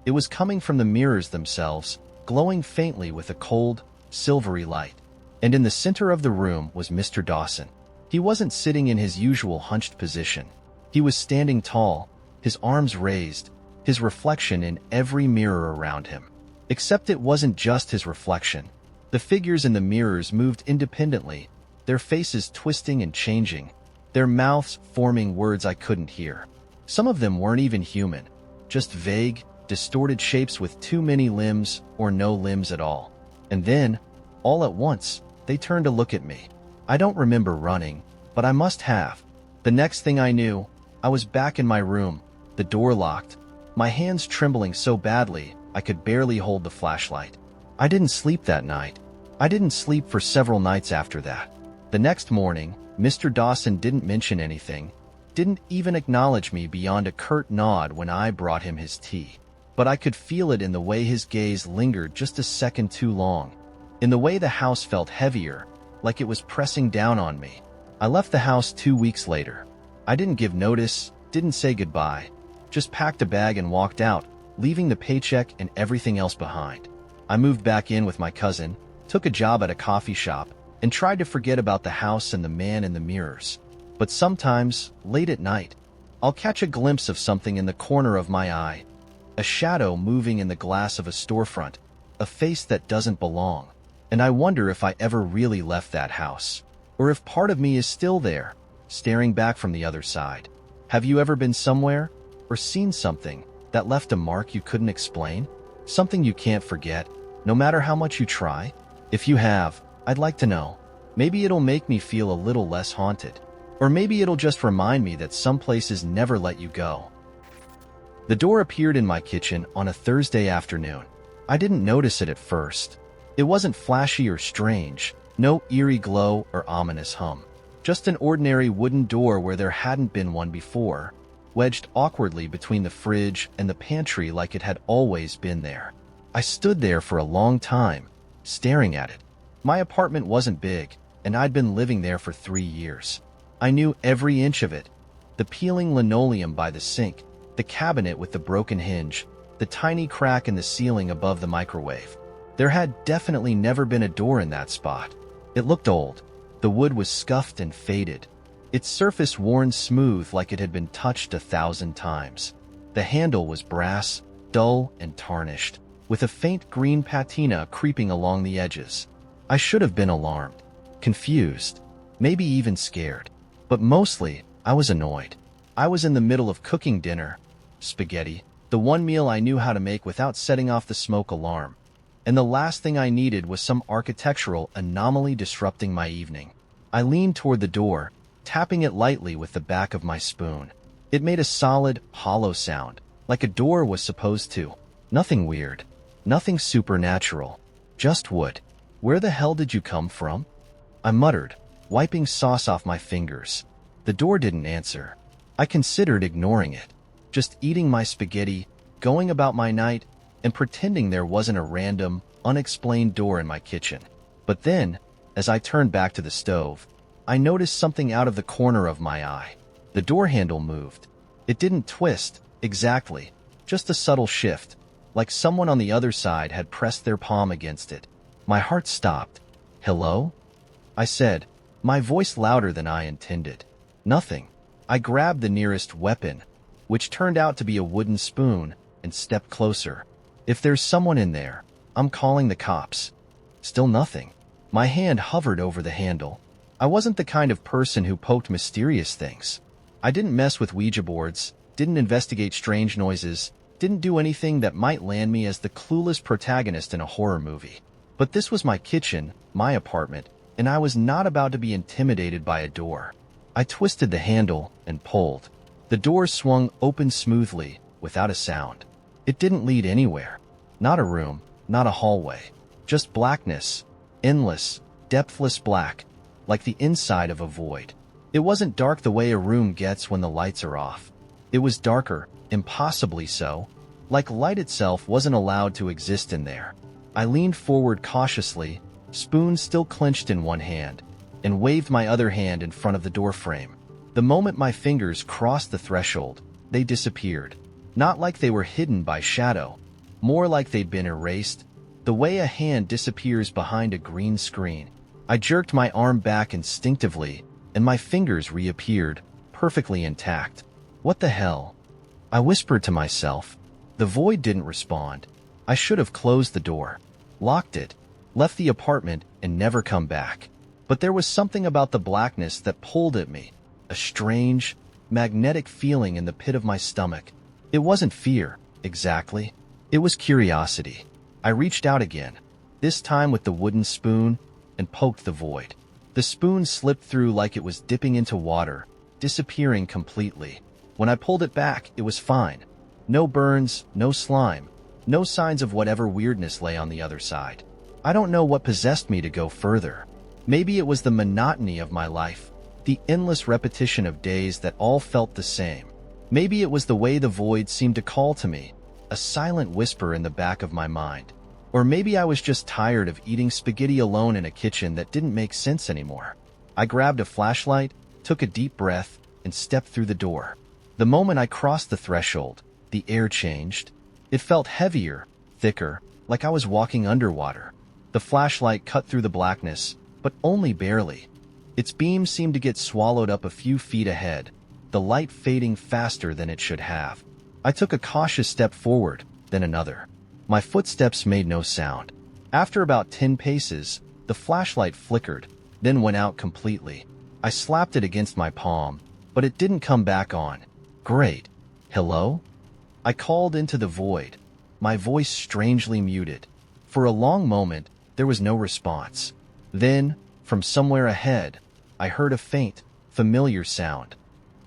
It was coming from the mirrors themselves, glowing faintly with a cold, silvery light. And in the center of the room was Mr. Dawson. He wasn't sitting in his usual hunched position. He was standing tall, his arms raised, his reflection in every mirror around him. Except it wasn't just his reflection. The figures in the mirrors moved independently, their faces twisting and changing, their mouths forming words I couldn't hear. Some of them weren't even human, just vague, distorted shapes with too many limbs or no limbs at all. And then, all at once, they turned to look at me. I don't remember running, but I must have. The next thing I knew, I was back in my room, the door locked, my hands trembling so badly I could barely hold the flashlight. I didn't sleep that night. I didn't sleep for several nights after that. The next morning, Mr. Dawson didn't mention anything, didn't even acknowledge me beyond a curt nod when I brought him his tea. But I could feel it in the way his gaze lingered just a second too long, in the way the house felt heavier, like it was pressing down on me. I left the house 2 weeks later. I didn't give notice, didn't say goodbye, just packed a bag and walked out, leaving the paycheck and everything else behind. I moved back in with my cousin, took a job at a coffee shop, and tried to forget about the house and the man in the mirrors. But sometimes, late at night, I'll catch a glimpse of something in the corner of my eye, a shadow moving in the glass of a storefront, a face that doesn't belong. And I wonder if I ever really left that house, or if part of me is still there, staring back from the other side. Have you ever been somewhere, or seen something, that left a mark you couldn't explain? Something you can't forget, no matter how much you try? If you have, I'd like to know. Maybe it'll make me feel a little less haunted. Or maybe it'll just remind me that some places never let you go. The door appeared in my kitchen on a Thursday afternoon. I didn't notice it at first. It wasn't flashy or strange, no eerie glow or ominous hum. Just an ordinary wooden door where there hadn't been one before, wedged awkwardly between the fridge and the pantry like it had always been there. I stood there for a long time, staring at it. My apartment wasn't big, and I'd been living there for 3 years. I knew every inch of it. The peeling linoleum by the sink, the cabinet with the broken hinge, the tiny crack in the ceiling above the microwave. There had definitely never been a door in that spot. It looked old. The wood was scuffed and faded, its surface worn smooth like it had been touched 1,000 times. The handle was brass, dull and tarnished, with a faint green patina creeping along the edges. I should have been alarmed, confused, maybe even scared. But mostly, I was annoyed. I was in the middle of cooking dinner, spaghetti, the one meal I knew how to make without setting off the smoke alarm. And the last thing I needed was some architectural anomaly disrupting my evening. I leaned toward the door, tapping it lightly with the back of my spoon. It made a solid, hollow sound, like a door was supposed to. Nothing weird, nothing supernatural, just wood. Where the hell did you come from? I muttered, wiping sauce off my fingers. The door didn't answer. I considered ignoring it, just eating my spaghetti, going about my night, and pretending there wasn't a random, unexplained door in my kitchen. But then, as I turned back to the stove, I noticed something out of the corner of my eye. The door handle moved. It didn't twist, exactly, just a subtle shift, like someone on the other side had pressed their palm against it. My heart stopped. "Hello?" I said, my voice louder than I intended. "Nothing." I grabbed the nearest weapon, which turned out to be a wooden spoon, and stepped closer. "If there's someone in there, I'm calling the cops." Still nothing. My hand hovered over the handle. I wasn't the kind of person who poked mysterious things. I didn't mess with Ouija boards, didn't investigate strange noises, didn't do anything that might land me as the clueless protagonist in a horror movie. But this was my kitchen, my apartment, and I was not about to be intimidated by a door. I twisted the handle and pulled. The door swung open smoothly, without a sound. It didn't lead anywhere. Not a room, not a hallway. Just blackness. Endless, depthless black, like the inside of a void. It wasn't dark the way a room gets when the lights are off. It was darker, impossibly so, like light itself wasn't allowed to exist in there. I leaned forward cautiously, spoon still clenched in one hand, and waved my other hand in front of the doorframe. The moment my fingers crossed the threshold, they disappeared. Not like they were hidden by shadow, more like they'd been erased, the way a hand disappears behind a green screen. I jerked my arm back instinctively, and my fingers reappeared, perfectly intact. "What the hell?" I whispered to myself. The void didn't respond. I should have closed the door, locked it, left the apartment, and never come back. But there was something about the blackness that pulled at me, a strange, magnetic feeling in the pit of my stomach. It wasn't fear, exactly. It was curiosity. I reached out again, this time with the wooden spoon, and poked the void. The spoon slipped through like it was dipping into water, disappearing completely. When I pulled it back, it was fine. No burns, no slime, no signs of whatever weirdness lay on the other side. I don't know what possessed me to go further. Maybe it was the monotony of my life, the endless repetition of days that all felt the same. Maybe it was the way the void seemed to call to me, a silent whisper in the back of my mind. Or maybe I was just tired of eating spaghetti alone in a kitchen that didn't make sense anymore. I grabbed a flashlight, took a deep breath, and stepped through the door. The moment I crossed the threshold, the air changed. It felt heavier, thicker, like I was walking underwater. The flashlight cut through the blackness, but only barely. Its beam seemed to get swallowed up a few feet ahead, the light fading faster than it should have. I took a cautious step forward, then another. My footsteps made no sound. After about 10 paces, the flashlight flickered, then went out completely. I slapped it against my palm, but it didn't come back on. Great. "Hello?" I called into the void, my voice strangely muted. For a long moment, there was no response. Then, from somewhere ahead, I heard a faint, familiar sound.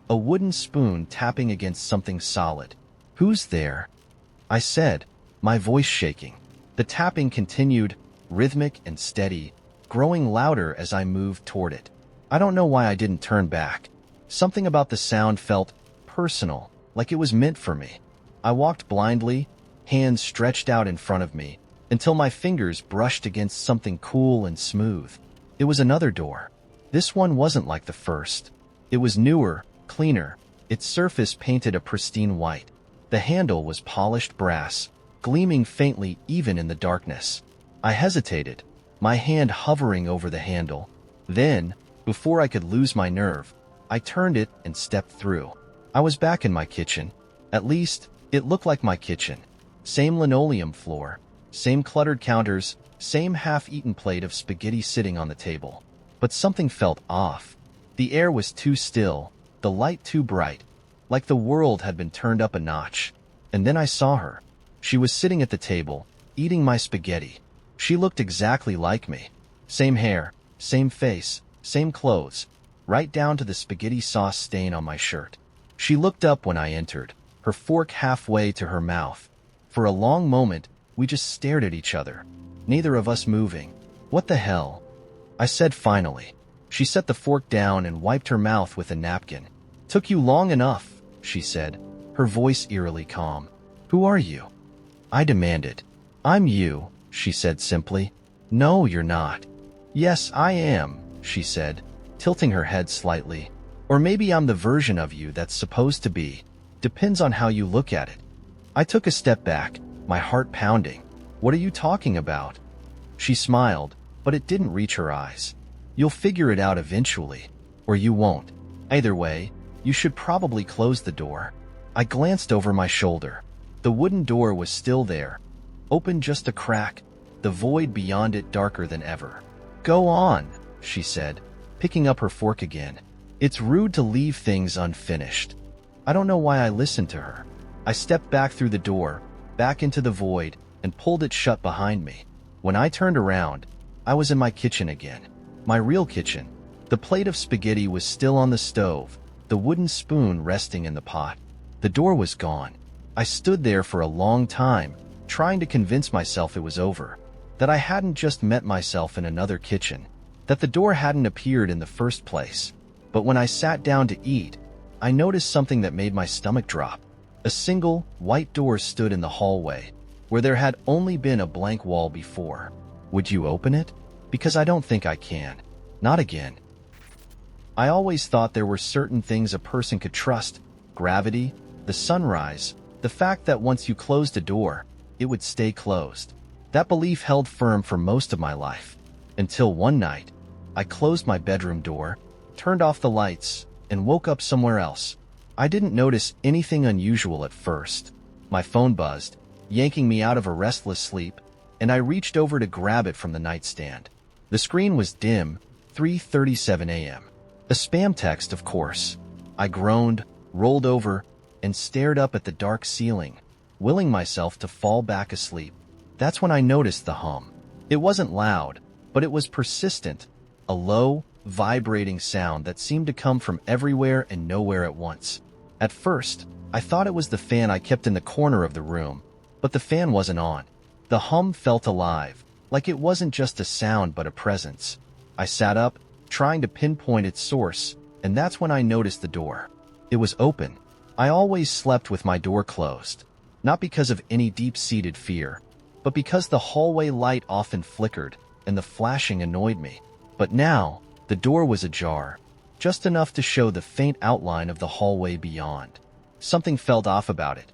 A wooden spoon tapping against something solid. "Who's there?" I said, my voice shaking. The tapping continued, rhythmic and steady, growing louder as I moved toward it. I don't know why I didn't turn back. Something about the sound felt personal, like it was meant for me. I walked blindly, hands stretched out in front of me, until my fingers brushed against something cool and smooth. It was another door. This one wasn't like the first. It was newer, cleaner, its surface painted a pristine white. The handle was polished brass, gleaming faintly even in the darkness. I hesitated, my hand hovering over the handle. Then, before I could lose my nerve, I turned it and stepped through. I was back in my kitchen. At least, it looked like my kitchen. Same linoleum floor, same cluttered counters, same half-eaten plate of spaghetti sitting on the table. But something felt off. The air was too still, the light too bright, like the world had been turned up a notch. And then I saw her. She was sitting at the table, eating my spaghetti. She looked exactly like me. Same hair, same face, same clothes, right down to the spaghetti sauce stain on my shirt. She looked up when I entered, her fork halfway to her mouth. For a long moment, we just stared at each other, neither of us moving. "What the hell?" I said finally. She set the fork down and wiped her mouth with a napkin. "Took you long enough," she said, her voice eerily calm. "Who are you?" I demanded. "I'm you," she said simply. "No, you're not." "Yes, I am," she said, tilting her head slightly. Or maybe I'm the version of you that's supposed to be. Depends on how you look at it. I took a step back, my heart pounding. What are you talking about? She smiled, but it didn't reach her eyes. You'll figure it out eventually, or you won't. Either way, you should probably close the door. I glanced over my shoulder. The wooden door was still there, open just a crack, the void beyond it darker than ever. Go on, she said, picking up her fork again. It's rude to leave things unfinished. I don't know why I listened to her. I stepped back through the door, back into the void, and pulled it shut behind me. When I turned around, I was in my kitchen again. My real kitchen. The plate of spaghetti was still on the stove, the wooden spoon resting in the pot. The door was gone. I stood there for a long time, trying to convince myself it was over, that I hadn't just met myself in another kitchen, that the door hadn't appeared in the first place. But when I sat down to eat, I noticed something that made my stomach drop. A single, white door stood in the hallway, where there had only been a blank wall before. Would you open it? Because I don't think I can. Not again. I always thought there were certain things a person could trust. Gravity, the sunrise, the fact that once you closed a door, it would stay closed. That belief held firm for most of my life. Until one night, I closed my bedroom door, turned off the lights, and woke up somewhere else. I didn't notice anything unusual at first. My phone buzzed, yanking me out of a restless sleep, and I reached over to grab it from the nightstand. The screen was dim, 3:37 a.m. A spam text, of course. I groaned, rolled over, and stared up at the dark ceiling, willing myself to fall back asleep. That's when I noticed the hum. It wasn't loud, but it was persistent, a low, vibrating sound that seemed to come from everywhere and nowhere at once. At first, I thought it was the fan I kept in the corner of the room, but the fan wasn't on. The hum felt alive, like it wasn't just a sound but a presence. I sat up, trying to pinpoint its source, and that's when I noticed the door. It was open. I always slept with my door closed, not because of any deep-seated fear, but because the hallway light often flickered and the flashing annoyed me. But now, the door was ajar, just enough to show the faint outline of the hallway beyond. Something felt off about it.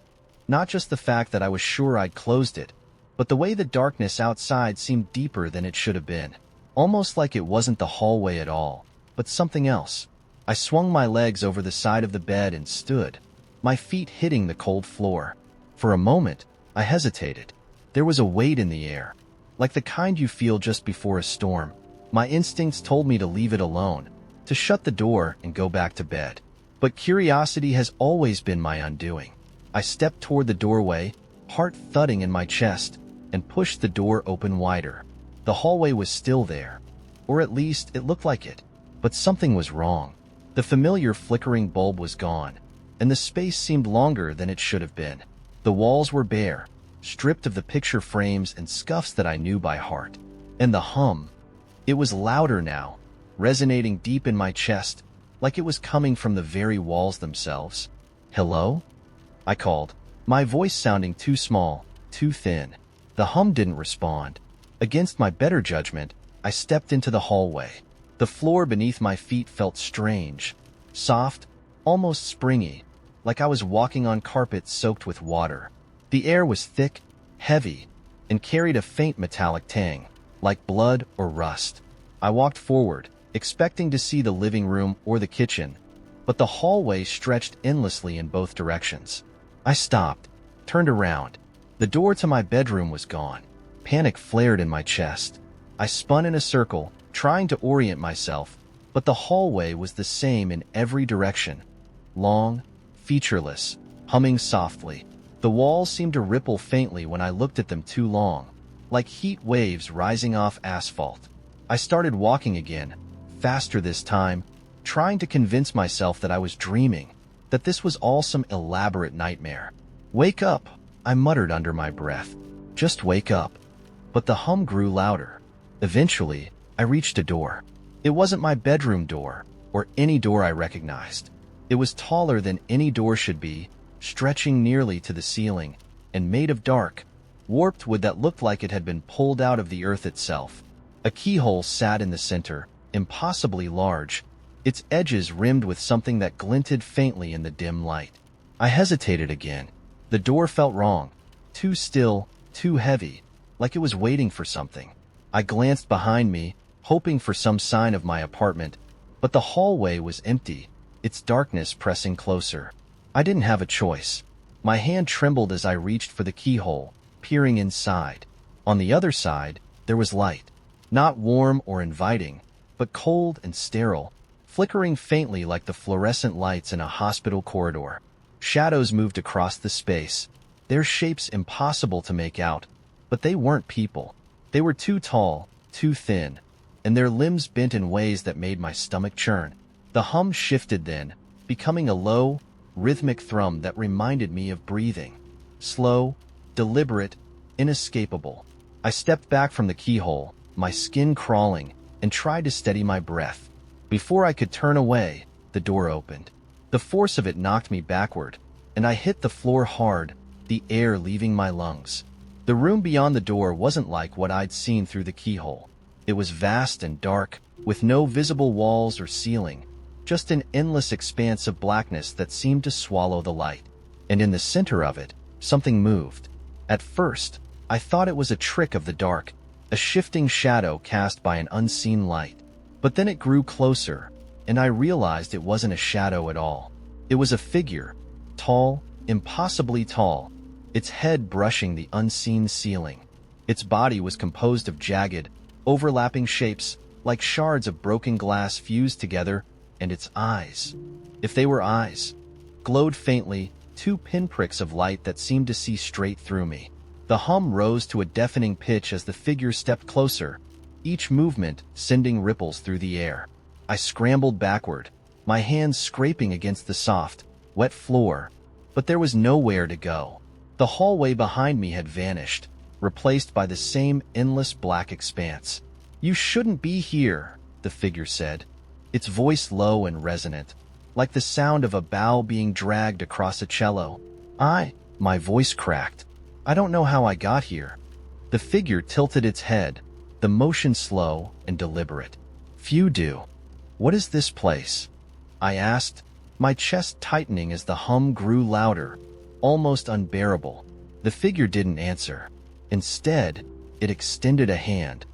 Not just the fact that I was sure I'd closed it, but the way the darkness outside seemed deeper than it should have been. Almost like it wasn't the hallway at all, but something else. I swung my legs over the side of the bed and stood, my feet hitting the cold floor. For a moment, I hesitated. There was a weight in the air, like the kind you feel just before a storm. My instincts told me to leave it alone, to shut the door and go back to bed. But curiosity has always been my undoing. I stepped toward the doorway, heart thudding in my chest, and pushed the door open wider. The hallway was still there, or at least it looked like it, but something was wrong. The familiar flickering bulb was gone, and the space seemed longer than it should have been. The walls were bare, stripped of the picture frames and scuffs that I knew by heart. And the hum, it was louder now, resonating deep in my chest, like it was coming from the very walls themselves. "Hello?" I called, my voice sounding too small, too thin. The hum didn't respond. Against my better judgment, I stepped into the hallway. The floor beneath my feet felt strange, soft, almost springy, like I was walking on carpet soaked with water. The air was thick, heavy, and carried a faint metallic tang, like blood or rust. I walked forward, expecting to see the living room or the kitchen, but the hallway stretched endlessly in both directions. I stopped, turned around. The door to my bedroom was gone. Panic flared in my chest. I spun in a circle, trying to orient myself, but the hallway was the same in every direction. Long, featureless, humming softly. The walls seemed to ripple faintly when I looked at them too long, like heat waves rising off asphalt. I started walking again, faster this time, trying to convince myself that I was dreaming, that this was all some elaborate nightmare. "Wake up," I muttered under my breath. "Just wake up." But the hum grew louder. Eventually, I reached a door. It wasn't my bedroom door, or any door I recognized. It was taller than any door should be, stretching nearly to the ceiling, and made of dark, warped wood that looked like it had been pulled out of the earth itself. A keyhole sat in the center, impossibly large, its edges rimmed with something that glinted faintly in the dim light. I hesitated again. The door felt wrong. Too still, too heavy, like it was waiting for something. I glanced behind me, hoping for some sign of my apartment, but the hallway was empty, its darkness pressing closer. I didn't have a choice. My hand trembled as I reached for the keyhole, peering inside. On the other side, there was light. Not warm or inviting, but cold and sterile, flickering faintly like the fluorescent lights in a hospital corridor. Shadows moved across the space, their shapes impossible to make out, but they weren't people. They were too tall, too thin, and their limbs bent in ways that made my stomach churn. The hum shifted then, becoming a low, rhythmic thrum that reminded me of breathing. Slow, deliberate, inescapable. I stepped back from the keyhole, my skin crawling, and tried to steady my breath. Before I could turn away, the door opened. The force of it knocked me backward, and I hit the floor hard, the air leaving my lungs. The room beyond the door wasn't like what I'd seen through the keyhole. It was vast and dark, with no visible walls or ceiling, just an endless expanse of blackness that seemed to swallow the light. And in the center of it, something moved. At first, I thought it was a trick of the dark, a shifting shadow cast by an unseen light. But then it grew closer, and I realized it wasn't a shadow at all. It was a figure, tall, impossibly tall, its head brushing the unseen ceiling. Its body was composed of jagged, overlapping shapes, like shards of broken glass fused together, and its eyes, if they were eyes, glowed faintly, two pinpricks of light that seemed to see straight through me. The hum rose to a deafening pitch as the figure stepped closer, each movement sending ripples through the air. I scrambled backward, my hands scraping against the soft, wet floor, but there was nowhere to go. The hallway behind me had vanished, replaced by the same endless black expanse. "You shouldn't be here," the figure said, its voice low and resonant, like the sound of a bow being dragged across a cello. My voice cracked. "I don't know how I got here." The figure tilted its head, the motion slow and deliberate. "Few do. What is this place?" I asked, my chest tightening as the hum grew louder, almost unbearable. The figure didn't answer. Instead, it extended a hand,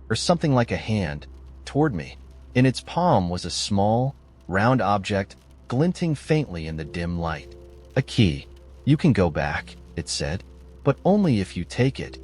or something like a hand, toward me. In its palm was a small, round object, glinting faintly in the dim light. "A key. You can go back," it said, "but only if you take it."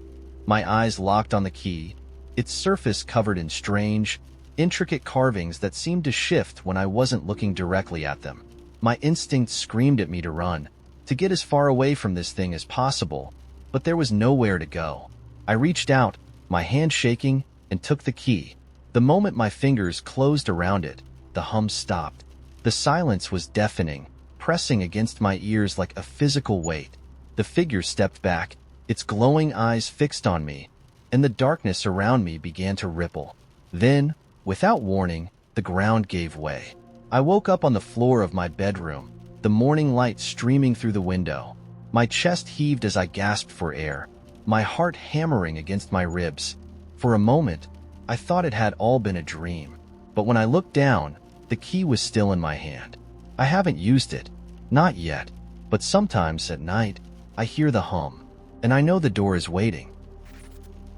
My eyes locked on the key, its surface covered in strange, intricate carvings that seemed to shift when I wasn't looking directly at them. My instincts screamed at me to run, to get as far away from this thing as possible, but there was nowhere to go. I reached out, my hand shaking, and took the key. The moment my fingers closed around it, the hum stopped. The silence was deafening, pressing against my ears like a physical weight. The figure stepped back, its glowing eyes fixed on me, and the darkness around me began to ripple. Then, without warning, the ground gave way. I woke up on the floor of my bedroom, the morning light streaming through the window. My chest heaved as I gasped for air, my heart hammering against my ribs. For a moment, I thought it had all been a dream. But when I looked down, the key was still in my hand. I haven't used it, not yet, but sometimes at night, I hear the hum, and I know the door is waiting.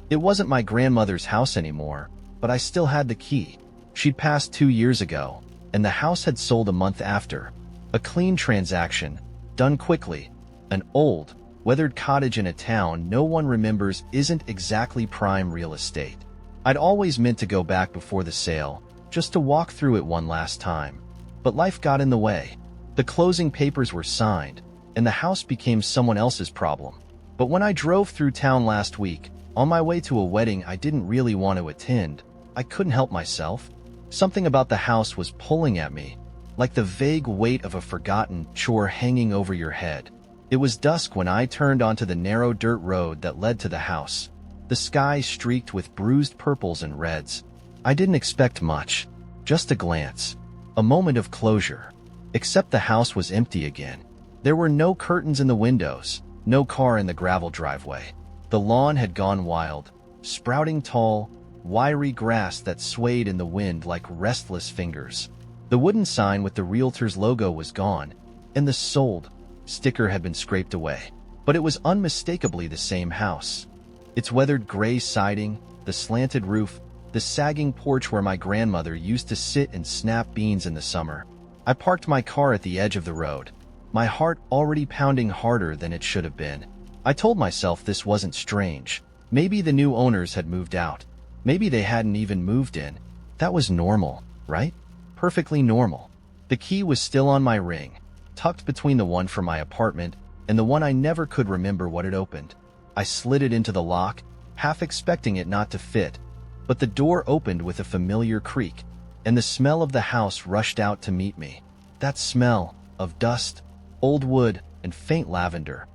It wasn't my grandmother's house anymore, but I still had the key. She'd passed 2 years ago, and the house had sold a month after. A clean transaction, done quickly. An old, weathered cottage in a town no one remembers isn't exactly prime real estate. I'd always meant to go back before the sale, just to walk through it one last time. But life got in the way. The closing papers were signed, and the house became someone else's problem. But when I drove through town last week, on my way to a wedding I didn't really want to attend, I couldn't help myself. Something about the house was pulling at me, like the vague weight of a forgotten chore hanging over your head. It was dusk when I turned onto the narrow dirt road that led to the house. The sky streaked with bruised purples and reds. I didn't expect much, just a glance, a moment of closure. Except the house was empty again. There were no curtains in the windows, no car in the gravel driveway. The lawn had gone wild, sprouting tall, wiry grass that swayed in the wind like restless fingers. The wooden sign with the realtor's logo was gone, and the sold sticker had been scraped away. But it was unmistakably the same house. Its weathered gray siding, the slanted roof, the sagging porch where my grandmother used to sit and snap beans in the summer. I parked my car at the edge of the road, my heart already pounding harder than it should have been. I told myself this wasn't strange. Maybe the new owners had moved out. Maybe they hadn't even moved in. That was normal, right? Perfectly normal. The key was still on my ring, tucked between the one from my apartment and the one I never could remember what it opened. I slid it into the lock, half expecting it not to fit, but the door opened with a familiar creak, and the smell of the house rushed out to meet me. That smell of dust, old wood, and faint lavender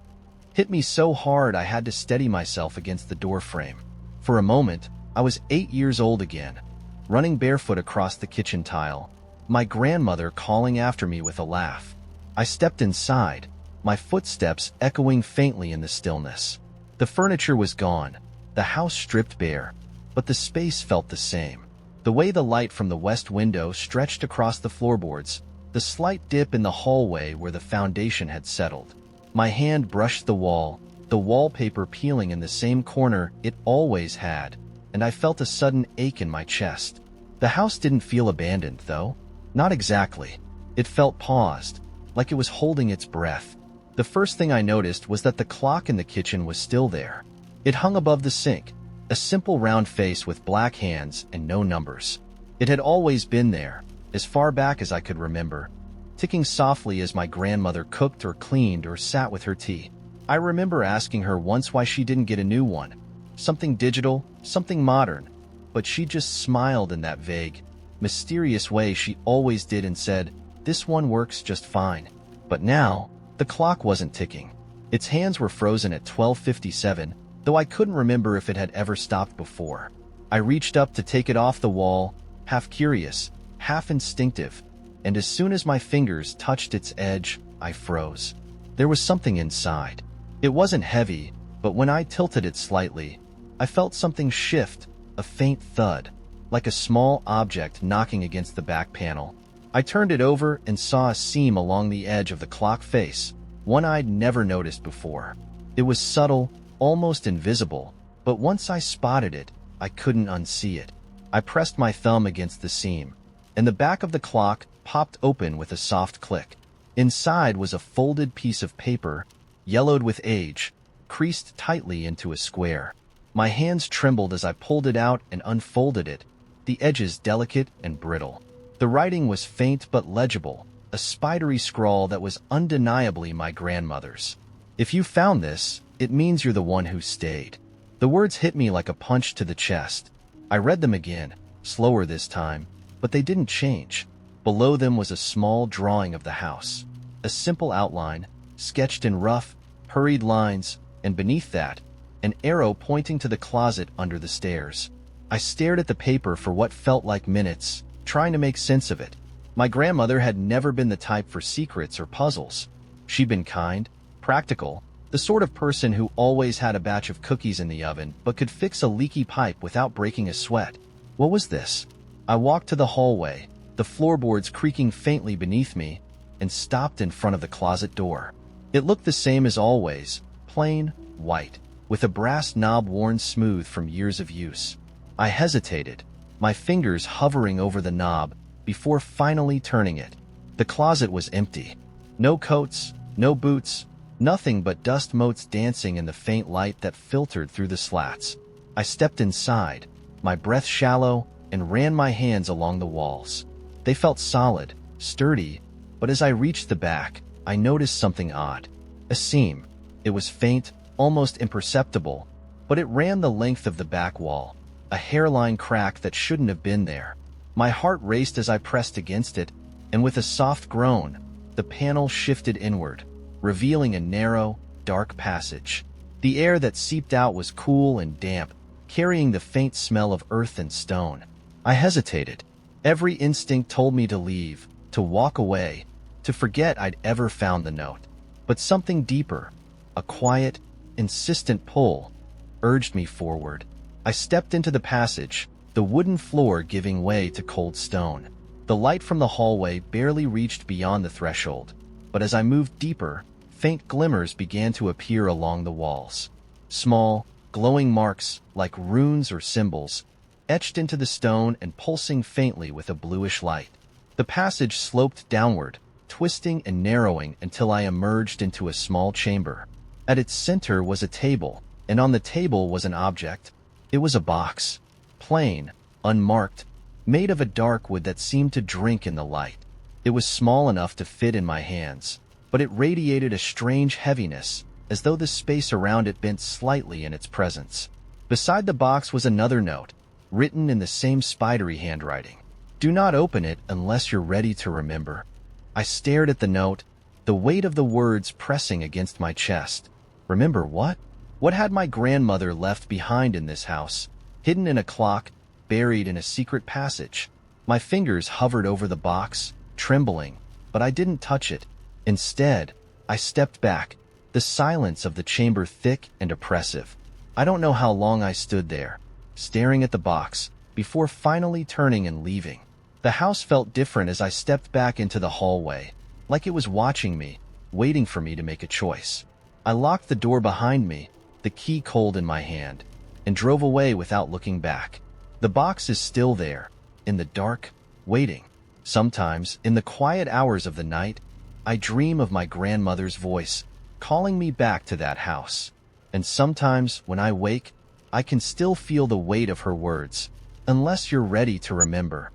hit me so hard I had to steady myself against the door frame. For a moment, I was 8 years old again, running barefoot across the kitchen tile, my grandmother calling after me with a laugh. I stepped inside, my footsteps echoing faintly in the stillness. The furniture was gone, the house stripped bare, but the space felt the same. The way the light from the west window stretched across the floorboards, the slight dip in the hallway where the foundation had settled. My hand brushed the wallpaper peeling in the same corner it always had, and I felt a sudden ache in my chest. The house didn't feel abandoned, though. Not exactly. It felt paused, like it was holding its breath. The first thing I noticed was that the clock in the kitchen was still there. It hung above the sink, a simple round face with black hands and no numbers. It had always been there, as far back as I could remember, ticking softly as my grandmother cooked or cleaned or sat with her tea. I remember asking her once why she didn't get a new one. Something digital, something modern, but she just smiled in that vague, mysterious way she always did and said, "This one works just fine." But now, the clock wasn't ticking. Its hands were frozen at 12:57, though I couldn't remember if it had ever stopped before. I reached up to take it off the wall, half curious, half instinctive, and as soon as my fingers touched its edge, I froze. There was something inside. It wasn't heavy, but when I tilted it slightly, I felt something shift, a faint thud, like a small object knocking against the back panel. I turned it over and saw a seam along the edge of the clock face, one I'd never noticed before. It was subtle, almost invisible, but once I spotted it, I couldn't unsee it. I pressed my thumb against the seam, and the back of the clock popped open with a soft click. Inside was a folded piece of paper, yellowed with age, creased tightly into a square. My hands trembled as I pulled it out and unfolded it, the edges delicate and brittle. The writing was faint but legible, a spidery scrawl that was undeniably my grandmother's. "If you found this, it means you're the one who stayed." The words hit me like a punch to the chest. I read them again, slower this time, but they didn't change. Below them was a small drawing of the house, a simple outline, sketched in rough, hurried lines, and beneath that, an arrow pointing to the closet under the stairs. I stared at the paper for what felt like minutes, trying to make sense of it. My grandmother had never been the type for secrets or puzzles. She'd been kind, practical, the sort of person who always had a batch of cookies in the oven but could fix a leaky pipe without breaking a sweat. What was this? I walked to the hallway, the floorboards creaking faintly beneath me, and stopped in front of the closet door. It looked the same as always, plain, white, with a brass knob worn smooth from years of use. I hesitated, my fingers hovering over the knob, before finally turning it. The closet was empty. No coats, no boots, nothing but dust motes dancing in the faint light that filtered through the slats. I stepped inside, my breath shallow, and ran my hands along the walls. They felt solid, sturdy, but as I reached the back, I noticed something odd. A seam. It was faint, almost imperceptible, but it ran the length of the back wall, a hairline crack that shouldn't have been there. My heart raced as I pressed against it, and with a soft groan, the panel shifted inward, revealing a narrow, dark passage. The air that seeped out was cool and damp, carrying the faint smell of earth and stone. I hesitated. Every instinct told me to leave, to walk away, to forget I'd ever found the note. But something deeper, a quiet, insistent pull, urged me forward. I stepped into the passage, the wooden floor giving way to cold stone. The light from the hallway barely reached beyond the threshold, but as I moved deeper, faint glimmers began to appear along the walls. Small, glowing marks, like runes or symbols, etched into the stone and pulsing faintly with a bluish light. The passage sloped downward, twisting and narrowing until I emerged into a small chamber. At its center was a table, and on the table was an object. It was a box, plain, unmarked, made of a dark wood that seemed to drink in the light. It was small enough to fit in my hands, but it radiated a strange heaviness, as though the space around it bent slightly in its presence. Beside the box was another note, written in the same spidery handwriting. "Do not open it unless you're ready to remember." I stared at the note, the weight of the words pressing against my chest. Remember what? What had my grandmother left behind in this house, hidden in a clock, buried in a secret passage? My fingers hovered over the box, trembling, but I didn't touch it. Instead, I stepped back, the silence of the chamber thick and oppressive. I don't know how long I stood there, staring at the box, before finally turning and leaving. The house felt different as I stepped back into the hallway, like it was watching me, waiting for me to make a choice. I locked the door behind me, the key cold in my hand, and drove away without looking back. The box is still there, in the dark, waiting. Sometimes, in the quiet hours of the night, I dream of my grandmother's voice, calling me back to that house. And sometimes, when I wake, I can still feel the weight of her words, "Unless you're ready to remember."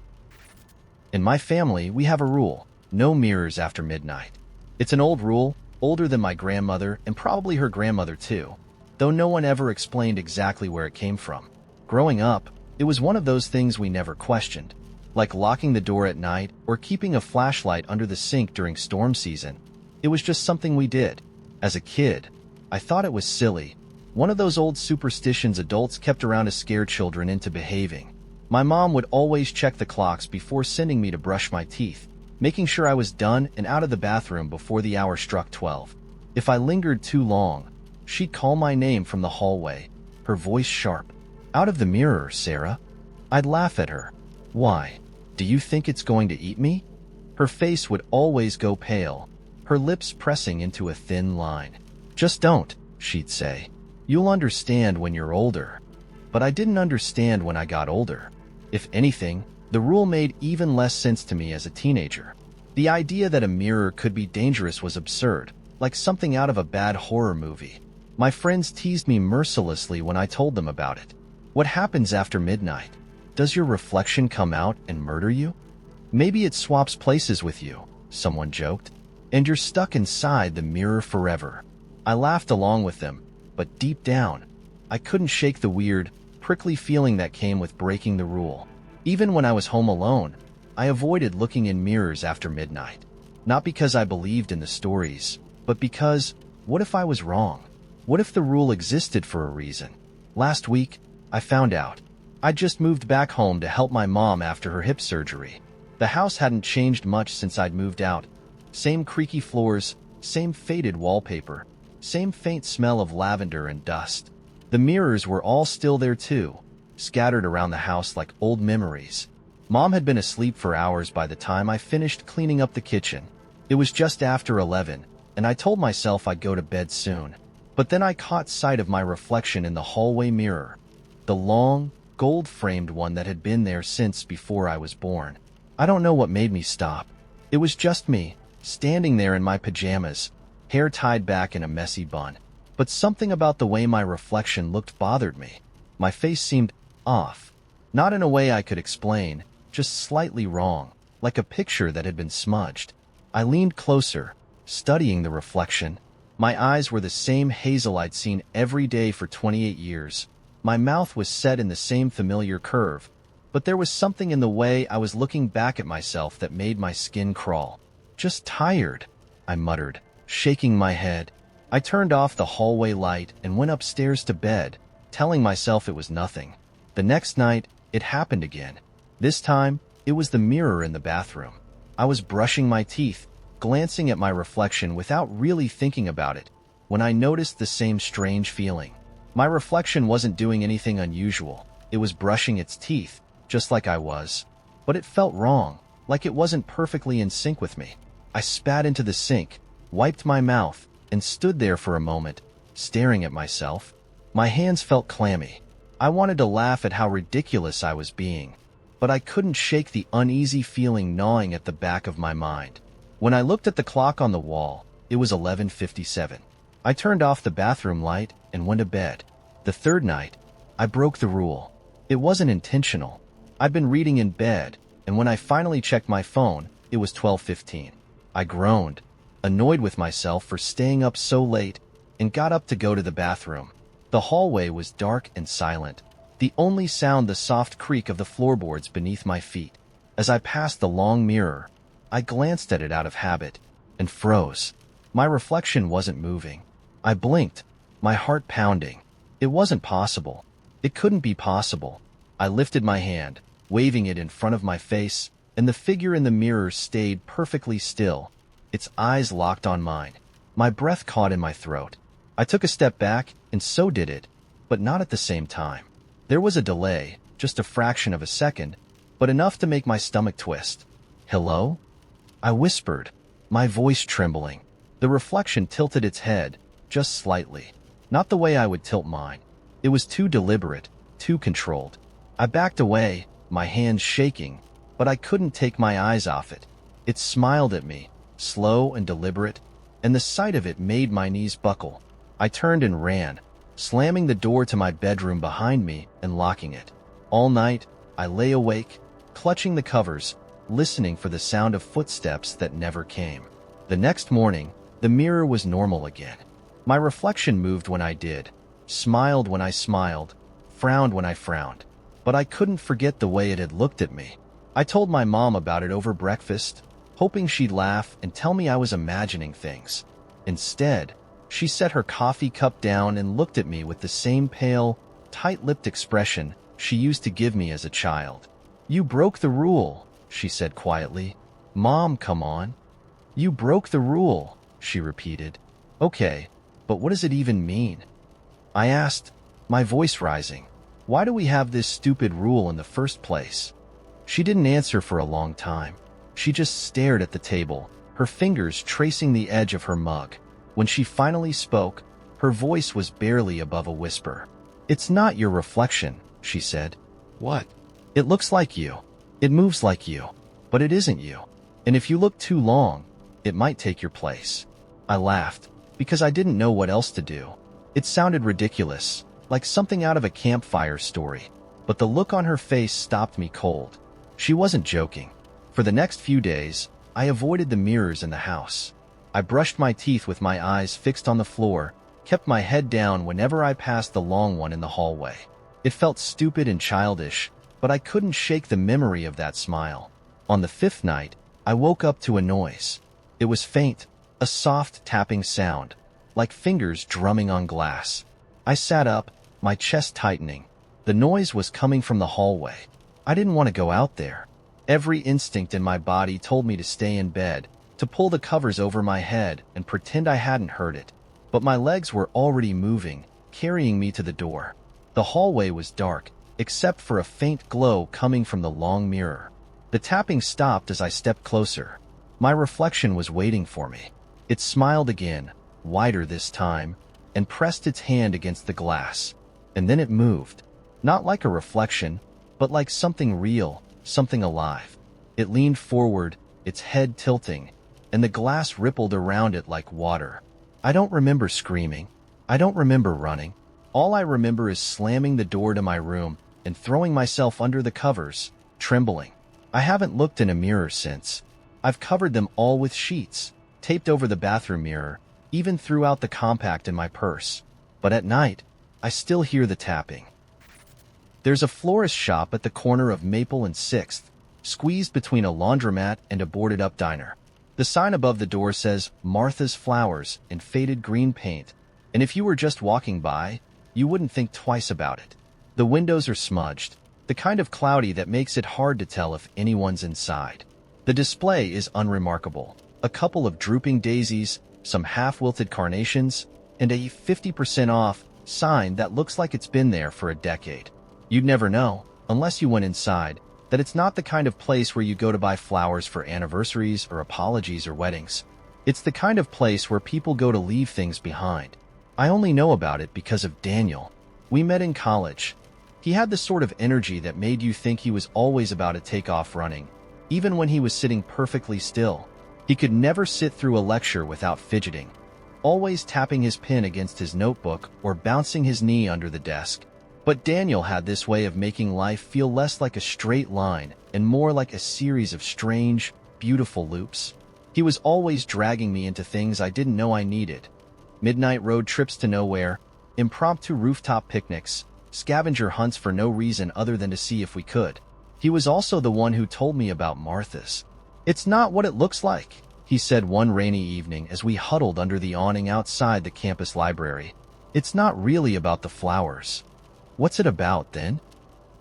In my family, we have a rule: no mirrors after midnight. It's an old rule, older than my grandmother and probably her grandmother too, though no one ever explained exactly where it came from. Growing up, it was one of those things we never questioned, like locking the door at night or keeping a flashlight under the sink during storm season. It was just something we did. As a kid, I thought it was silly, one of those old superstitions adults kept around to scare children into behaving. My mom would always check the clocks before sending me to brush my teeth, making sure I was done and out of the bathroom before the hour struck 12. If I lingered too long, she'd call my name from the hallway, her voice sharp. "Out of the mirror, Sarah." I'd laugh at her. "Why? Do you think it's going to eat me?" Her face would always go pale, her lips pressing into a thin line. "Just don't," she'd say. "You'll understand when you're older." But I didn't understand when I got older. If anything, the rule made even less sense to me as a teenager. The idea that a mirror could be dangerous was absurd, like something out of a bad horror movie. My friends teased me mercilessly when I told them about it. "What happens after midnight? Does your reflection come out and murder you? Maybe it swaps places with you," someone joked, "and you're stuck inside the mirror forever." I laughed along with them, but deep down, I couldn't shake the weird, prickly feeling that came with breaking the rule. Even when I was home alone, I avoided looking in mirrors after midnight. Not because I believed in the stories, but because, what if I was wrong? What if the rule existed for a reason? Last week, I found out. I'd just moved back home to help my mom after her hip surgery. The house hadn't changed much since I'd moved out. Same creaky floors, same faded wallpaper, same faint smell of lavender and dust. The mirrors were all still there too, scattered around the house like old memories. Mom had been asleep for hours by the time I finished cleaning up the kitchen. It was just after 11, and I told myself I'd go to bed soon. But then I caught sight of my reflection in the hallway mirror, the long, gold-framed one that had been there since before I was born. I don't know what made me stop. It was just me, standing there in my pajamas, hair tied back in a messy bun. But something about the way my reflection looked bothered me. My face seemed off. Not in a way I could explain, just slightly wrong, like a picture that had been smudged. I leaned closer, studying the reflection. My eyes were the same hazel I'd seen every day for 28 years. My mouth was set in the same familiar curve, but there was something in the way I was looking back at myself that made my skin crawl. "Just tired," I muttered, shaking my head. I turned off the hallway light and went upstairs to bed, telling myself it was nothing. The next night, it happened again. This time, it was the mirror in the bathroom. I was brushing my teeth, glancing at my reflection without really thinking about it, when I noticed the same strange feeling. My reflection wasn't doing anything unusual. It was brushing its teeth, just like I was. But it felt wrong. like it wasn't perfectly in sync with me. I spat into the sink, wiped my mouth, and stood there for a moment, staring at myself. My hands felt clammy. I wanted to laugh at how ridiculous I was being, but I couldn't shake the uneasy feeling gnawing at the back of my mind. When I looked at the clock on the wall, it was 11:57. I turned off the bathroom light and went to bed. The third night, I broke the rule. It wasn't intentional. I'd been reading in bed, and when I finally checked my phone, it was 12:15. I groaned, annoyed with myself for staying up so late, and got up to go to the bathroom. The hallway was dark and silent, the only sound the soft creak of the floorboards beneath my feet. As I passed the long mirror, I glanced at it out of habit and froze. My reflection wasn't moving. I blinked, my heart pounding. It wasn't possible. It couldn't be possible. I lifted my hand, waving it in front of my face, and the figure in the mirror stayed perfectly still, its eyes locked on mine. My breath caught in my throat. I took a step back, and so did it, but not at the same time. There was a delay, just a fraction of a second, but enough to make my stomach twist. "Hello?" I whispered, my voice trembling. The reflection tilted its head, just slightly. Not the way I would tilt mine. It was too deliberate, too controlled. I backed away, my hands shaking, but I couldn't take my eyes off it. It smiled at me, slow and deliberate, and the sight of it made my knees buckle. I turned and ran, slamming the door to my bedroom behind me and locking it. All night, I lay awake, clutching the covers, listening for the sound of footsteps that never came. The next morning, the mirror was normal again. My reflection moved when I did, smiled when I smiled, frowned when I frowned. But I couldn't forget the way it had looked at me. I told my mom about it over breakfast, hoping she'd laugh and tell me I was imagining things. Instead, she set her coffee cup down and looked at me with the same pale, tight-lipped expression she used to give me as a child. "You broke the rule," she said quietly. "Mom, come on." "You broke the rule," she repeated. "Okay, but what does it even mean?" I asked, my voice rising. "Why do we have this stupid rule in the first place?" She didn't answer for a long time. She just stared at the table, her fingers tracing the edge of her mug. When she finally spoke, her voice was barely above a whisper. "It's not your reflection," she said. "What?" "It looks like you. It moves like you. But it isn't you. And if you look too long, it might take your place." I laughed, because I didn't know what else to do. It sounded ridiculous, like something out of a campfire story. But the look on her face stopped me cold. She wasn't joking. For the next few days, I avoided the mirrors in the house. I brushed my teeth with my eyes fixed on the floor, kept my head down whenever I passed the long one in the hallway. It felt stupid and childish, but I couldn't shake the memory of that smile. On the fifth night, I woke up to a noise. It was faint, a soft tapping sound, like fingers drumming on glass. I sat up, my chest tightening. The noise was coming from the hallway. I didn't want to go out there. Every instinct in my body told me to stay in bed, to pull the covers over my head and pretend I hadn't heard it. But my legs were already moving, carrying me to the door. The hallway was dark, except for a faint glow coming from the long mirror. The tapping stopped as I stepped closer. My reflection was waiting for me. It smiled again, wider this time, and pressed its hand against the glass. And then it moved. Not like a reflection, but like something real, something alive. It leaned forward, its head tilting, and the glass rippled around it like water. I don't remember screaming. I don't remember running. All I remember is slamming the door to my room and throwing myself under the covers, trembling. I haven't looked in a mirror since. I've covered them all with sheets, taped over the bathroom mirror, even threw out the compact in my purse. But at night, I still hear the tapping. There's a florist shop at the corner of Maple and 6th, squeezed between a laundromat and a boarded-up diner. The sign above the door says Martha's Flowers in faded green paint, and if you were just walking by, you wouldn't think twice about it. The windows are smudged, the kind of cloudy that makes it hard to tell if anyone's inside. The display is unremarkable. A couple of drooping daisies, some half-wilted carnations, and a 50% off sign that looks like it's been there for a decade. You'd never know, unless you went inside, That it's not the kind of place where you go to buy flowers for anniversaries or apologies or weddings. It's the kind of place where people go to leave things behind. I only know about it because of Daniel. We met in college. He had the sort of energy that made you think he was always about to take off running, even when he was sitting perfectly still. He could never sit through a lecture without fidgeting, always tapping his pen against his notebook or bouncing his knee under the desk. But Daniel had this way of making life feel less like a straight line and more like a series of strange, beautiful loops. He was always dragging me into things I didn't know I needed. Midnight road trips to nowhere, impromptu rooftop picnics, scavenger hunts for no reason other than to see if we could. He was also the one who told me about Martha's. "It's not what it looks like," he said one rainy evening as we huddled under the awning outside the campus library. "It's not really about the flowers." "What's it about, then?"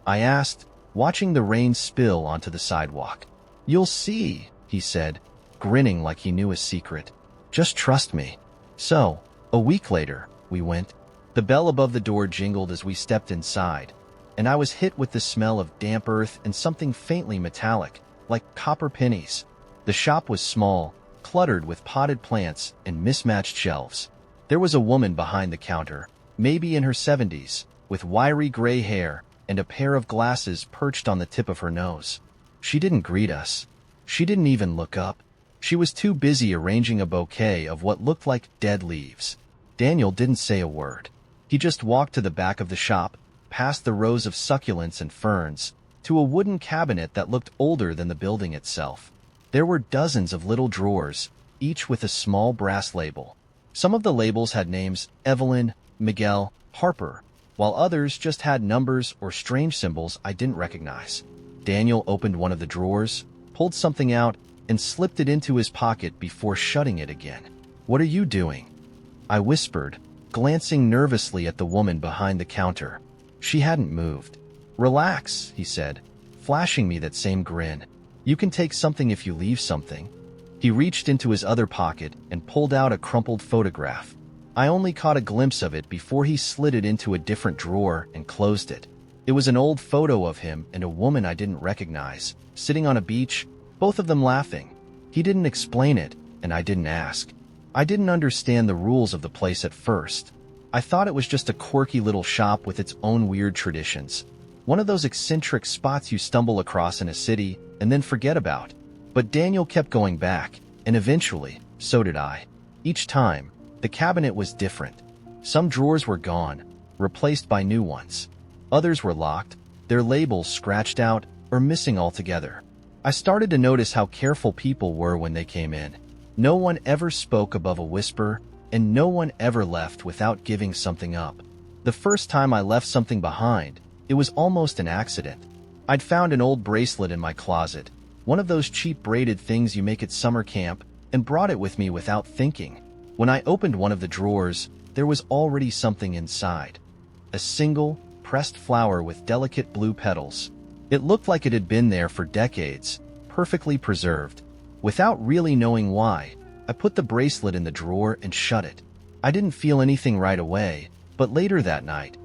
I asked, watching the rain spill onto the sidewalk. "You'll see," he said, grinning like he knew a secret. "Just trust me." So, a week later, we went. The bell above the door jingled as we stepped inside, and I was hit with the smell of damp earth and something faintly metallic, like copper pennies. The shop was small, cluttered with potted plants and mismatched shelves. There was a woman behind the counter, maybe in her 70s, with wiry gray hair and a pair of glasses perched on the tip of her nose. She didn't greet us. She didn't even look up. She was too busy arranging a bouquet of what looked like dead leaves. Daniel didn't say a word. He just walked to the back of the shop, past the rows of succulents and ferns, to a wooden cabinet that looked older than the building itself. There were dozens of little drawers, each with a small brass label. Some of the labels had names: Evelyn, Miguel, Harper, while others just had numbers or strange symbols I didn't recognize. Daniel opened one of the drawers, pulled something out, and slipped it into his pocket before shutting it again. "What are you doing?" I whispered, glancing nervously at the woman behind the counter. She hadn't moved. "Relax," he said, flashing me that same grin. "You can take something if you leave something." He reached into his other pocket and pulled out a crumpled photograph. I only caught a glimpse of it before he slid it into a different drawer and closed it. It was an old photo of him and a woman I didn't recognize, sitting on a beach, both of them laughing. He didn't explain it, and I didn't ask. I didn't understand the rules of the place at first. I thought it was just a quirky little shop with its own weird traditions. One of those eccentric spots you stumble across in a city and then forget about. But Daniel kept going back, and eventually, so did I. Each time, the cabinet was different. Some drawers were gone, replaced by new ones. Others were locked, their labels scratched out or missing altogether. I started to notice how careful people were when they came in. No one ever spoke above a whisper, and no one ever left without giving something up. The first time I left something behind, it was almost an accident. I'd found an old bracelet in my closet, one of those cheap braided things you make at summer camp, and brought it with me without thinking. When I opened one of the drawers, there was already something inside. A single, pressed flower with delicate blue petals. It looked like it had been there for decades, perfectly preserved. Without really knowing why, I put the bracelet in the drawer and shut it. I didn't feel anything right away, but later that night,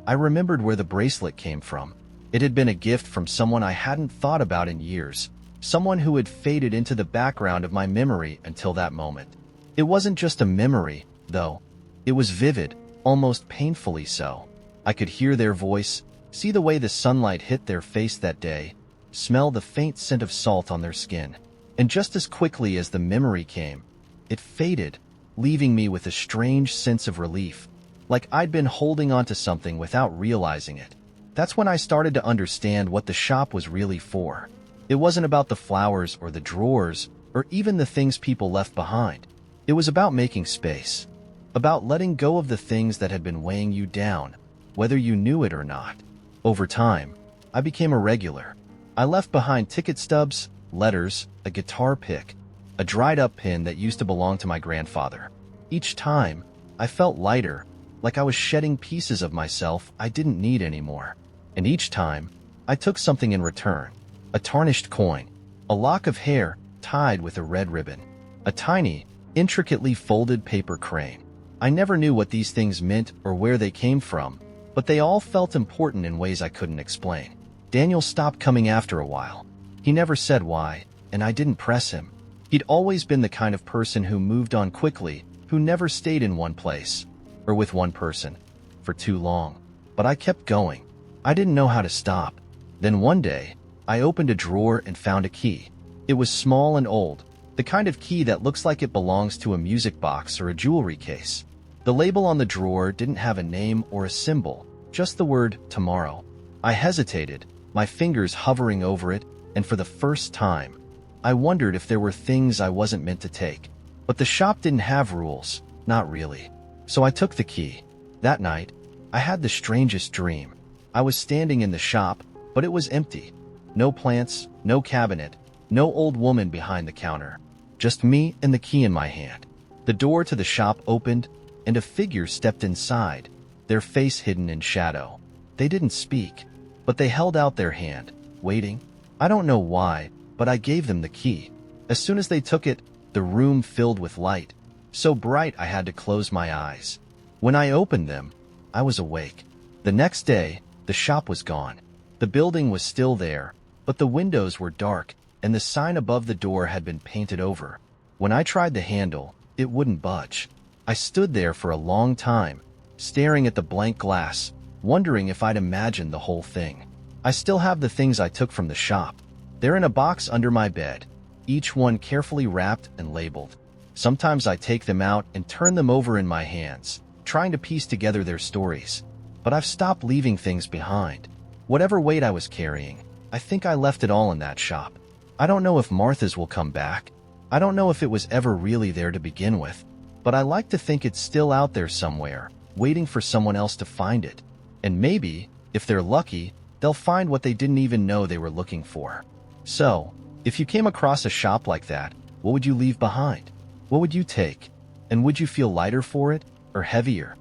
I remembered where the bracelet came from. It had been a gift from someone I hadn't thought about in years, someone who had faded into the background of my memory until that moment. It wasn't just a memory, though. It was vivid, almost painfully so. I could hear their voice, see the way the sunlight hit their face that day, smell the faint scent of salt on their skin. And just as quickly as the memory came, it faded, leaving me with a strange sense of relief, like I'd been holding onto something without realizing it. That's when I started to understand what the shop was really for. It wasn't about the flowers or the drawers or even the things people left behind. It was about making space, about letting go of the things that had been weighing you down, whether you knew it or not. Over time, I became a regular. I left behind ticket stubs, letters, a guitar pick, a dried-up pen that used to belong to my grandfather. Each time, I felt lighter, like I was shedding pieces of myself I didn't need anymore. And each time, I took something in return. A tarnished coin, a lock of hair tied with a red ribbon, a tiny, intricately folded paper crane. I never knew what these things meant or where they came from, but they all felt important in ways I couldn't explain. Daniel stopped coming after a while. He never said why, and I didn't press him. He'd always been the kind of person who moved on quickly, who never stayed in one place, or with one person, for too long. But I kept going. I didn't know how to stop. Then one day, I opened a drawer and found a key. It was small and old, the kind of key that looks like it belongs to a music box or a jewelry case. The label on the drawer didn't have a name or a symbol, just the word tomorrow. I hesitated, my fingers hovering over it, and for the first time, I wondered if there were things I wasn't meant to take. But the shop didn't have rules, not really. So I took the key. That night, I had the strangest dream. I was standing in the shop, but it was empty. No plants, no cabinet, no old woman behind the counter. Just me and the key in my hand. The door to the shop opened, and a figure stepped inside, their face hidden in shadow. They didn't speak, but they held out their hand, waiting. I don't know why, but I gave them the key. As soon as they took it, the room filled with light, so bright I had to close my eyes. When I opened them, I was awake. The next day, the shop was gone. The building was still there, but the windows were dark, and the sign above the door had been painted over. When I tried the handle, it wouldn't budge. I stood there for a long time, staring at the blank glass, wondering if I'd imagined the whole thing. I still have the things I took from the shop. They're in a box under my bed, each one carefully wrapped and labeled. Sometimes I take them out and turn them over in my hands, trying to piece together their stories. But I've stopped leaving things behind. Whatever weight I was carrying, I think I left it all in that shop. I don't know if Martha's will come back. I don't know if it was ever really there to begin with. But I like to think it's still out there somewhere, waiting for someone else to find it. And maybe, if they're lucky, they'll find what they didn't even know they were looking for. So, if you came across a shop like that, what would you leave behind? What would you take? And would you feel lighter for it, or heavier?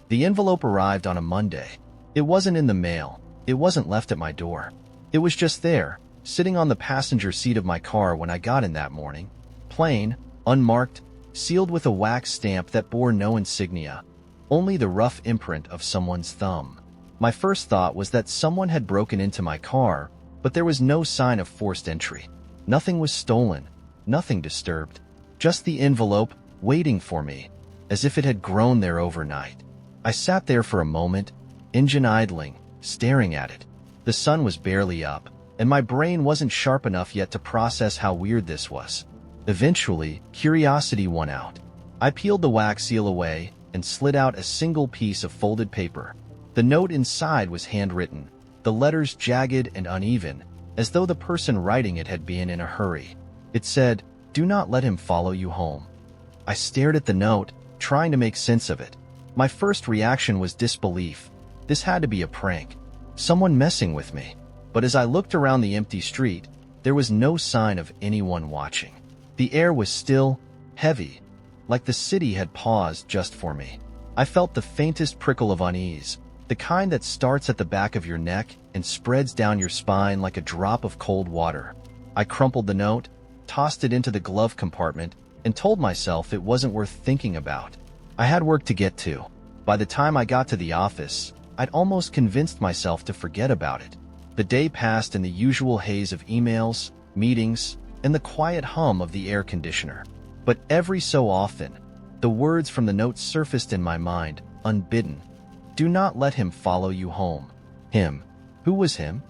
The envelope arrived on a Monday. It wasn't in the mail. It wasn't left at my door. It was just there, sitting on the passenger seat of my car when I got in that morning. Plain, unmarked, sealed with a wax stamp that bore no insignia, only the rough imprint of someone's thumb. My first thought was that someone had broken into my car, but there was no sign of forced entry. Nothing was stolen, nothing disturbed. Just the envelope, waiting for me, as if it had grown there overnight. I sat there for a moment, engine idling, staring at it. The sun was barely up, and my brain wasn't sharp enough yet to process how weird this was. Eventually, curiosity won out. I peeled the wax seal away and slid out a single piece of folded paper. The note inside was handwritten, the letters jagged and uneven, as though the person writing it had been in a hurry. It said, "Do not let him follow you home." I stared at the note, trying to make sense of it. My first reaction was disbelief. This had to be a prank, someone messing with me. But as I looked around the empty street, there was no sign of anyone watching. The air was still, heavy, like the city had paused just for me. I felt the faintest prickle of unease, the kind that starts at the back of your neck and spreads down your spine like a drop of cold water. I crumpled the note, tossed it into the glove compartment, and told myself it wasn't worth thinking about. I had work to get to. By the time I got to the office, I'd almost convinced myself to forget about it. The day passed in the usual haze of emails, meetings, and the quiet hum of the air conditioner. But every so often, the words from the note surfaced in my mind, unbidden. Do not let him follow you home. Him. Who was him?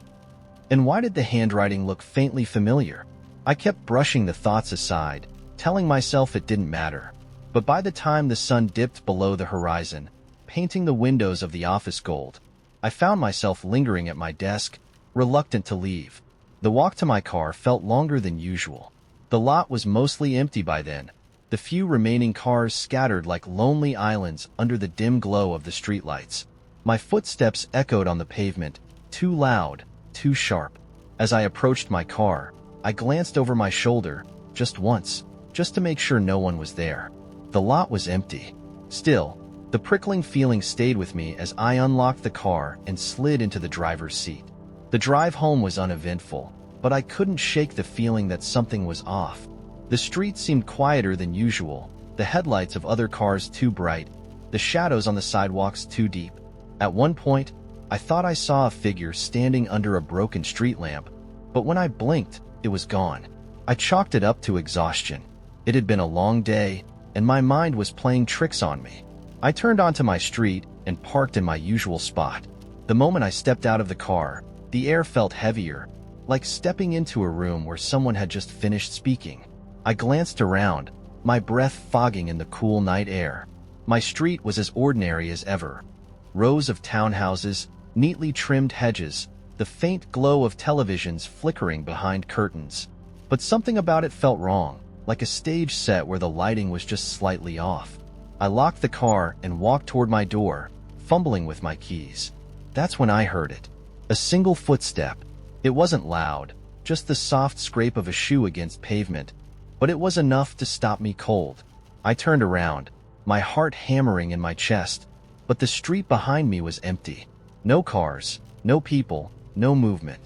And why did the handwriting look faintly familiar? I kept brushing the thoughts aside, telling myself it didn't matter. But by the time the sun dipped below the horizon, painting the windows of the office gold, I found myself lingering at my desk, reluctant to leave. The walk to my car felt longer than usual. The lot was mostly empty by then, the few remaining cars scattered like lonely islands under the dim glow of the streetlights. My footsteps echoed on the pavement, too loud, too sharp. As I approached my car, I glanced over my shoulder, just once, just to make sure no one was there. The lot was empty. Still, the prickling feeling stayed with me as I unlocked the car and slid into the driver's seat. The drive home was uneventful, but I couldn't shake the feeling that something was off. The street seemed quieter than usual, the headlights of other cars too bright, the shadows on the sidewalks too deep. At one point, I thought I saw a figure standing under a broken street lamp, but when I blinked, it was gone. I chalked it up to exhaustion. It had been a long day, and my mind was playing tricks on me. I turned onto my street and parked in my usual spot. The moment I stepped out of the car, the air felt heavier, like stepping into a room where someone had just finished speaking. I glanced around, my breath fogging in the cool night air. My street was as ordinary as ever. Rows of townhouses, neatly trimmed hedges, the faint glow of televisions flickering behind curtains. But something about it felt wrong, like a stage set where the lighting was just slightly off. I locked the car and walked toward my door, fumbling with my keys. That's when I heard it. A single footstep. It wasn't loud, just the soft scrape of a shoe against pavement, but it was enough to stop me cold. I turned around, my heart hammering in my chest, but the street behind me was empty. No cars, no people, no movement.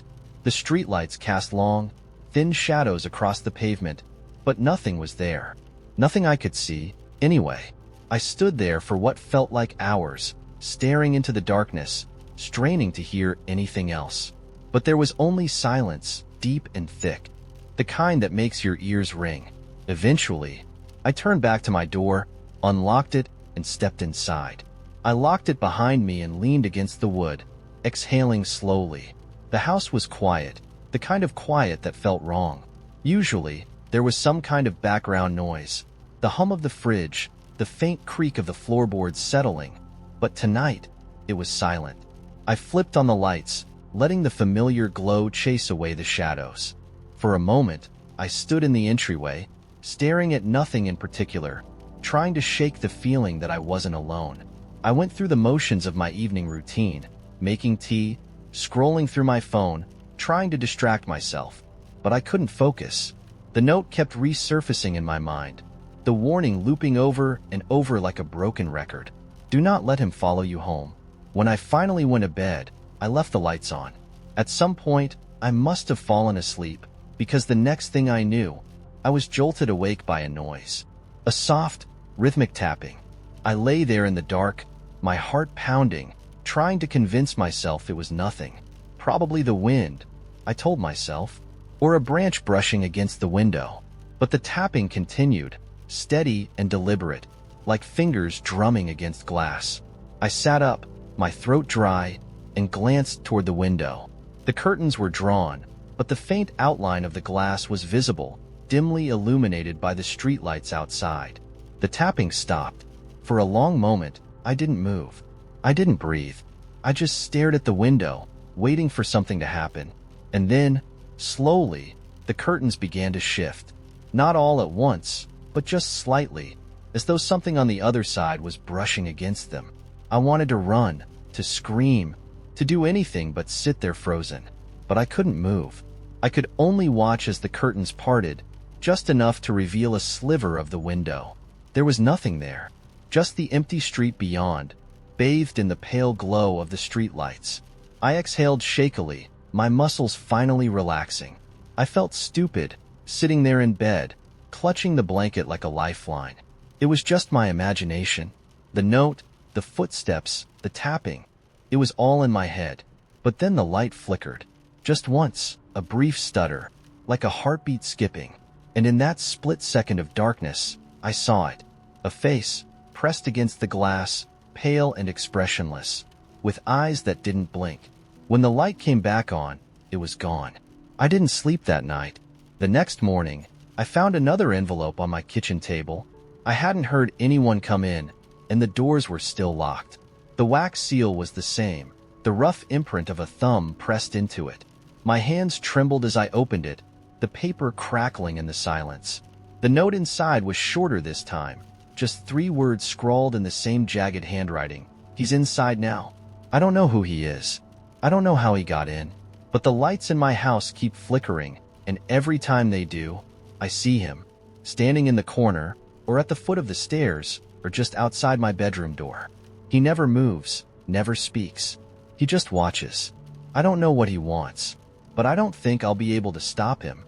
The streetlights cast long, thin shadows across the pavement, but nothing was there. Nothing I could see, anyway. I stood there for what felt like hours, staring into the darkness, straining to hear anything else. But there was only silence, deep and thick, the kind that makes your ears ring. Eventually, I turned back to my door, unlocked it, and stepped inside. I locked it behind me and leaned against the wood, exhaling slowly. The house was quiet, the kind of quiet that felt wrong. Usually, there was some kind of background noise, the hum of the fridge, the faint creak of the floorboards settling, but tonight, it was silent. I flipped on the lights, letting the familiar glow chase away the shadows. For a moment, I stood in the entryway, staring at nothing in particular, trying to shake the feeling that I wasn't alone. I went through the motions of my evening routine, making tea, scrolling through my phone, trying to distract myself, but I couldn't focus. The note kept resurfacing in my mind, the warning looping over and over like a broken record. Do not let him follow you home. When I finally went to bed, I left the lights on. At some point, I must have fallen asleep, because the next thing I knew, I was jolted awake by a noise. A soft, rhythmic tapping. I lay there in the dark, my heart pounding, trying to convince myself it was nothing. Probably the wind, I told myself, or a branch brushing against the window. But the tapping continued, steady and deliberate, like fingers drumming against glass. I sat up, my throat dry, and glanced toward the window. The curtains were drawn, but the faint outline of the glass was visible, dimly illuminated by the streetlights outside. The tapping stopped. For a long moment, I didn't move. I didn't breathe. I just stared at the window, waiting for something to happen. And then, slowly, the curtains began to shift. Not all at once, but just slightly, as though something on the other side was brushing against them. I wanted to run, to scream, to do anything but sit there frozen. But I couldn't move. I could only watch as the curtains parted, just enough to reveal a sliver of the window. There was nothing there, just the empty street beyond, bathed in the pale glow of the streetlights. I exhaled shakily, my muscles finally relaxing. I felt stupid, sitting there in bed, clutching the blanket like a lifeline. It was just my imagination. The note, the footsteps, the tapping. It was all in my head. But then the light flickered. Just once, a brief stutter, like a heartbeat skipping. And in that split second of darkness, I saw it. A face, pressed against the glass, pale and expressionless, with eyes that didn't blink. When the light came back on, it was gone. I didn't sleep that night. The next morning, I found another envelope on my kitchen table. I hadn't heard anyone come in, and the doors were still locked. The wax seal was the same, the rough imprint of a thumb pressed into it. My hands trembled as I opened it, the paper crackling in the silence. The note inside was shorter this time, just 3 words scrawled in the same jagged handwriting. He's inside now. I don't know who he is. I don't know how he got in, but the lights in my house keep flickering, and every time they do, I see him, standing in the corner, or at the foot of the stairs, or just outside my bedroom door. He never moves, never speaks. He just watches. I don't know what he wants, but I don't think I'll be able to stop him.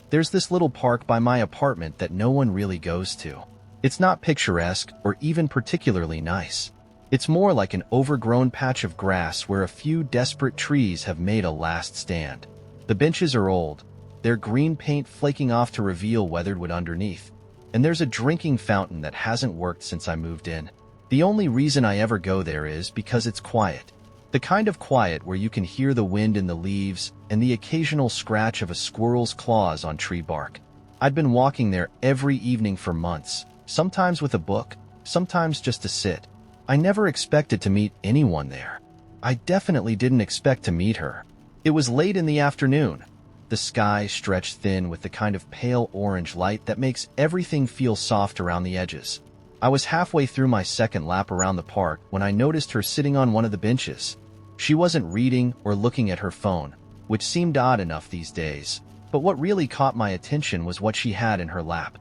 There's this little park by my apartment that no one really goes to. It's not picturesque or even particularly nice. It's more like an overgrown patch of grass where a few desperate trees have made a last stand. The benches are old, their green paint flaking off to reveal weathered wood underneath, and there's a drinking fountain that hasn't worked since I moved in. The only reason I ever go there is because it's quiet. The kind of quiet where you can hear the wind in the leaves and the occasional scratch of a squirrel's claws on tree bark. I'd been walking there every evening for months, sometimes with a book, sometimes just to sit. I never expected to meet anyone there. I definitely didn't expect to meet her. It was late in the afternoon. The sky stretched thin with the kind of pale orange light that makes everything feel soft around the edges. I was halfway through my second lap around the park when I noticed her sitting on one of the benches. She wasn't reading or looking at her phone, which seemed odd enough these days, but what really caught my attention was what she had in her lap.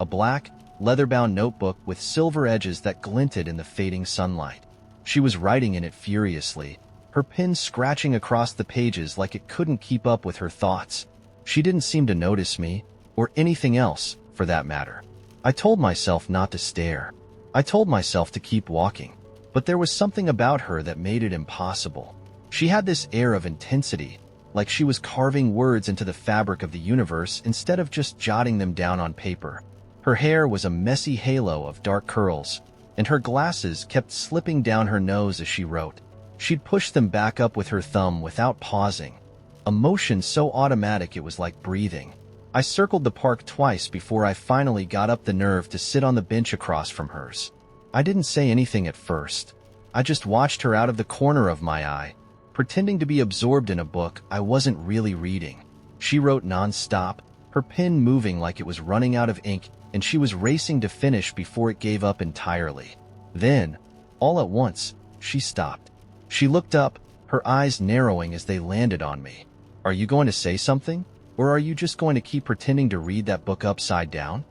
A black, leather-bound notebook with silver edges that glinted in the fading sunlight. She was writing in it furiously, her pen scratching across the pages like it couldn't keep up with her thoughts. She didn't seem to notice me, or anything else, for that matter. I told myself not to stare. I told myself to keep walking. But there was something about her that made it impossible. She had this air of intensity, like she was carving words into the fabric of the universe instead of just jotting them down on paper. Her hair was a messy halo of dark curls, and her glasses kept slipping down her nose as she wrote. She'd push them back up with her thumb without pausing, a motion so automatic it was like breathing. I circled the park twice before I finally got up the nerve to sit on the bench across from hers. I didn't say anything at first. I just watched her out of the corner of my eye, pretending to be absorbed in a book I wasn't really reading. She wrote non-stop, her pen moving like it was running out of ink, and she was racing to finish before it gave up entirely. Then, all at once, she stopped. She looked up, her eyes narrowing as they landed on me. "Are you going to say something? Or are you just going to keep pretending to read that book upside down?"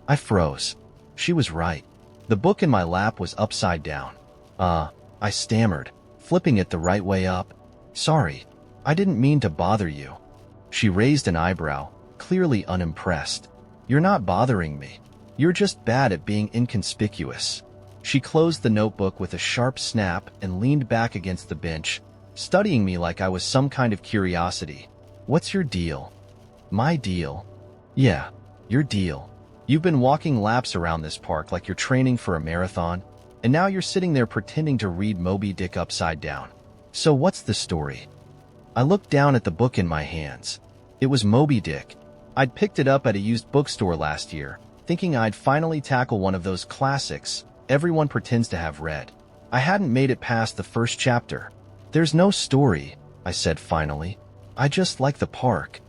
I froze. She was right. The book in my lap was upside down. I stammered, flipping it the right way up. "Sorry, I didn't mean to bother you." She raised an eyebrow, clearly unimpressed. "You're not bothering me. You're just bad at being inconspicuous." She closed the notebook with a sharp snap and leaned back against the bench, studying me like I was some kind of curiosity. "What's your deal?" "My deal?" "Yeah, your deal. You've been walking laps around this park like you're training for a marathon, and now you're sitting there pretending to read Moby Dick upside down. So what's the story?" I looked down at the book in my hands. It was Moby Dick. I'd picked it up at a used bookstore last year, thinking I'd finally tackle one of those classics everyone pretends to have read. I hadn't made it past the first chapter. "There's no story," I said finally. "I just like the park."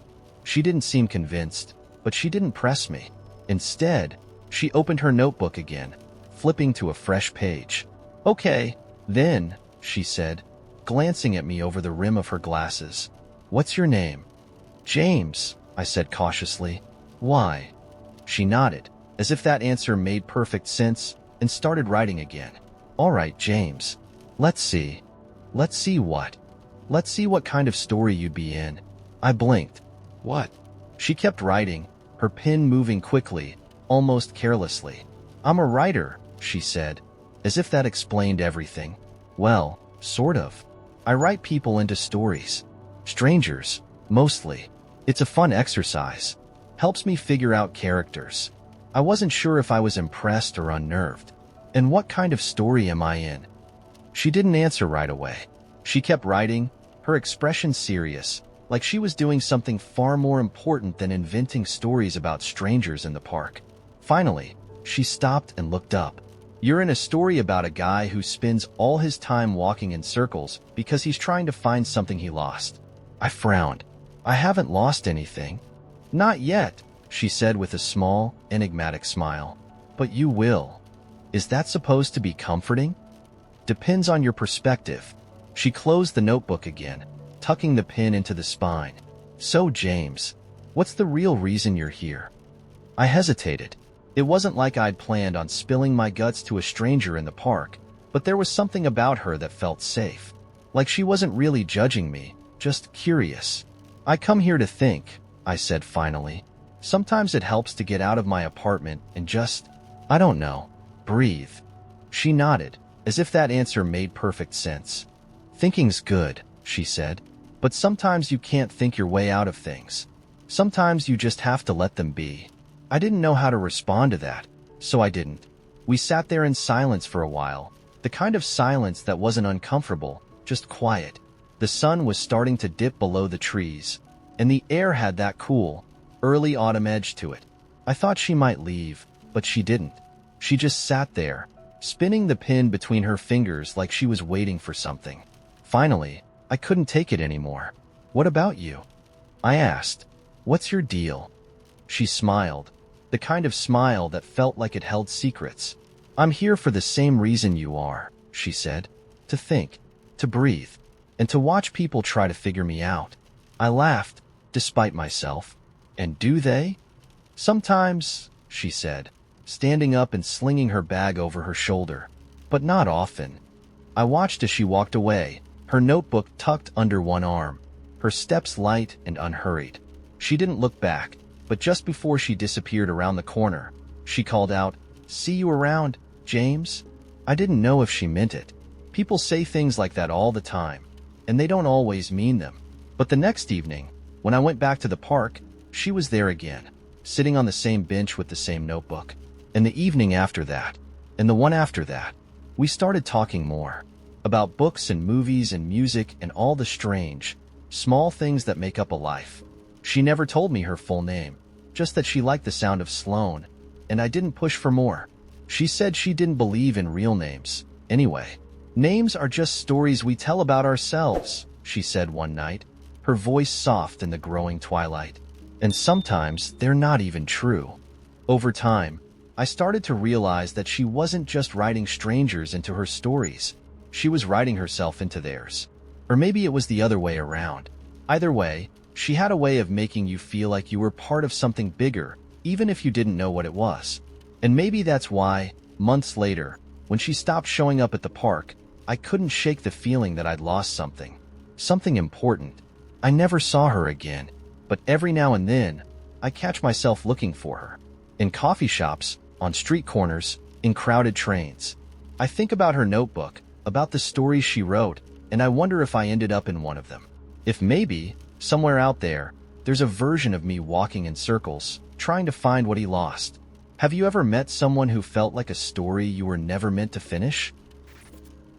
She didn't seem convinced, but she didn't press me. Instead, she opened her notebook again, flipping to a fresh page. "Okay, then," she said, glancing at me over the rim of her glasses. "What's your name?" "James," I said cautiously. "Why?" She nodded, as if that answer made perfect sense, and started writing again. "All right, James. Let's see. Let's see what? Let's see what kind of story you'd be in." I blinked. "What?" She kept writing, her pen moving quickly, almost carelessly. "I'm a writer," she said, as if that explained everything. "Well, sort of. I write people into stories. Strangers, mostly. It's a fun exercise. Helps me figure out characters." I wasn't sure if I was impressed or unnerved. "And what kind of story am I in?" She didn't answer right away. She kept writing, her expression serious, like she was doing something far more important than inventing stories about strangers in the park. Finally, she stopped and looked up. "You're in a story about a guy who spends all his time walking in circles because he's trying to find something he lost." I frowned. "I haven't lost anything." "Not yet," she said with a small, enigmatic smile. "But you will." Is that supposed to be comforting? Depends on your perspective. She closed the notebook again, tucking the pen into the spine. "So, James, what's the real reason you're here?" I hesitated. It wasn't like I'd planned on spilling my guts to a stranger in the park, but there was something about her that felt safe. Like she wasn't really judging me, just curious. "I come here to think," I said finally. "Sometimes it helps to get out of my apartment and just, I don't know, breathe." She nodded, as if that answer made perfect sense. "Thinking's good," she said, "but sometimes you can't think your way out of things. Sometimes you just have to let them be." I didn't know how to respond to that, so I didn't. We sat there in silence for a while, the kind of silence that wasn't uncomfortable, just quiet. The sun was starting to dip below the trees, and the air had that cool, early autumn edge to it. I thought she might leave, but she didn't. She just sat there, spinning the pin between her fingers like she was waiting for something. Finally, I couldn't take it anymore. "What about you?" I asked. "What's your deal?" She smiled, the kind of smile that felt like it held secrets. "I'm here for the same reason you are," she said. "To think, to breathe, and to watch people try to figure me out." I laughed, despite myself. "And do they?" "Sometimes," she said, standing up and slinging her bag over her shoulder. "But not often." I watched as she walked away, her notebook tucked under one arm, her steps light and unhurried. She didn't look back, but just before she disappeared around the corner, she called out, "See you around, James?" I didn't know if she meant it. People say things like that all the time, and they don't always mean them. But the next evening, when I went back to the park, she was there again, sitting on the same bench with the same notebook. And the evening after that, and the one after that, we started talking more about books and movies and music and all the strange, small things that make up a life. She never told me her full name, just that she liked the sound of Sloan, and I didn't push for more. She said she didn't believe in real names. Anyway, names are just stories we tell about ourselves, she said one night, her voice soft in the growing twilight. And sometimes they're not even true. Over time, I started to realize that she wasn't just writing strangers into her stories. She was writing herself into theirs. Or maybe it was the other way around. Either way, she had a way of making you feel like you were part of something bigger, even if you didn't know what it was. And maybe that's why, months later, when she stopped showing up at the park, I couldn't shake the feeling that I'd lost something. Something important. I never saw her again, but every now and then, I catch myself looking for her. In coffee shops, on street corners, in crowded trains. I think about her notebook, about the stories she wrote, and I wonder if I ended up in one of them. If maybe, somewhere out there, there's a version of me walking in circles, trying to find what he lost. Have you ever met someone who felt like a story you were never meant to finish?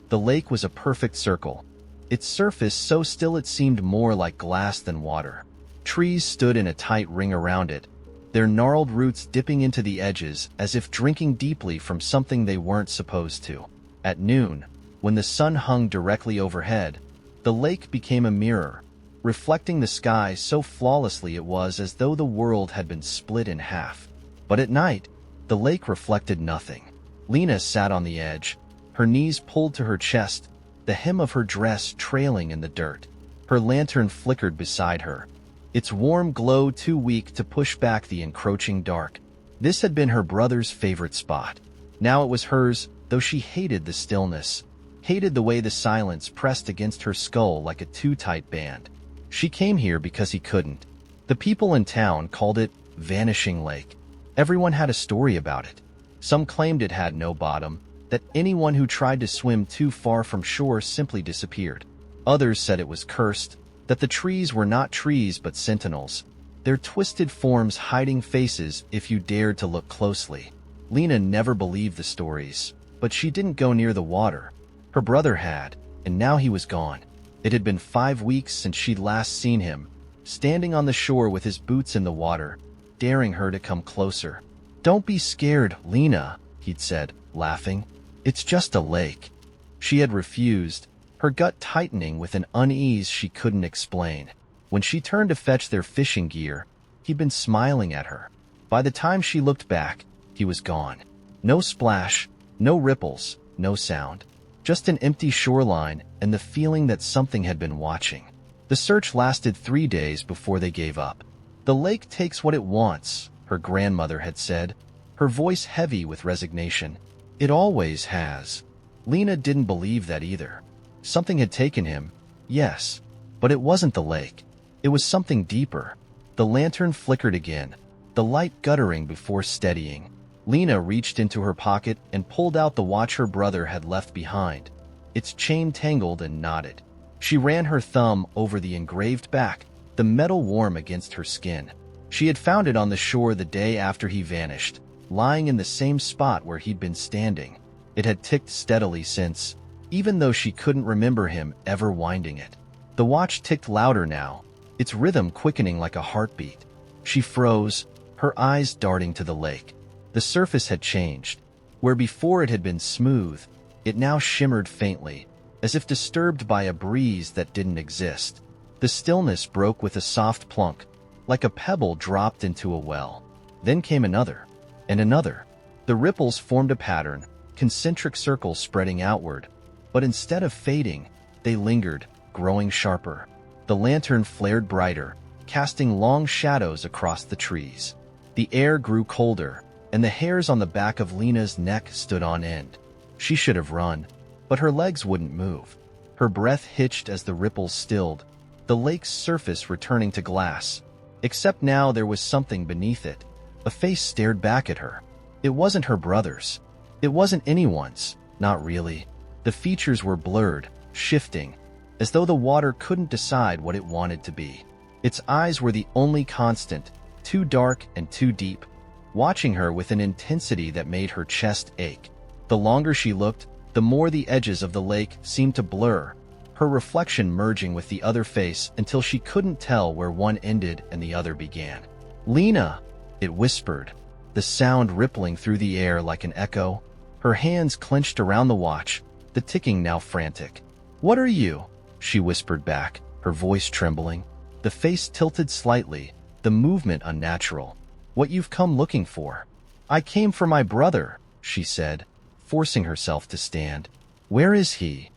The lake was a perfect circle. Its surface so still it seemed more like glass than water. Trees stood in a tight ring around it, their gnarled roots dipping into the edges as if drinking deeply from something they weren't supposed to. At noon, when the sun hung directly overhead, the lake became a mirror, reflecting the sky so flawlessly it was as though the world had been split in half. But at night, the lake reflected nothing. Lena sat on the edge, her knees pulled to her chest, the hem of her dress trailing in the dirt. Her lantern flickered beside her, its warm glow too weak to push back the encroaching dark. This had been her brother's favorite spot. Now it was hers, though she hated the stillness, hated the way the silence pressed against her skull like a too tight band. She came here because he couldn't. The people in town called it Vanishing Lake. Everyone had a story about it. Some claimed it had no bottom, that anyone who tried to swim too far from shore simply disappeared. Others said it was cursed, that the trees were not trees but sentinels, their twisted forms hiding faces if you dared to look closely. Lena never believed the stories, but she didn't go near the water. Her brother had, and now he was gone. It had been 5 weeks since she'd last seen him, standing on the shore with his boots in the water, daring her to come closer. "Don't be scared, Lena," he'd said, laughing. "It's just a lake." She had refused, her gut tightening with an unease she couldn't explain. When she turned to fetch their fishing gear, he'd been smiling at her. By the time she looked back, he was gone. No splash, no ripples, no sound. Just an empty shoreline and the feeling that something had been watching. The search lasted 3 days before they gave up. "The lake takes what it wants," her grandmother had said, her voice heavy with resignation. "It always has." Lena didn't believe that either. Something had taken him, yes, but it wasn't the lake. It was something deeper. The lantern flickered again, the light guttering before steadying. Lena reached into her pocket and pulled out the watch her brother had left behind. Its chain tangled and knotted. She ran her thumb over the engraved back, the metal warm against her skin. She had found it on the shore the day after he vanished, lying in the same spot where he'd been standing. It had ticked steadily since, even though she couldn't remember him ever winding it. The watch ticked louder now, its rhythm quickening like a heartbeat. She froze, her eyes darting to the lake. The surface had changed. Where before it had been smooth, it now shimmered faintly, as if disturbed by a breeze that didn't exist. The stillness broke with a soft plunk, like a pebble dropped into a well. Then came another, and another. The ripples formed a pattern, concentric circles spreading outward, but instead of fading, they lingered, growing sharper. The lantern flared brighter, casting long shadows across the trees. The air grew colder, and the hairs on the back of Lena's neck stood on end. She should have run, but her legs wouldn't move. Her breath hitched as the ripples stilled, the lake's surface returning to glass. Except now there was something beneath it. A face stared back at her. It wasn't her brother's. It wasn't anyone's, not really. The features were blurred, shifting, as though the water couldn't decide what it wanted to be. Its eyes were the only constant, too dark and too deep, watching her with an intensity that made her chest ache. The longer she looked, the more the edges of the lake seemed to blur, her reflection merging with the other face until she couldn't tell where one ended and the other began. "Lena," it whispered, the sound rippling through the air like an echo. Her hands clenched around the watch, the ticking now frantic. "What are you?" she whispered back, her voice trembling. The face tilted slightly, the movement unnatural. "What you've come looking for." "I came for my brother," she said, forcing herself to stand. "Where is he?"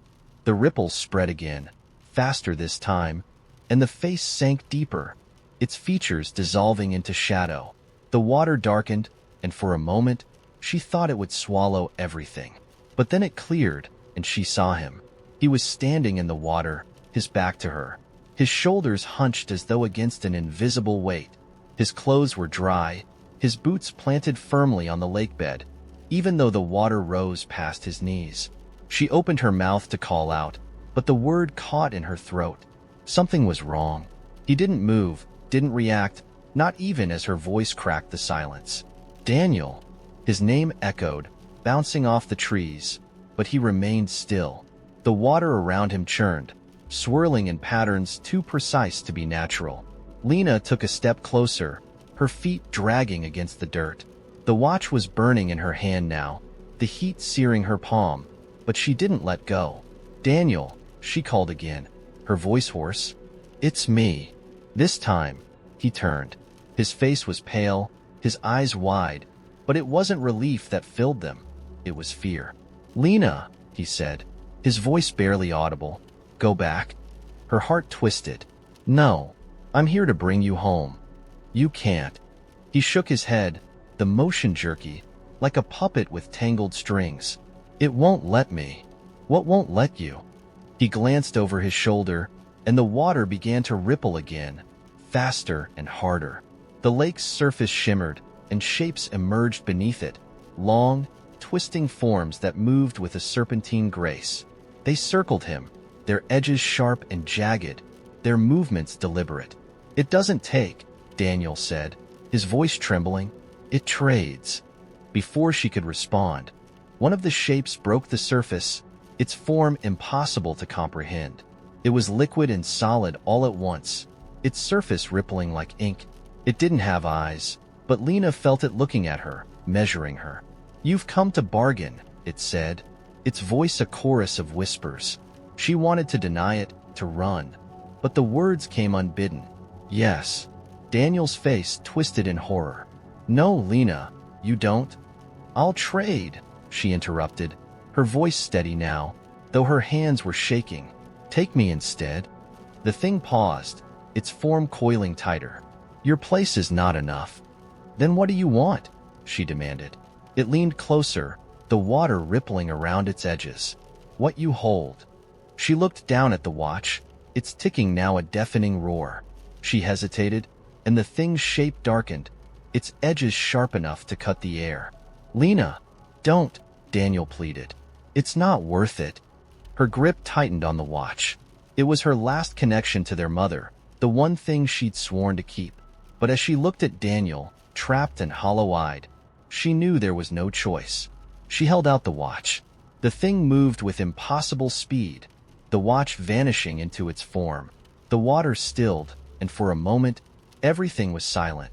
The ripples spread again, faster this time, and the face sank deeper, its features dissolving into shadow. The water darkened, and for a moment, she thought it would swallow everything. But then it cleared, and she saw him. He was standing in the water, his back to her, his shoulders hunched as though against an invisible weight. His clothes were dry, his boots planted firmly on the lake bed, even though the water rose past his knees. She opened her mouth to call out, but the word caught in her throat. Something was wrong. He didn't move, didn't react, not even as her voice cracked the silence. "Daniel." His name echoed, bouncing off the trees, but he remained still. The water around him churned, swirling in patterns too precise to be natural. Lena took a step closer, her feet dragging against the dirt. The watch was burning in her hand now, the heat searing her palm, but she didn't let go. "Daniel," she called again, her voice hoarse. "It's me." This time, he turned. His face was pale, his eyes wide, but it wasn't relief that filled them. It was fear. "Lena," he said, his voice barely audible. "Go back?" Her heart twisted. "No, I'm here to bring you home." "You can't." He shook his head, the motion jerky, like a puppet with tangled strings. "It won't let me." "What won't let you?" He glanced over his shoulder, and the water began to ripple again, faster and harder. The lake's surface shimmered, and shapes emerged beneath it, long, twisting forms that moved with a serpentine grace. They circled him, their edges sharp and jagged, their movements deliberate. "It doesn't take," Daniel said, his voice trembling. "It trades." Before she could respond, one of the shapes broke the surface, its form impossible to comprehend. It was liquid and solid all at once, its surface rippling like ink. It didn't have eyes, but Lena felt it looking at her, measuring her. "You've come to bargain," it said, its voice a chorus of whispers. She wanted to deny it, to run, but the words came unbidden. "Yes." Daniel's face twisted in horror. "No, Lena, you don't." "I'll trade," she interrupted, her voice steady now, though her hands were shaking. "Take me instead." The thing paused, its form coiling tighter. "Your place is not enough." "Then what do you want?" she demanded. It leaned closer, the water rippling around its edges. "What you hold." She looked down at the watch, its ticking now a deafening roar. She hesitated, and the thing's shape darkened, its edges sharp enough to cut the air. "Lena, don't," Daniel pleaded. "It's not worth it." Her grip tightened on the watch. It was her last connection to their mother, the one thing she'd sworn to keep. But as she looked at Daniel, trapped and hollow-eyed, she knew there was no choice. She held out the watch. The thing moved with impossible speed, the watch vanishing into its form. The water stilled, and for a moment, everything was silent.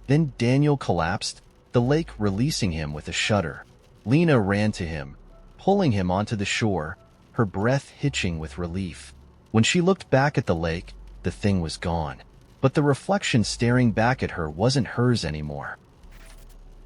Then Daniel collapsed, the lake releasing him with a shudder. Lena ran to him, pulling him onto the shore, her breath hitching with relief. When she looked back at the lake, the thing was gone. But the reflection staring back at her wasn't hers anymore.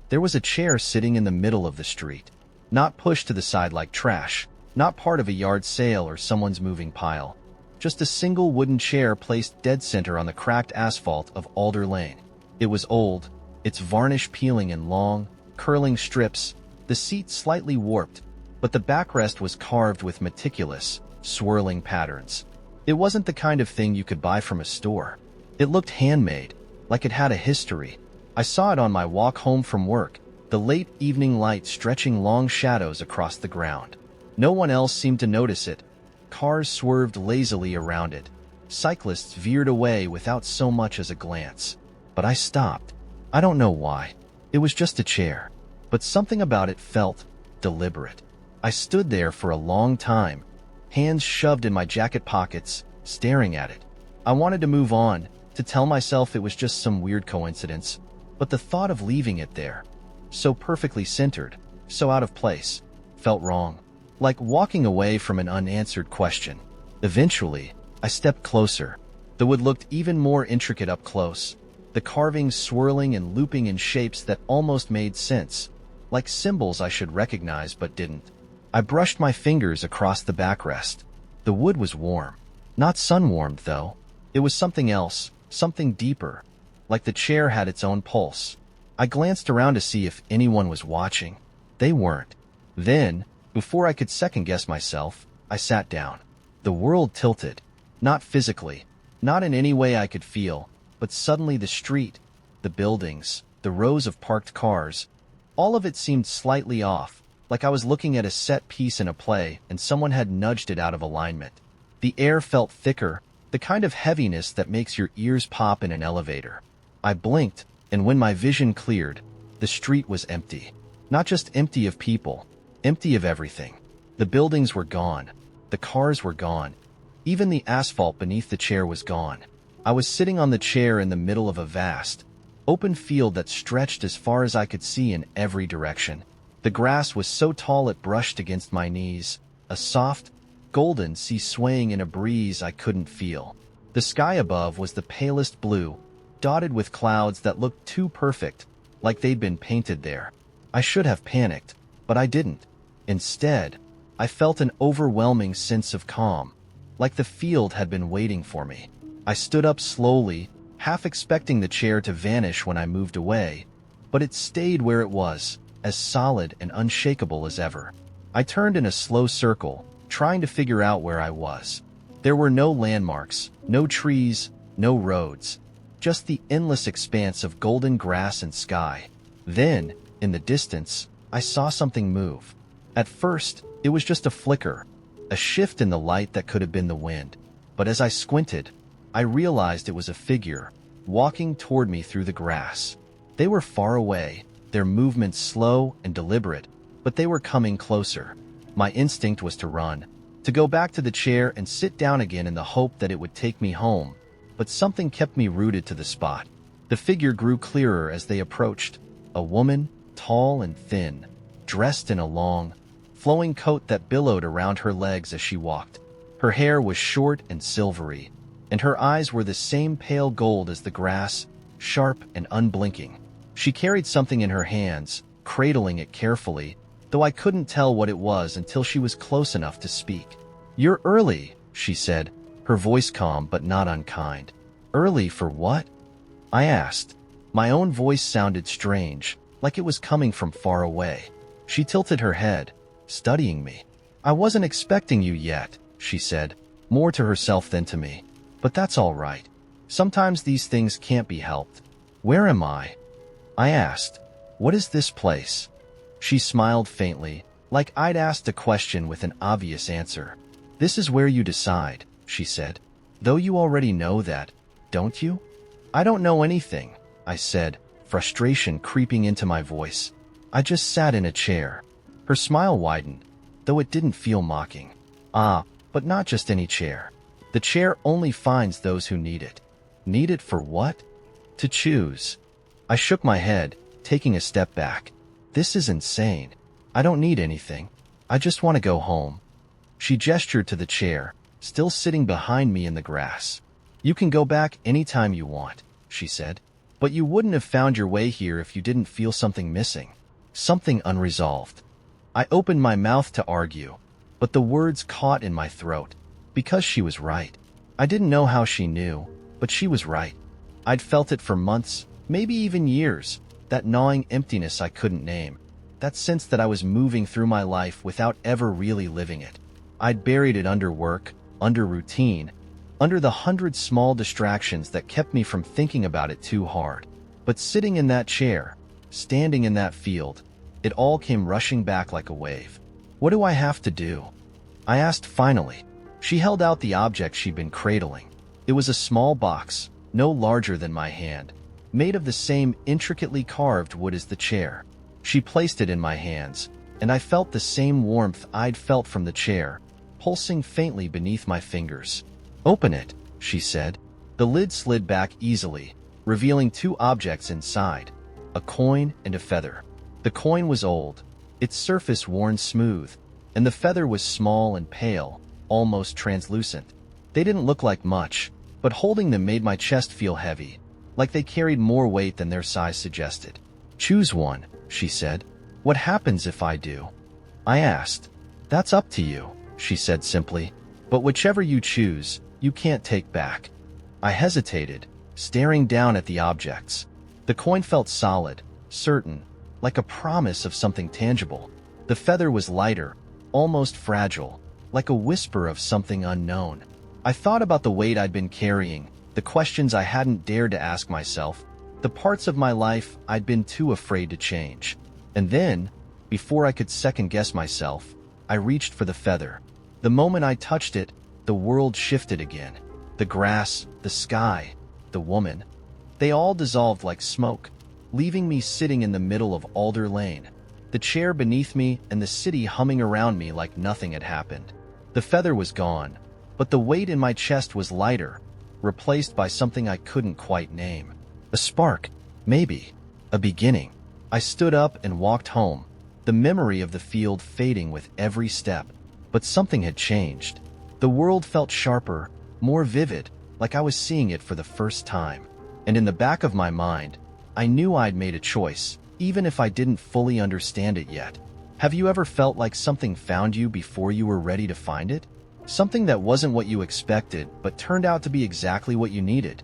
There was a chair sitting in the middle of the street, not pushed to the side like trash, not part of a yard sale or someone's moving pile. Just a single wooden chair placed dead center on the cracked asphalt of Alder Lane. It was old, its varnish peeling in long, curling strips, the seat slightly warped, but the backrest was carved with meticulous, swirling patterns. It wasn't the kind of thing you could buy from a store. It looked handmade, like it had a history. I saw it on my walk home from work, the late evening light stretching long shadows across the ground. No one else seemed to notice it. Cars swerved lazily around it. Cyclists veered away without so much as a glance. But I stopped. I don't know why. It was just a chair. But something about it felt deliberate. I stood there for a long time, hands shoved in my jacket pockets, staring at it. I wanted to move on, to tell myself it was just some weird coincidence, but the thought of leaving it there, so perfectly centered, so out of place, felt wrong, like walking away from an unanswered question. Eventually, I stepped closer. The wood looked even more intricate up close, the carvings swirling and looping in shapes that almost made sense, like symbols I should recognize but didn't. I brushed my fingers across the backrest. The wood was warm. Not sun-warmed, though. It was something else, something deeper, like the chair had its own pulse. I glanced around to see if anyone was watching. They weren't. Then, before I could second-guess myself, I sat down. The world tilted. Not physically, not in any way I could feel, but suddenly the street, the buildings, the rows of parked cars, all of it seemed slightly off, like I was looking at a set piece in a play and someone had nudged it out of alignment. The air felt thicker, the kind of heaviness that makes your ears pop in an elevator. I blinked, and when my vision cleared, the street was empty. Not just empty of people, empty of everything. The buildings were gone. The cars were gone. Even the asphalt beneath the chair was gone. I was sitting on the chair in the middle of a vast, open field that stretched as far as I could see in every direction. The grass was so tall it brushed against my knees, a soft, golden sea swaying in a breeze I couldn't feel. The sky above was the palest blue, dotted with clouds that looked too perfect, like they'd been painted there. I should have panicked, but I didn't. Instead, I felt an overwhelming sense of calm, like the field had been waiting for me. I stood up slowly, half expecting the chair to vanish when I moved away, but it stayed where it was, as solid and unshakable as ever. I turned in a slow circle, trying to figure out where I was. There were no landmarks, no trees, no roads, just the endless expanse of golden grass and sky. Then, in the distance, I saw something move. At first, it was just a flicker, a shift in the light that could have been the wind. But as I squinted, I realized it was a figure, walking toward me through the grass. They were far away, their movements slow and deliberate, but they were coming closer. My instinct was to run, to go back to the chair and sit down again in the hope that it would take me home, but something kept me rooted to the spot. The figure grew clearer as they approached, a woman, tall and thin, dressed in a long, flowing coat that billowed around her legs as she walked. Her hair was short and silvery, and her eyes were the same pale gold as the grass, sharp and unblinking. She carried something in her hands, cradling it carefully, though I couldn't tell what it was until she was close enough to speak. "You're early," she said, her voice calm but not unkind. "Early for what?" I asked. My own voice sounded strange, like it was coming from far away. She tilted her head, studying me. "I wasn't expecting you yet," she said, more to herself than to me. "But that's all right. Sometimes these things can't be helped." "Where am I?" I asked. "What is this place?" She smiled faintly, like I'd asked a question with an obvious answer. "This is where you decide," she said. "Though you already know that, don't you?" "I don't know anything," I said, frustration creeping into my voice. "I just sat in a chair." Her smile widened, though it didn't feel mocking. "Ah, but not just any chair. The chair only finds those who need it." "Need it for what?" "To choose." I shook my head, taking a step back. "This is insane. I don't need anything. I just want to go home." She gestured to the chair, still sitting behind me in the grass. "You can go back anytime you want," she said. "But you wouldn't have found your way here if you didn't feel something missing. Something unresolved." I opened my mouth to argue, but the words caught in my throat. Because she was right. I didn't know how she knew, but she was right. I'd felt it for months, maybe even years, that gnawing emptiness I couldn't name. That sense that I was moving through my life without ever really living it. I'd buried it under work, under routine, under the 100 small distractions that kept me from thinking about it too hard. But sitting in that chair, standing in that field, it all came rushing back like a wave. "What do I have to do?" I asked finally. She held out the object she'd been cradling. It was a small box, no larger than my hand, made of the same intricately carved wood as the chair. She placed it in my hands, and I felt the same warmth I'd felt from the chair, pulsing faintly beneath my fingers. "Open it," she said. The lid slid back easily, revealing two objects inside, a coin and a feather. The coin was old, its surface worn smooth, and the feather was small and pale, almost translucent. They didn't look like much, but holding them made my chest feel heavy, like they carried more weight than their size suggested. "Choose one," she said. "What happens if I do?" I asked. "That's up to you," she said simply. "But whichever you choose, you can't take back." I hesitated, staring down at the objects. The coin felt solid, certain, like a promise of something tangible. The feather was lighter, almost fragile, like a whisper of something unknown. I thought about the weight I'd been carrying, the questions I hadn't dared to ask myself, the parts of my life I'd been too afraid to change. And then, before I could second-guess myself, I reached for the feather. The moment I touched it, the world shifted again. The grass, the sky, the woman. They all dissolved like smoke, leaving me sitting in the middle of Alder Lane, the chair beneath me and the city humming around me like nothing had happened. The feather was gone, but the weight in my chest was lighter, replaced by something I couldn't quite name. A spark, maybe. A beginning. I stood up and walked home, the memory of the field fading with every step. But something had changed. The world felt sharper, more vivid, like I was seeing it for the first time. And in the back of my mind, I knew I'd made a choice, even if I didn't fully understand it yet. Have you ever felt like something found you before you were ready to find it? Something that wasn't what you expected, but turned out to be exactly what you needed?